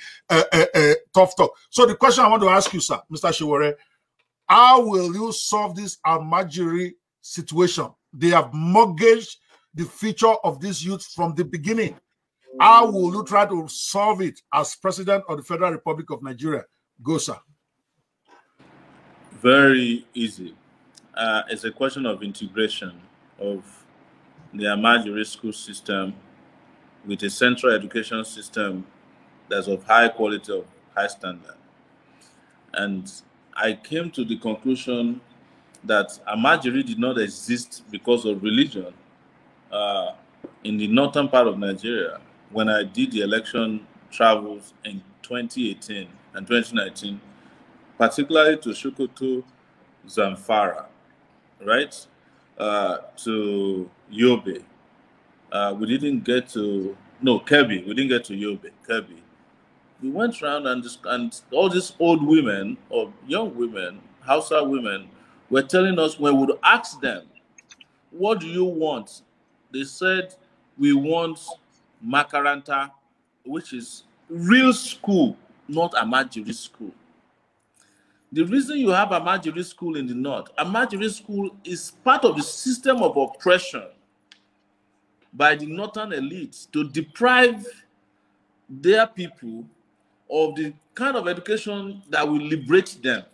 tough talk. So the question I want to ask you, sir, Mr. Sowore, how will you solve this Almajiri situation? They have mortgaged the future of this youth from the beginning. How will you try to solve it as President of the Federal Republic of Nigeria? Go, sir. Very easy. It's a question of integration of the Almajiri school system with a central education system that's of high quality, of high standard. And I came to the conclusion that Almajiri did not exist because of religion in the northern part of Nigeria. When I did the election travels in 2018 and 2019, particularly to Sokoto, Zamfara, right, to Yobe. We didn't get to, Kebbi. We didn't get to Yobe, Kebbi. We went around and all these old women or young women, Hausa women, were telling us when we would ask them, what do you want? They said, we want Makaranta, which is real school, not Almajiri school. The reason you have Almajiri school in the north, Almajiri school is part of the system of oppression by the northern elites to deprive their people of the kind of education that will liberate them.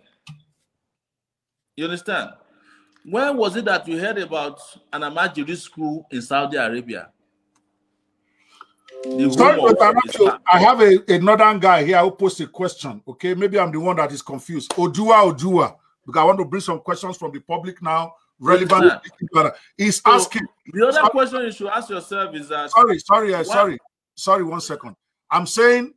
You understand? When was it that you heard about an Almajiri school in Saudi Arabia? Sorry, I have a northern guy here who posed a question. Okay, maybe I'm the one that is confused. Odua, because I want to bring some questions from the public now, relevant. He's asking. The other question you should ask yourself is that. Sorry, 1 second. I'm saying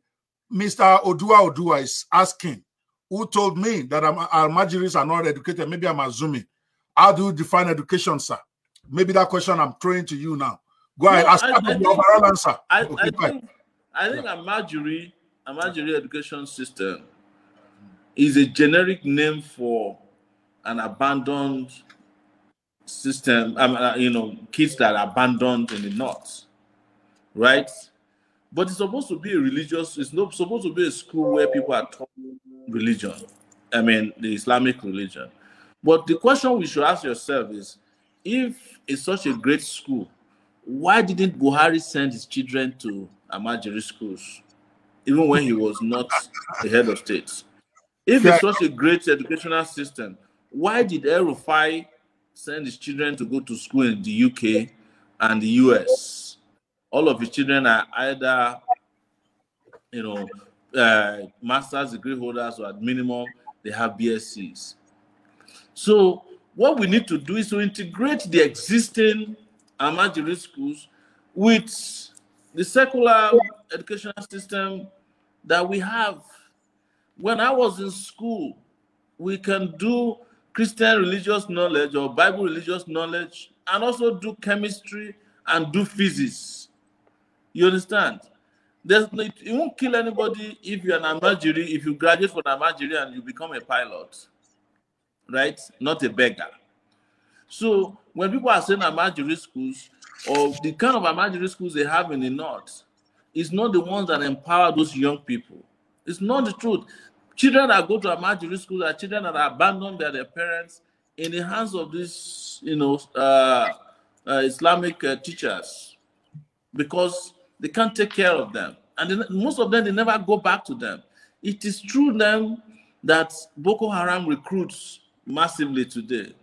Mr. Odua is asking, who told me that Almajiris are not educated? Maybe I'm assuming. How do you define education, sir? Maybe that question I'm throwing to you now. Go ahead. I think overall answer. I think Almajiri education system is a generic name for an abandoned system. Kids that are abandoned in the north, right? But it's supposed to be it's not supposed to be a school where people are taught religion. The Islamic religion. But the question we should ask yourself is, if it's such a great school, why didn't Buhari send his children to Almajiri schools, even when he was not the head of state? If it's such a great educational system, why did El-Rufai send his children to go to school in the UK and the US? All of his children are either, master's degree holders, or at minimum, they have BScs. So what we need to do is to integrate the existing Almajiri schools with the secular educational system that we have. When I was in school, we can do Christian religious knowledge or Bible religious knowledge and also do chemistry and do physics. You understand? You won't kill anybody if you're an Amajiri, if you graduate from Amajiri and you become a pilot, right? Not a beggar. So when people are saying Amajiri schools or the kind of Amajiri schools they have in the north, it's not the ones that empower those young people. It's not the truth. Children that go to Amajiri schools are children that are abandoned by their parents in the hands of these, Islamic teachers because they can't take care of them. And most of them, they never go back to them. It is through them that Boko Haram recruits massively today.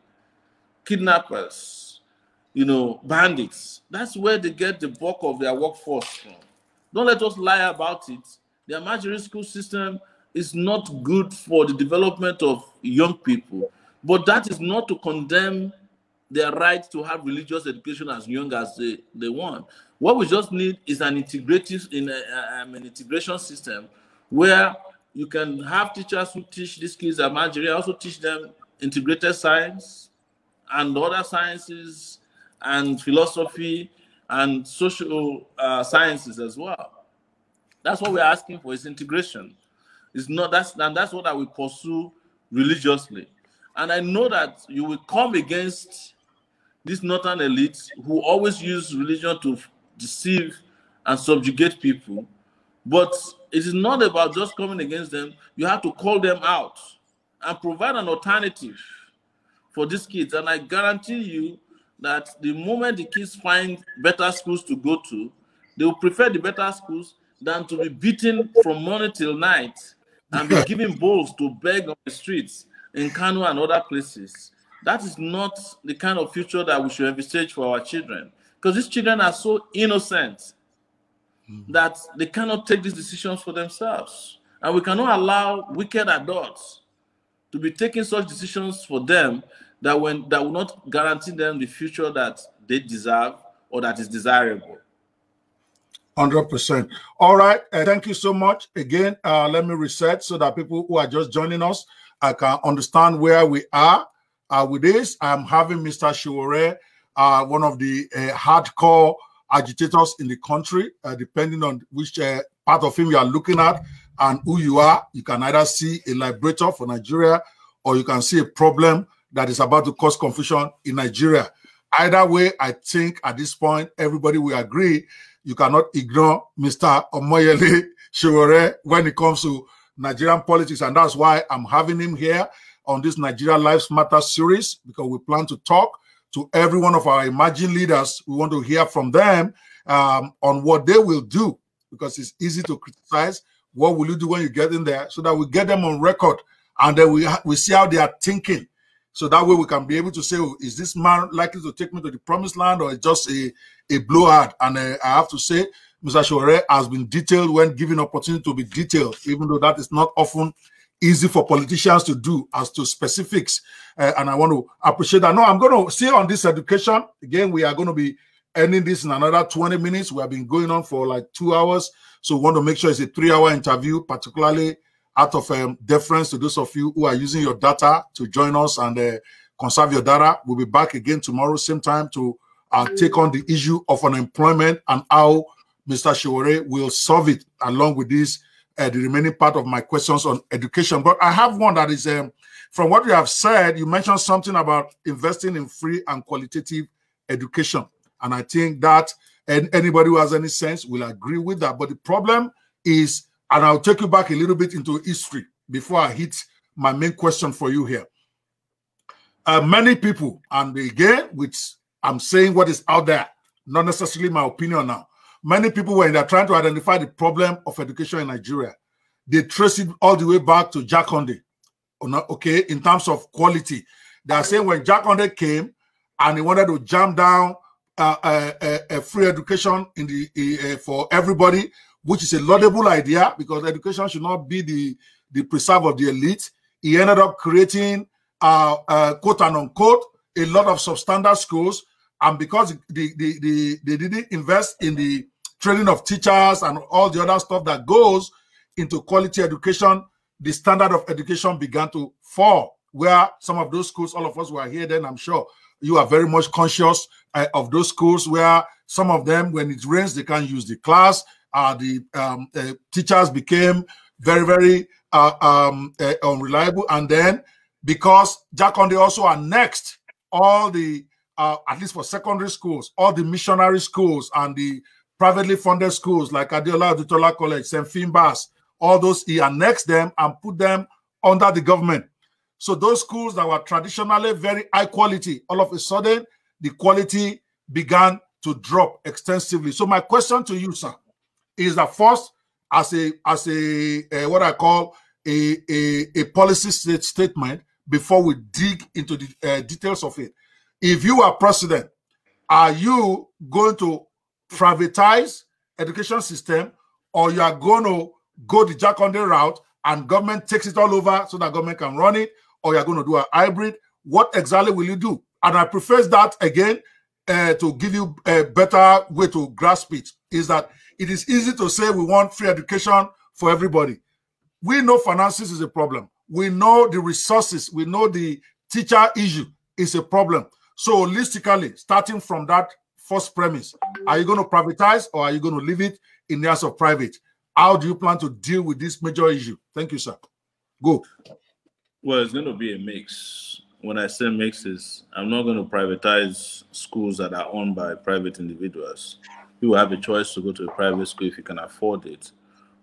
Kidnappers, bandits. That's where they get the bulk of their workforce from. Don't let us lie about it. The Amajiri school system is not good for the development of young people, but that is not to condemn their right to have religious education as young as they want. What we just need is an integration system where you can have teachers who teach these kids Amajiri, also teach them integrated science and other sciences and philosophy and social sciences as well. That's what we're asking for, is integration. It's not that's what I will pursue religiously. And I know that you will come against these northern elites who always use religion to deceive and subjugate people. But it is not about just coming against them. You have to call them out and provide an alternative for these kids. And I guarantee you that the moment the kids find better schools to go to, they will prefer the better schools than to be beaten from morning till night and be given bowls to beg on the streets in Kano and other places. That is not the kind of future that we should envisage for our children. Because these children are so innocent that they cannot take these decisions for themselves. And we cannot allow wicked adults to be taking such decisions for them that will not guarantee them the future that they deserve or that is desirable. 100%. All right. Thank you so much. Again, let me reset so that people who are just joining us can understand where we are with this. I'm having Mr. Sowore, one of the hardcore agitators in the country, depending on which part of him you are looking at and who you are. You can either see a liberator for Nigeria or you can see a problem that is about to cause confusion in Nigeria. Either way, I think at this point, everybody will agree you cannot ignore Mr. Omoyele Sowore when it comes to Nigerian politics. And that's why I'm having him here on this Nigeria Lives Matter series, because we plan to talk to every one of our emerging leaders. We want to hear from them on what they will do, because it's easy to criticize. What will you do when you get in there? So that we get them on record and then we see how they are thinking. So that way we can be able to say, oh, is this man likely to take me to the promised land, or just a blowhard? And I have to say, Mr. Sowore has been detailed when given opportunity to be detailed, even though that is not often easy for politicians to do as to specifics. And I want to appreciate that. No, I'm going to see on this education. Again, we are going to be ending this in another 20 minutes. We have been going on for like 2 hours. So we want to make sure it's a 3-hour interview, particularly out of deference to those of you who are using your data to join us and conserve your data. We'll be back again tomorrow, same time, to take on the issue of unemployment and how Mr. Sowore will solve it, along with this, the remaining part of my questions on education. But I have one that is, from what you have said, you mentioned something about investing in free and qualitative education. And I think that anybody who has any sense will agree with that. But the problem is, and I'll take you back a little bit into history before I hit my main question for you here. Many people, and again, which I'm saying what is out there, not necessarily my opinion now. Many people, when they're trying to identify the problem of education in Nigeria, they trace it all the way back to Jakonde. Okay, in terms of quality, they are saying when Jakonde came and he wanted to jam down a free education in the for everybody, which is a laudable idea, because education should not be the preserve of the elite. He ended up creating, quote and unquote, a lot of substandard schools, and because they didn't invest in the training of teachers and all the other stuff that goes into quality education, the standard of education began to fall, where some of those schools, all of us were here then, I'm sure you are very much conscious of those schools where some of them, when it rains, they can't use the class. The teachers became very, very unreliable. And then because Jakonde also annexed all the, at least for secondary schools, all the missionary schools and the privately funded schools like Adeola Adutola College, St. Finbas, all those, he annexed them and put them under the government. So those schools that were traditionally very high quality, all of a sudden, the quality began to drop extensively. So my question to you, sir, is that first, as a what I call a policy statement, before we dig into the details of it, if you are president, are you going to privatize education system, or you are going to go the Jakonde route and government takes it all over so that government can run it, or you're going to do a hybrid? What exactly will you do? And I preface that again to give you a better way to grasp it, is that it is easy to say we want free education for everybody. We know finances is a problem. We know the resources. We know the teacher issue is a problem. So holistically, starting from that first premise, are you going to privatize or are you going to leave it in the hands of private? How do you plan to deal with this major issue? Thank you, sir. Go. Well, it's going to be a mix. When I say mixes, I'm not going to privatize schools that are owned by private individuals. You will have a choice to go to a private school if you can afford it.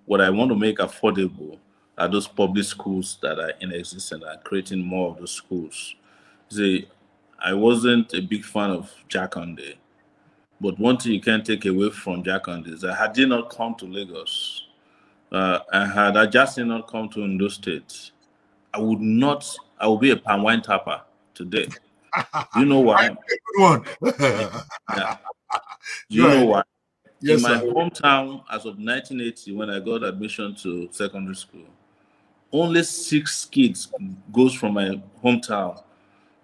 What I want to make affordable are those public schools that are in existence, are creating more of those schools. See, I wasn't a big fan of Jakonde, but one thing you can't take away from Jakonde is that had he not come to Lagos, and had Ajasi not come to Ondo State, I would be a palm wine tapper today. Do you know why? Good one. Yeah. Do you know why? Yes, in my sir. hometown, as of 1980, when I got admission to secondary school, only 6 kids goes from my hometown.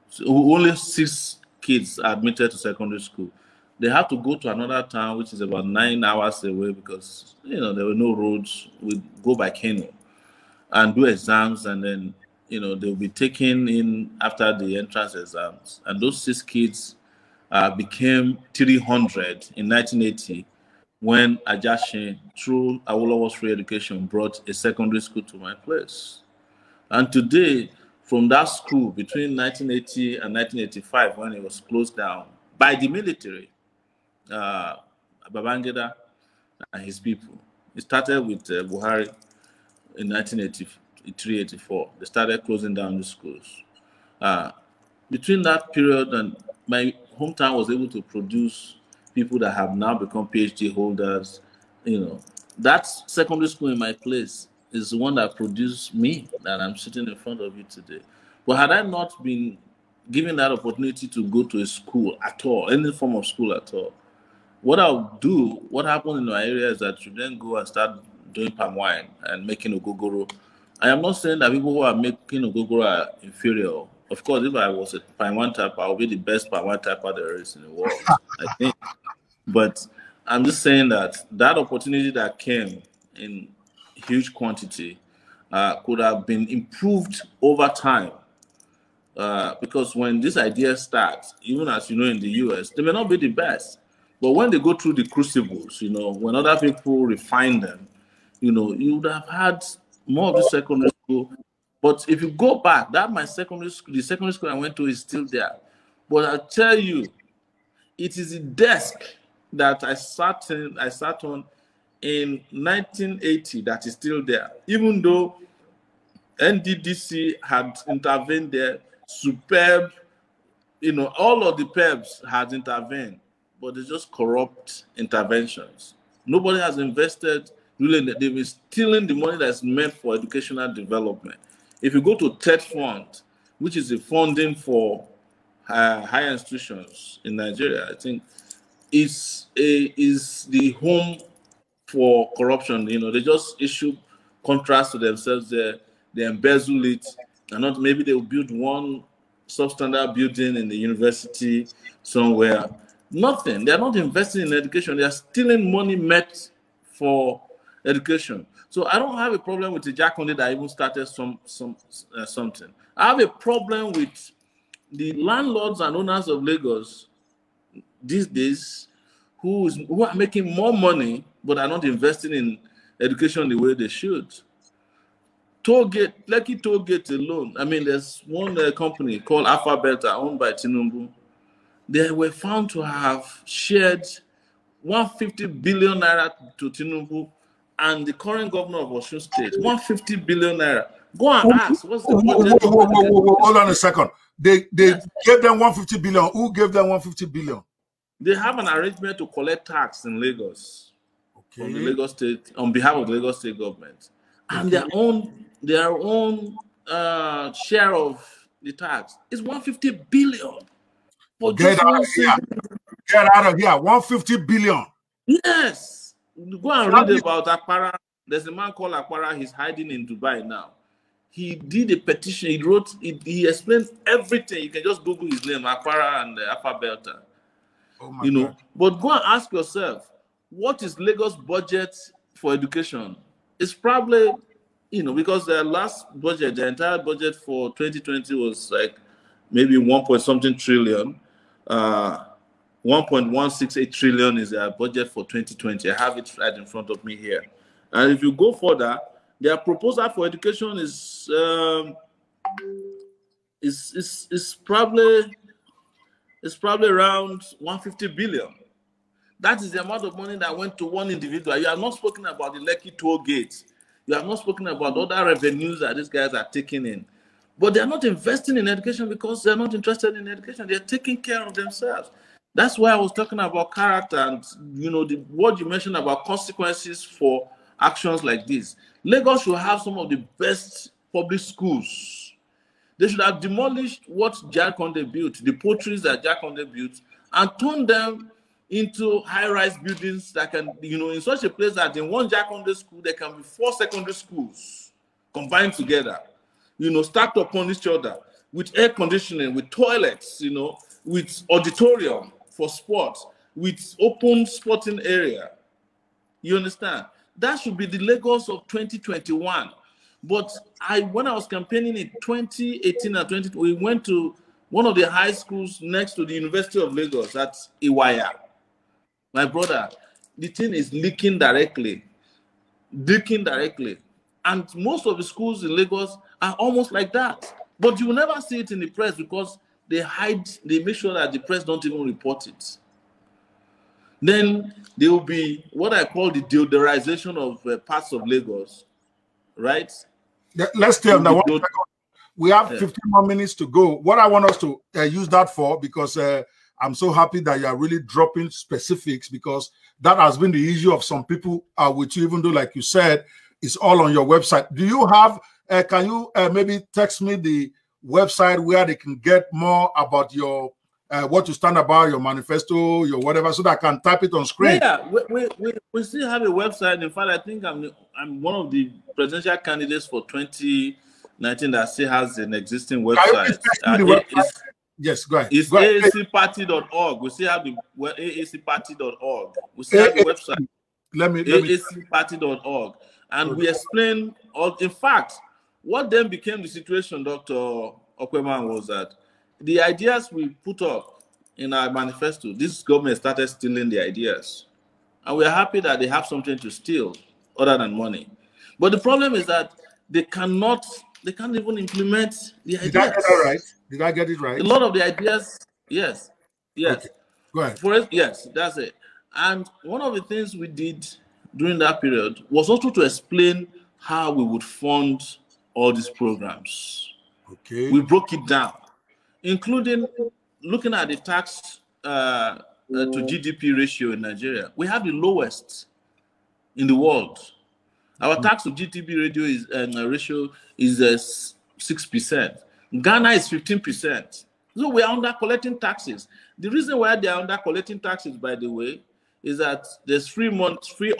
So only 6 kids are admitted to secondary school. They have to go to another town, which is about 9 hours away, because there were no roads. We go by canoe and do exams, and then they'll be taken in after the entrance exams. And those 6 kids became 300 in 1980 when Ajashin, through Awolowo's free education, brought a secondary school to my place. And today, from that school, between 1980 and 1985, when it was closed down by the military, Babangida and his people, it started with Buhari in 1983-84. They started closing down the schools. Between that period, and my hometown was able to produce people that have now become PhD holders. That secondary school in my place is the one that produced me, that I'm sitting in front of you today. But had I not been given that opportunity to go to a school at all, any form of school at all, what happened in my area is that you then go and start doing palm wine and making ogogoro. I am not saying that people who are making ogogoro are inferior. Of course, if I was a palm wine tapper, I would be the best palm wine tapper there is in the world, I think. But I'm just saying that opportunity that came in huge quantity could have been improved over time. Because when this idea starts, even as you know in the US, they may not be the best. But when they go through the crucibles, when other people refine them, you would have had more of the secondary school. But if you go back, the secondary school I went to is still there. But I tell you, it is the desk that I sat on in 1980 that is still there. Even though NDDC had intervened there, superb, all of the PEBs had intervened, but it's just corrupt interventions. Nobody has invested. Really, they've been stealing the money that's meant for educational development. If you go to TED Fund, which is the funding for higher institutions in Nigeria, I think is the home for corruption. They just issue contracts to themselves there, they embezzle it, and not maybe they'll build one substandard building in the university somewhere, Nothing. They are not investing in education. They are stealing money meant for education. So I don't have a problem with the Jakonde that even started something. I have a problem with the landlords and owners of Lagos these days who are making more money but are not investing in education the way they should. Lekki Tollgate alone. I mean, there's one company called Alphabet owned by Tinubu. They were found to have shared 150 billion naira to Tinubu and the current governor of Osun State. 150 billion naira. Go and ask, what's the budget? Hold on a second. They yes. gave them 150 billion. Who gave them 150 billion? They have an arrangement to collect tax in Lagos from the Lagos State on behalf of the Lagos State government, and their own share of the tax is 150 billion. For Get out of here! Get out of here! 150 billion. Yes. Go and read about Akpara. There's a man called Akpara. He's hiding in Dubai now. He did a petition. He wrote. He explained everything. You can just Google his name, Akpara and Alphabet. Oh my God. But go and ask yourself, what is Lagos budget for education? It's probably, because the last budget, the entire budget for 2020 was like maybe 1.something trillion. 1.168 trillion is their budget for 2020. I have it right in front of me here. And if you go further, their proposal for education is probably around 150 billion. That is the amount of money that went to one individual. You have not spoken about the Lekki toll gate. You have not spoken about other revenues that these guys are taking in. But they're not investing in education because they're not interested in education. They're taking care of themselves. That's why I was talking about character and, what you mentioned about consequences for actions like this. Lagos should have some of the best public schools. They should have demolished what Jakonde built, the poultries that Jakonde built, and turned them into high-rise buildings that can, in such a place that in one Jakonde school, there can be 4 secondary schools combined together, stacked upon each other with air conditioning, with toilets, with auditorium for sports, with open sporting area. You understand? That should be the Lagos of 2021. But when I was campaigning in 2018 and 2020, we went to one of the high schools next to the University of Lagos, that's Iwaya. My brother, the thing is leaking directly. And most of the schools in Lagos are almost like that. But you will never see it in the press because they make sure that the press don't even report it. Then there will be what I call the deodorization of parts of Lagos, right? Let's stay on that one. We have 15 more minutes to go. What I want us to use that for, because I'm so happy that you are really dropping specifics, because that has been the issue of some people with you, even though, like you said, it's all on your website. Do you have, can you maybe text me the website where they can get more about your, what you stand about, your manifesto, your whatever, so that I can type it on screen? Yeah, we still have a website. In fact, I think I'm one of the presidential candidates for 2019 that still has an existing website. Yes, go ahead. It's aacparty.org. We still have the aacparty.org. We still have the website. aacparty.org. And we explain all. In fact, what then became the situation, Dr. Okweman, was that the ideas we put up in our manifesto, this government started stealing the ideas. And we're happy that they have something to steal other than money. But the problem is that they can't even implement the ideas. Did I get that right? Did I get it right? A lot of the ideas, yes. Okay. Go ahead. Yes, that's it. And one of the things we did during that period was also to explain how we would fund all these programs. Okay. We broke it down, including looking at the tax to GDP ratio in Nigeria. We have the lowest in the world. Our tax to GDP ratio is 6%. Ghana is 15%. So we are under collecting taxes. The reason why they are under collecting taxes, by the way, is that there's free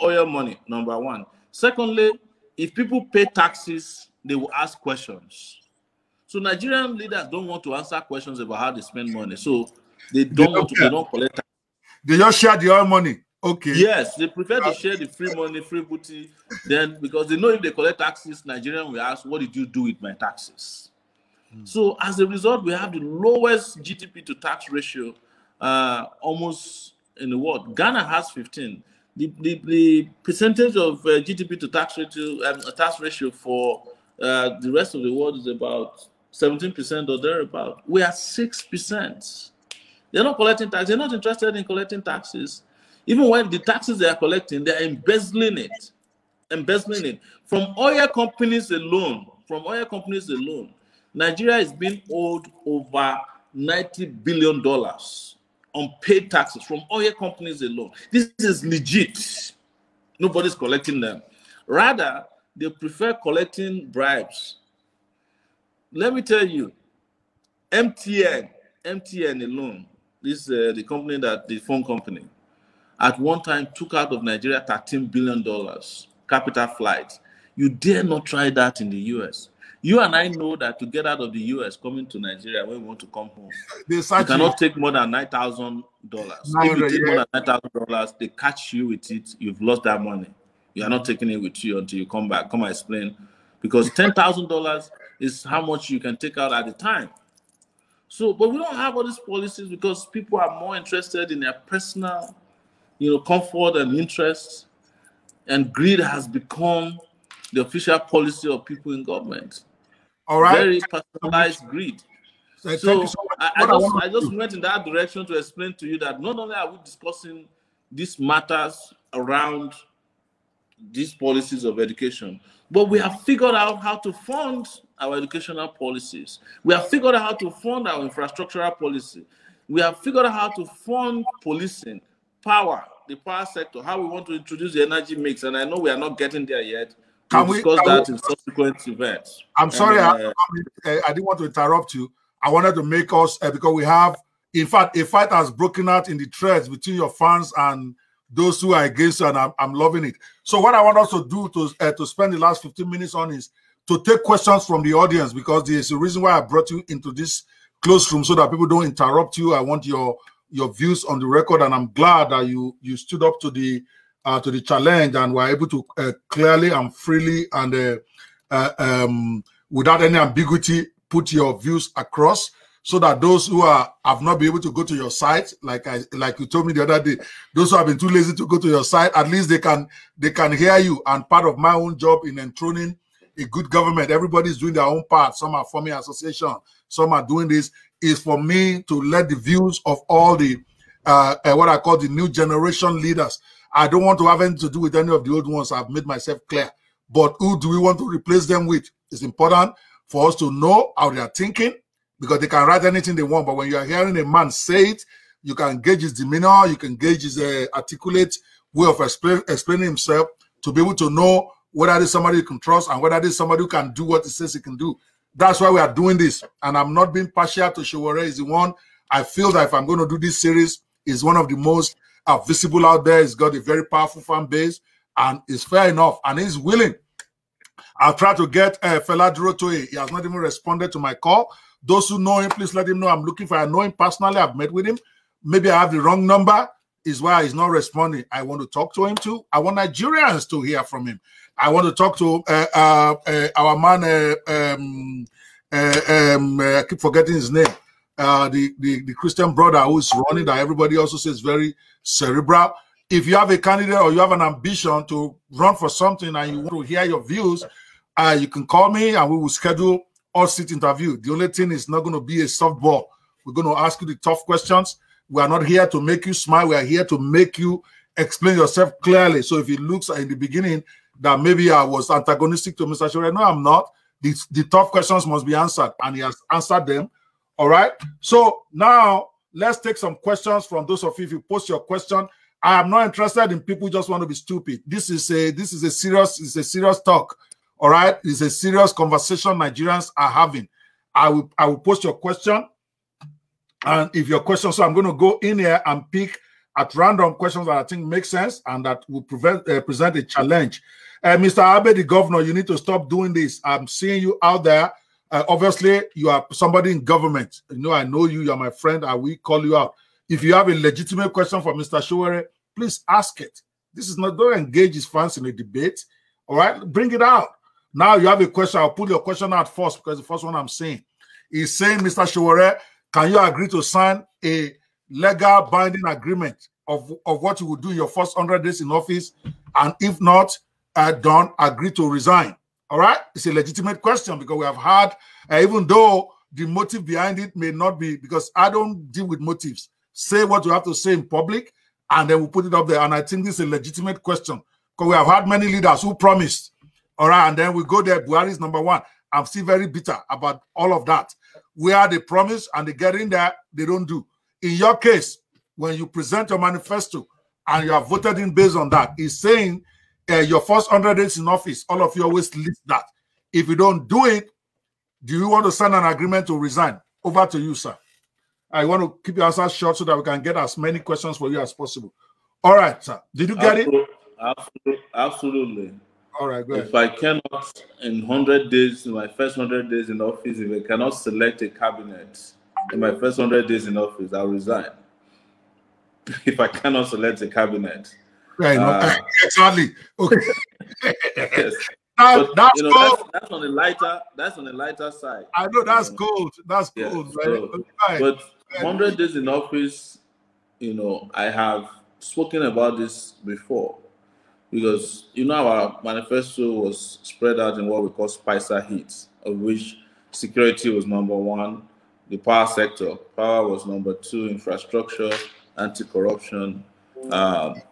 oil money, number one. Secondly, if people pay taxes, they will ask questions. So Nigerian leaders don't want to answer questions about how they spend money. So they don't collect taxes. They just share the oil money. Okay. Yes, they prefer to share the free money, free booty, then because they know if they collect taxes, Nigerian will ask, what did you do with my taxes? So as a result, we have the lowest GDP to tax ratio almost in the world. Ghana has 15. The percentage of GDP to tax ratio for the rest of the world is about 17% or thereabout. We are 6%. They're not collecting taxes. They're not interested in collecting taxes. Even when the taxes they are collecting, they're embezzling it. Embezzling it. From oil companies alone, Nigeria is being owed over $90 billion on paid taxes from oil companies alone. This is legit. Nobody's collecting them. Rather, they prefer collecting bribes. Let me tell you, MTN alone, this the company that the phone company, at one time took out of Nigeria $13 billion capital flights. You dare not try that in the US. You and I know that to get out of the US, coming to Nigeria when we want to come home, you cannot take more than $9,000. If you take more than $9,000, they catch you with it. You've lost that money. You are not taking it with you until you come back. Come and explain. Because $10,000 is how much you can take out at a time. So, but we don't have all these policies because people are more interested in their personal, comfort and interests. And greed has become the official policy of people in government. All right. Very personalized greed. So I just went in that direction to explain to you that not only are we discussing these matters around these policies of education, but we have figured out how to fund our educational policies. We have figured out how to fund our infrastructural policy. We have figured out how to fund policing, power, the power sector, how we want to introduce the energy mix. And I know we are not getting there yet. We'll discuss that in subsequent events. I'm sorry, I didn't want to interrupt you. I wanted to make us, because we have, in fact, a fight has broken out in the threads between your fans and those who are against you, and I'm loving it. So what I want us to do to spend the last 15 minutes on is to take questions from the audience, because there's a reason why I brought you into this closed room so that people don't interrupt you. I want your views on the record, and I'm glad that you stood up to the challenge and were able to clearly and freely and without any ambiguity put your views across, so that those who have not been able to go to your site, like you told me the other day, those who have been too lazy to go to your site, at least they can hear you. And part of my own job in enthroning a good government, everybody's doing their own part. Some are forming association, some are doing this, is for me to let the views of all the what I call the new generation leaders. I don't want to have anything to do with any of the old ones. I've made myself clear. But who do we want to replace them with? It's important for us to know how they are thinking, because they can write anything they want. But when you are hearing a man say it, you can gauge his demeanor, you can gauge his articulate way of explaining himself, to be able to know whether there's somebody you can trust and whether there's somebody who can do what he says he can do. That's why we are doing this. And I'm not being partial to Sowore. Is the one I feel that if I'm going to do this series, is one of the most visible out there. He's got a very powerful fan base and is fair enough and he's willing. I've tried to get Fela Durotoye. He has not even responded to my call. Those who know him, please let him know I'm looking for. I know him personally. I've met with him. Maybe I have the wrong number, is why he's not responding. I want to talk to him too. I want Nigerians to hear from him. I want to talk to our man, I keep forgetting his name, the Christian brother who is running, that everybody also says very cerebral. If you have a candidate or you have an ambition to run for something and you want to hear your views, you can call me and we will schedule a sit interview. The only thing is not going to be a softball. We're going to ask you the tough questions. We are not here to make you smile. We are here to make you explain yourself clearly. So if it looks in the beginning that maybe I was antagonistic to Mr. Sowore, no, I'm not. The tough questions must be answered, and he has answered them. All right. So now let's take some questions from those of you. If you post your question, I am not interested in people who just want to be stupid. This is a serious talk. All right. It's a serious conversation Nigerians are having. I will post your question. And if your question, so I'm going to go in here and pick at random questions that I think make sense and that will present a challenge. Mr. Abe, the governor, you need to stop doing this. I'm seeing you out there. Obviously, you are somebody in government. You know, I know you. You are my friend. I will call you out. If you have a legitimate question for Mr. Sowore, please ask it. This is not, don't engage his fans in a debate. All right, bring it out. Now you have a question. I'll put your question out first because the first one I'm saying is saying, Mr. Sowore, can you agree to sign a legal binding agreement of what you will do your first 100 days in office? And if not done, agree to resign. All right, it's a legitimate question because we have had, even though the motive behind it may not be, because I don't deal with motives. Say what you have to say in public, and then we'll put it up there. And I think this is a legitimate question because we have had many leaders who promised. All right, and then we go there. Buhari is number one. I'm still very bitter about all of that. Where they promise and they get in there, they don't do. In your case, when you present your manifesto and you are voted in based on that, it's saying your first 100 days in office, all of you always list that. If you don't do it, do you want to sign an agreement to resign? Over to you, sir. I want to keep your answers short so that we can get as many questions for you as possible. All right, sir. Did you get it? Absolutely. All right, go ahead. If I cannot, in 100 days, in my first 100 days in office, if I cannot select a cabinet in my first 100 days in office, I'll resign. If I cannot select a cabinet. Right, exactly. Okay. Yes. That's you know, cold. that's on the lighter side. I know that's cold. That's Yeah, cold, so, right? But 100 days in office, you know, I have spoken about this before because, you know, our manifesto was spread out in what we call Spicer Heat, of which security was number one, the power sector, power was number two, infrastructure, anti-corruption, the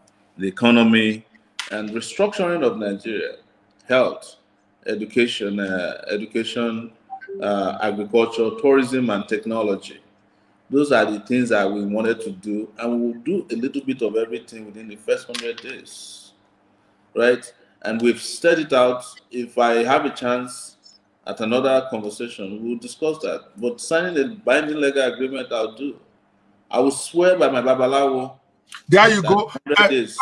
economy, and restructuring of Nigeria, health, education, agriculture, tourism, and technology. Those are the things that we wanted to do, and we will do a little bit of everything within the first 100 days, right? And we've set it out. If I have a chance at another conversation, we'll discuss that. But signing a binding legal agreement, I'll do. I will swear by my Babalawo. There you go. Somebody has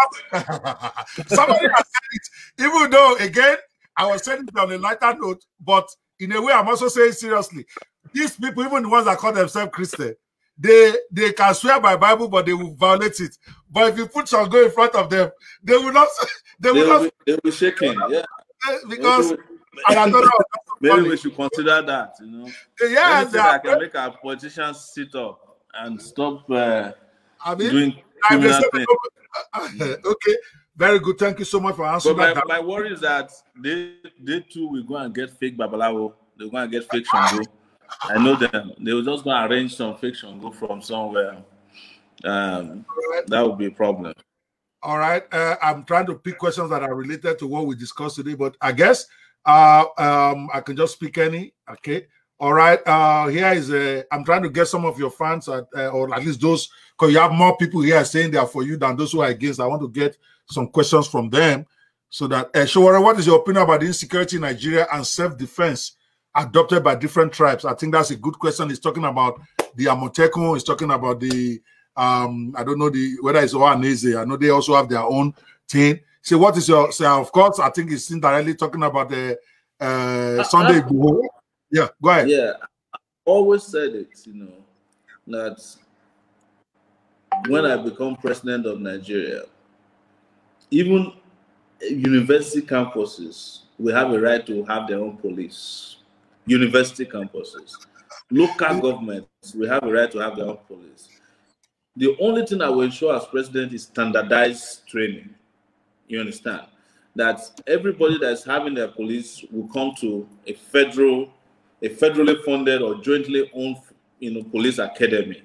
said it, even though, again, I was saying it on a lighter note, but in a way, I'm also saying seriously. These people, even the ones that call themselves Christian, they can swear by Bible, but they will violate it. But if you put Shango in front of them, they will not. They will be shaking. Yeah, because I don't know. Maybe we should consider that. You know, yeah, I can make our politicians sit up and stop doing criminal things. Okay, very good. Thank you so much for answering that. My worry is that they too will go and get fake Babalawo. They're going to get fake Shango. I know them. They will just go and arrange some fake Shango from somewhere. That would be a problem. All right. I'm trying to pick questions that are related to what we discussed today, but I guess I can just pick any. Okay. All right. Here is I'm trying to get some of your fans, or at least those, because you have more people here saying they are for you than those who are against. I want to get some questions from them so that, Sowore, what is your opinion about the insecurity in Nigeria and self-defense adopted by different tribes? I think that's a good question. He's talking about the Amotekun. He's talking about the, I don't know whether it's Oanese. I know they also have their own thing. So what is your, of course, I think he's indirectly talking about the Sunday Igboho. Yeah, go ahead. Yeah, I always said it, you know, that when I become president of Nigeria, even university campuses will have a right to have their own police. University campuses. Local governments will have a right to have their own police. The only thing I will ensure as president is standardized training. You understand? That everybody that's having their police will come to a federally funded or jointly owned, you know, police academy,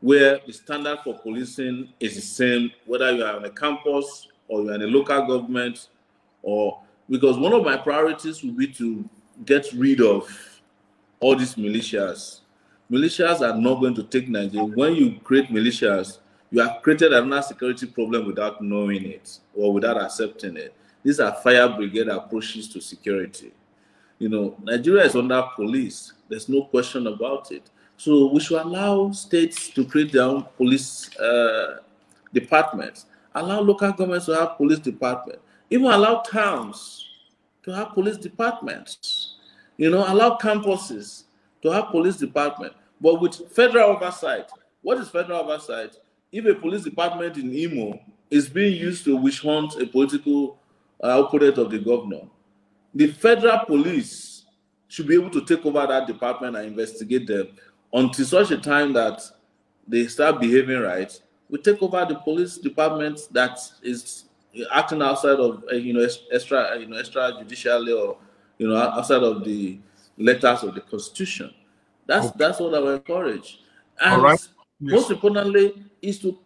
where the standard for policing is the same, whether you are on a campus or you're in a local government, or because one of my priorities will be to get rid of all these militias. Militias are not going to take Nigeria. When you create militias, you have created another security problem without knowing it or without accepting it. These are fire brigade approaches to security. You know, Nigeria is under police. There's no question about it. So we should allow states to create their own police departments. Allow local governments to have police departments. Even allow towns to have police departments. You know, allow campuses to have police departments. But with federal oversight, What is federal oversight? If a police department in Imo is being used to witch hunt a political opponent of the governor, the federal police should be able to take over that department and investigate them until such a time that they start behaving right. We take over the police department that is acting outside of extrajudicially, or outside of the letters of the Constitution. That's what I will encourage. And all right. most importantly, is to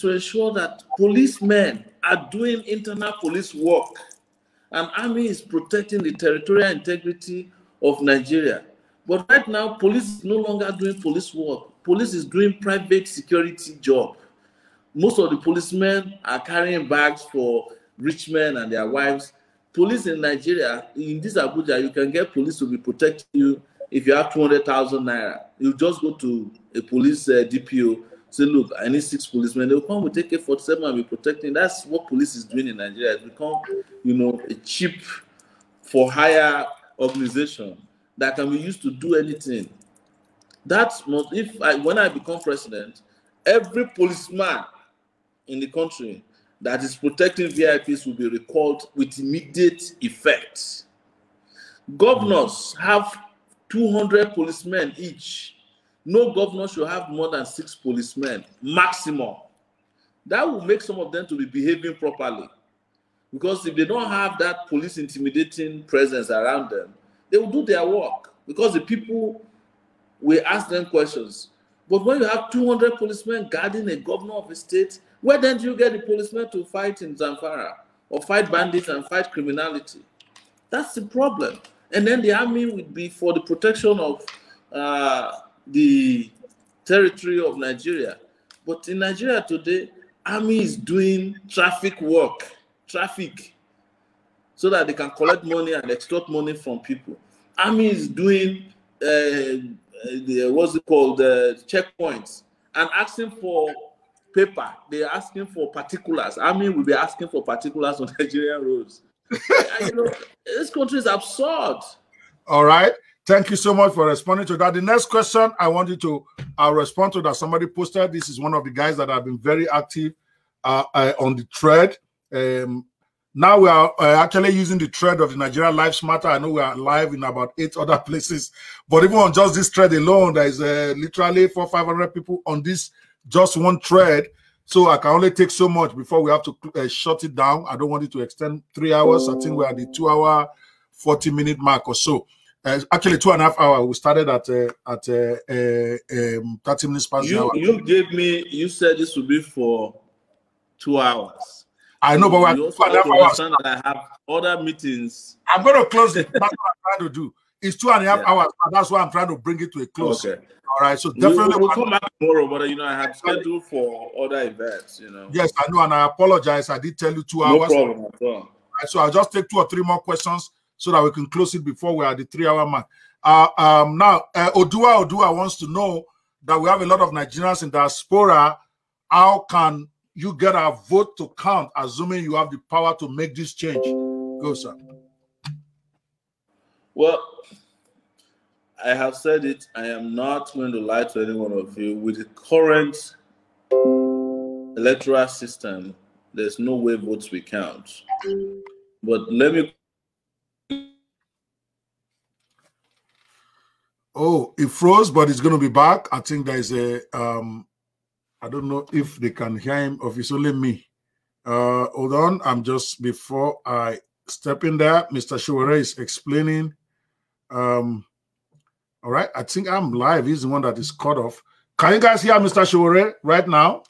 ensure that policemen are doing internal police work, and army is protecting the territorial integrity of Nigeria. But right now, police is no longer doing police work. Police is doing private security job. Most of the policemen are carrying bags for rich men and their wives. Police in Nigeria, in this Abuja, you can get police to be protecting you if you have 200,000 naira. You just go to a police DPO, say, look, I need 6 policemen. They'll come with AK-47 and be protecting. That's what police is doing in Nigeria. It's become, a cheap for hire organization that can be used to do anything. That's not, when I become president, every policeman in the country that is protecting VIPs will be recalled with immediate effect. Governors have 200 policemen each. No governor should have more than 6 policemen maximum. That will make some of them to be behaving properly. Because if they don't have that police intimidating presence around them, they will do their work, because the people will ask them questions. But when you have 200 policemen guarding a governor of a state, where then do you get the policemen to fight in Zamfara or fight bandits and fight criminality? That's the problem. And then the army would be for the protection of the territory of Nigeria. But in Nigeria today, army is doing traffic work, so that they can collect money and extort money from people. Army is doing checkpoints and asking for paper. They're asking for particulars. Army will be asking for particulars on Nigerian roads. And, this country is absurd. All right. Thank you so much for responding to that. The next question I want you to respond to that somebody posted. This is one of the guys that have been very active on the thread. Now we are actually using the thread of the Nigeria Lives Matter. I know we are live in about 8 other places, but even on just this thread alone, there is literally 400-500 people on this just one thread. So I can only take so much before we have to shut it down. I don't want it to extend 3 hours. I think we're at the 2-hour, 40-minute mark or so. Actually, 2.5 hours. We started at 30 minutes past the hour. You said this would be for 2 hours. I know, but we're 2.5 hours. I have other meetings. I'm going to close it. That's what I'm trying to do. It's 2.5 hours. And that's why I'm trying to bring it to a close. Okay. All right. So definitely we'll come back tomorrow, but I had scheduled for other events. Yes, I know, and I apologize. I did tell you 2 hours. No problem at all. Right, so I'll just take 2 or 3 more questions so that we can close it before we're at the 3-hour mark. Now, Odua wants to know that we have a lot of Nigerians in diaspora. How can you get our vote to count, assuming you have the power to make this change? Go, sir. Well, I have said it. I am not going to lie to any one of you. With the current electoral system, there's no way votes will count. But let me... Oh, it froze, but it's going to be back. I think there is a... I don't know if they can hear him or if it's only me. Hold on. I'm just, before I step in there, Mr. Sowore is explaining. All right. I think I'm live. He's the one that is cut off. Can you guys hear Mr. Sowore right now?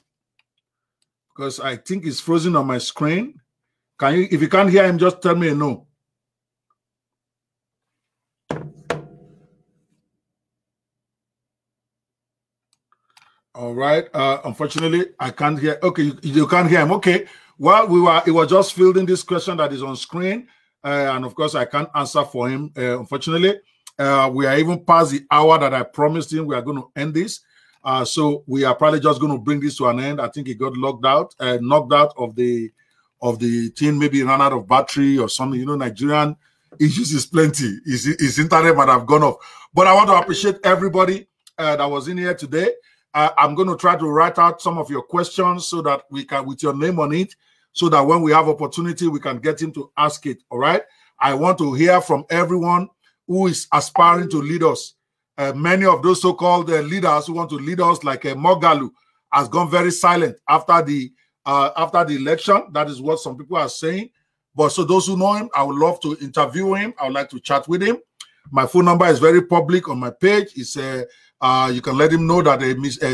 Because I think it's frozen on my screen. Can you, if you can't hear him, just tell me a no. All right. Unfortunately, I can't hear. Okay, you can't hear him. Okay. Well, it was just fielding this question that is on screen, and of course, I can't answer for him. Unfortunately, we are even past the hour that I promised him. We are going to end this, so we are probably just going to bring this to an end. I think he got knocked out of the thing. Maybe ran out of battery or something. Nigerian issues is plenty. His internet might have gone off. But I want to appreciate everybody that was in here today. I'm going to try to write out some of your questions so that we can, with your name on it, so that when we have opportunity, we can get him to ask it. All right. I want to hear from everyone who is aspiring to lead us. Many of those so-called leaders who want to lead us, like Mogalu, has gone very silent after the election. That is what some people are saying. But so those who know him, I would love to interview him. I would like to chat with him. My phone number is very public on my page. It's you can let him know that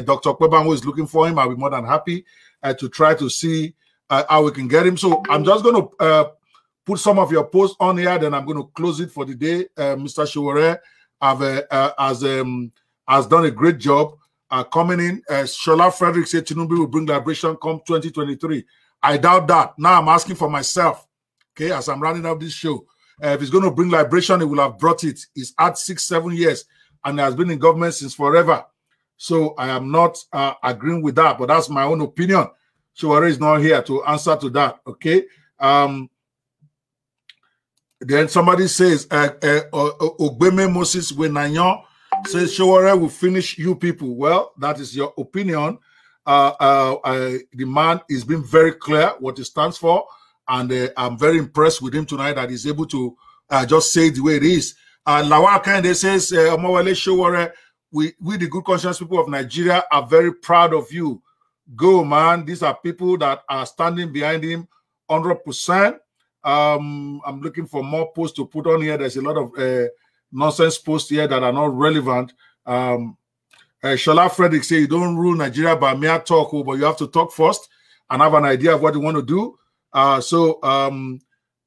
Dr. Banwo is looking for him. I'll be more than happy to try to see how we can get him. So I'm just going to put some of your posts on here, then I'm going to close it for the day. Mr. Sowore has done a great job coming in. Shola Frederick said Tinubu will bring liberation come 2023. I doubt that. Now I'm asking for myself, okay, as I'm running up this show. If he's going to bring liberation, he will have brought it. He's had 6-7 years and has been in government since forever. So I am not agreeing with that, but that's my own opinion. Sowore is not here to answer to that, okay? Then somebody says, Ogbeme Moses Wenanyon says, Sowore will finish you people. Well, that is your opinion. The man is being very clear what he stands for. And I'm very impressed with him tonight that he's able to just say it the way it is. Lawal Kende says, Omoyele Sowore, we the good conscience people of Nigeria are very proud of you. Go, man. These are people that are standing behind him 100%. I'm looking for more posts to put on here. There's a lot of nonsense posts here that are not relevant. Shola Frederick say you don't rule Nigeria by mere talk, but you have to talk first and have an idea of what you want to do.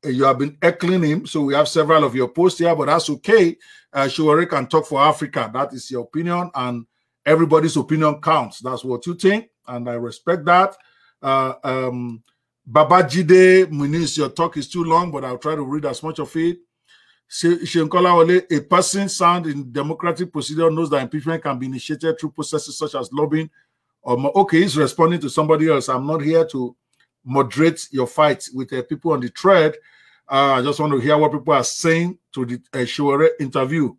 You have been heckling him, so we have several of your posts here, but that's okay. Sowore can talk for Africa. That is your opinion, and everybody's opinion counts. That's what you think, and I respect that. Babajide Muniz, your talk is too long, but I'll try to read as much of it. Shenkola Ole, a person sound in democratic procedure knows that impeachment can be initiated through processes such as lobbying. Okay, he's responding to somebody else. I'm not here to moderate your fight with people on the thread. I just want to hear what people are saying to the Sowore interview.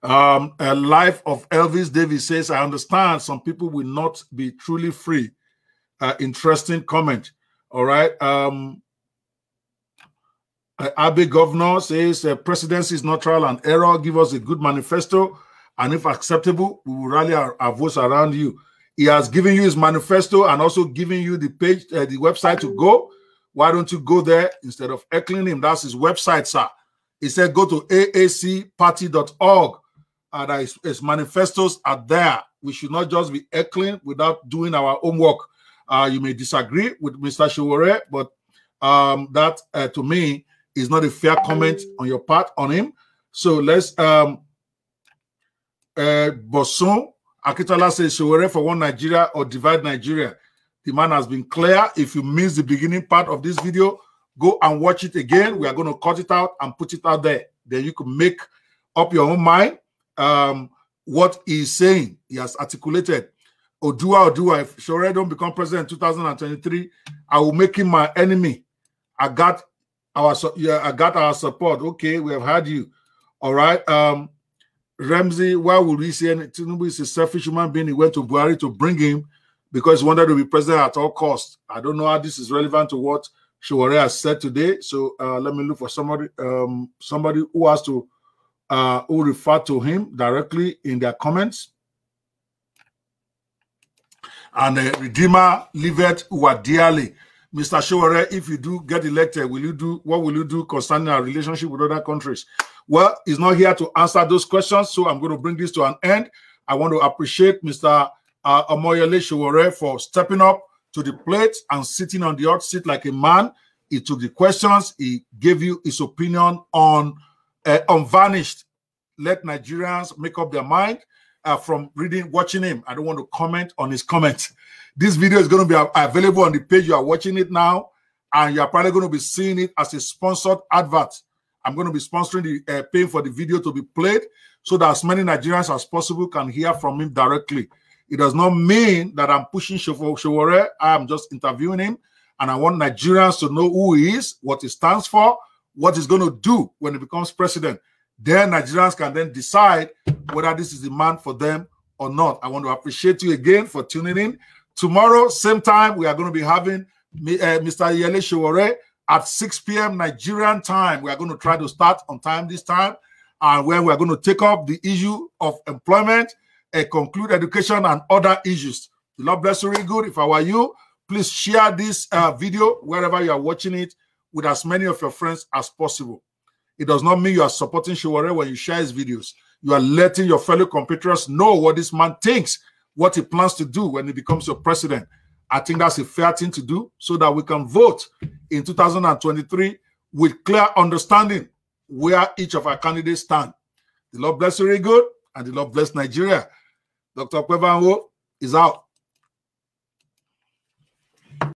A Life of Elvis Davis says, I understand some people will not be truly free. Interesting comment. All right. Abe Governor says, presidency is not trial and error. Give us a good manifesto. And if acceptable, we will rally our votes around you. He has given you his manifesto and also given you the page, the website to go. Why don't you go there instead of heckling him? That's his website, sir. He said go to aacparty.org. And his manifestos are there. We should not just be heckling without doing our homework. You may disagree with Mr. Sowore, but that to me is not a fair comment on your part on him. So let's Boson Akitola says Sowore for one Nigeria or divide Nigeria. The man has been clear. If you miss the beginning part of this video, go and watch it again. We are going to cut it out and put it out there. Then you can make up your own mind what he's saying. He has articulated. Odua, if Sowore don't become president in 2023, I will make him my enemy. I got our support. Okay, we have had you. All right. Ramsey, why would we say Tinubu is a selfish human being? He went to Buhari to bring him because he wanted to be president at all costs. I don't know how this is relevant to what Sowore has said today. So let me look for somebody who has to who refer to him directly in their comments. And Redeemer Livet Wadiale. Mr. Sowore, if you do get elected, what will you do concerning our relationship with other countries? Well, he's not here to answer those questions, so I'm going to bring this to an end. I want to appreciate Mr. Omoyele Sowore for stepping up to the plate and sitting on the hot seat like a man. He took the questions. He gave you his opinion on Unvarnished. Let Nigerians make up their mind from watching him. I don't want to comment on his comments. This video is going to be available on the page. You are watching it now, and you are probably going to be seeing it as a sponsored advert. I'm going to be sponsoring the paying for the video to be played so that as many Nigerians as possible can hear from him directly. It does not mean that I'm pushing Sowore. I am just interviewing him, and I want Nigerians to know who he is, what he stands for, what he's going to do when he becomes president. Then Nigerians can then decide whether this is the man for them or not. I want to appreciate you again for tuning in. Tomorrow, same time, we are going to be having Mr. Omoyele Sowore at 6 p.m. Nigerian time. We are going to try to start on time this time, and where we are going to take up the issue of employment, conclude education, and other issues. The Lord bless you really good. If I were you, please share this video wherever you are watching it with as many of your friends as possible. It does not mean you are supporting Sowore when you share his videos. You are letting your fellow compatriots know what this man thinks, what he plans to do when he becomes your president. I think that's a fair thing to do so that we can vote in 2023 with clear understanding where each of our candidates stand. The Lord bless you really good, and the Lord bless Nigeria. Dr. Banwo is out.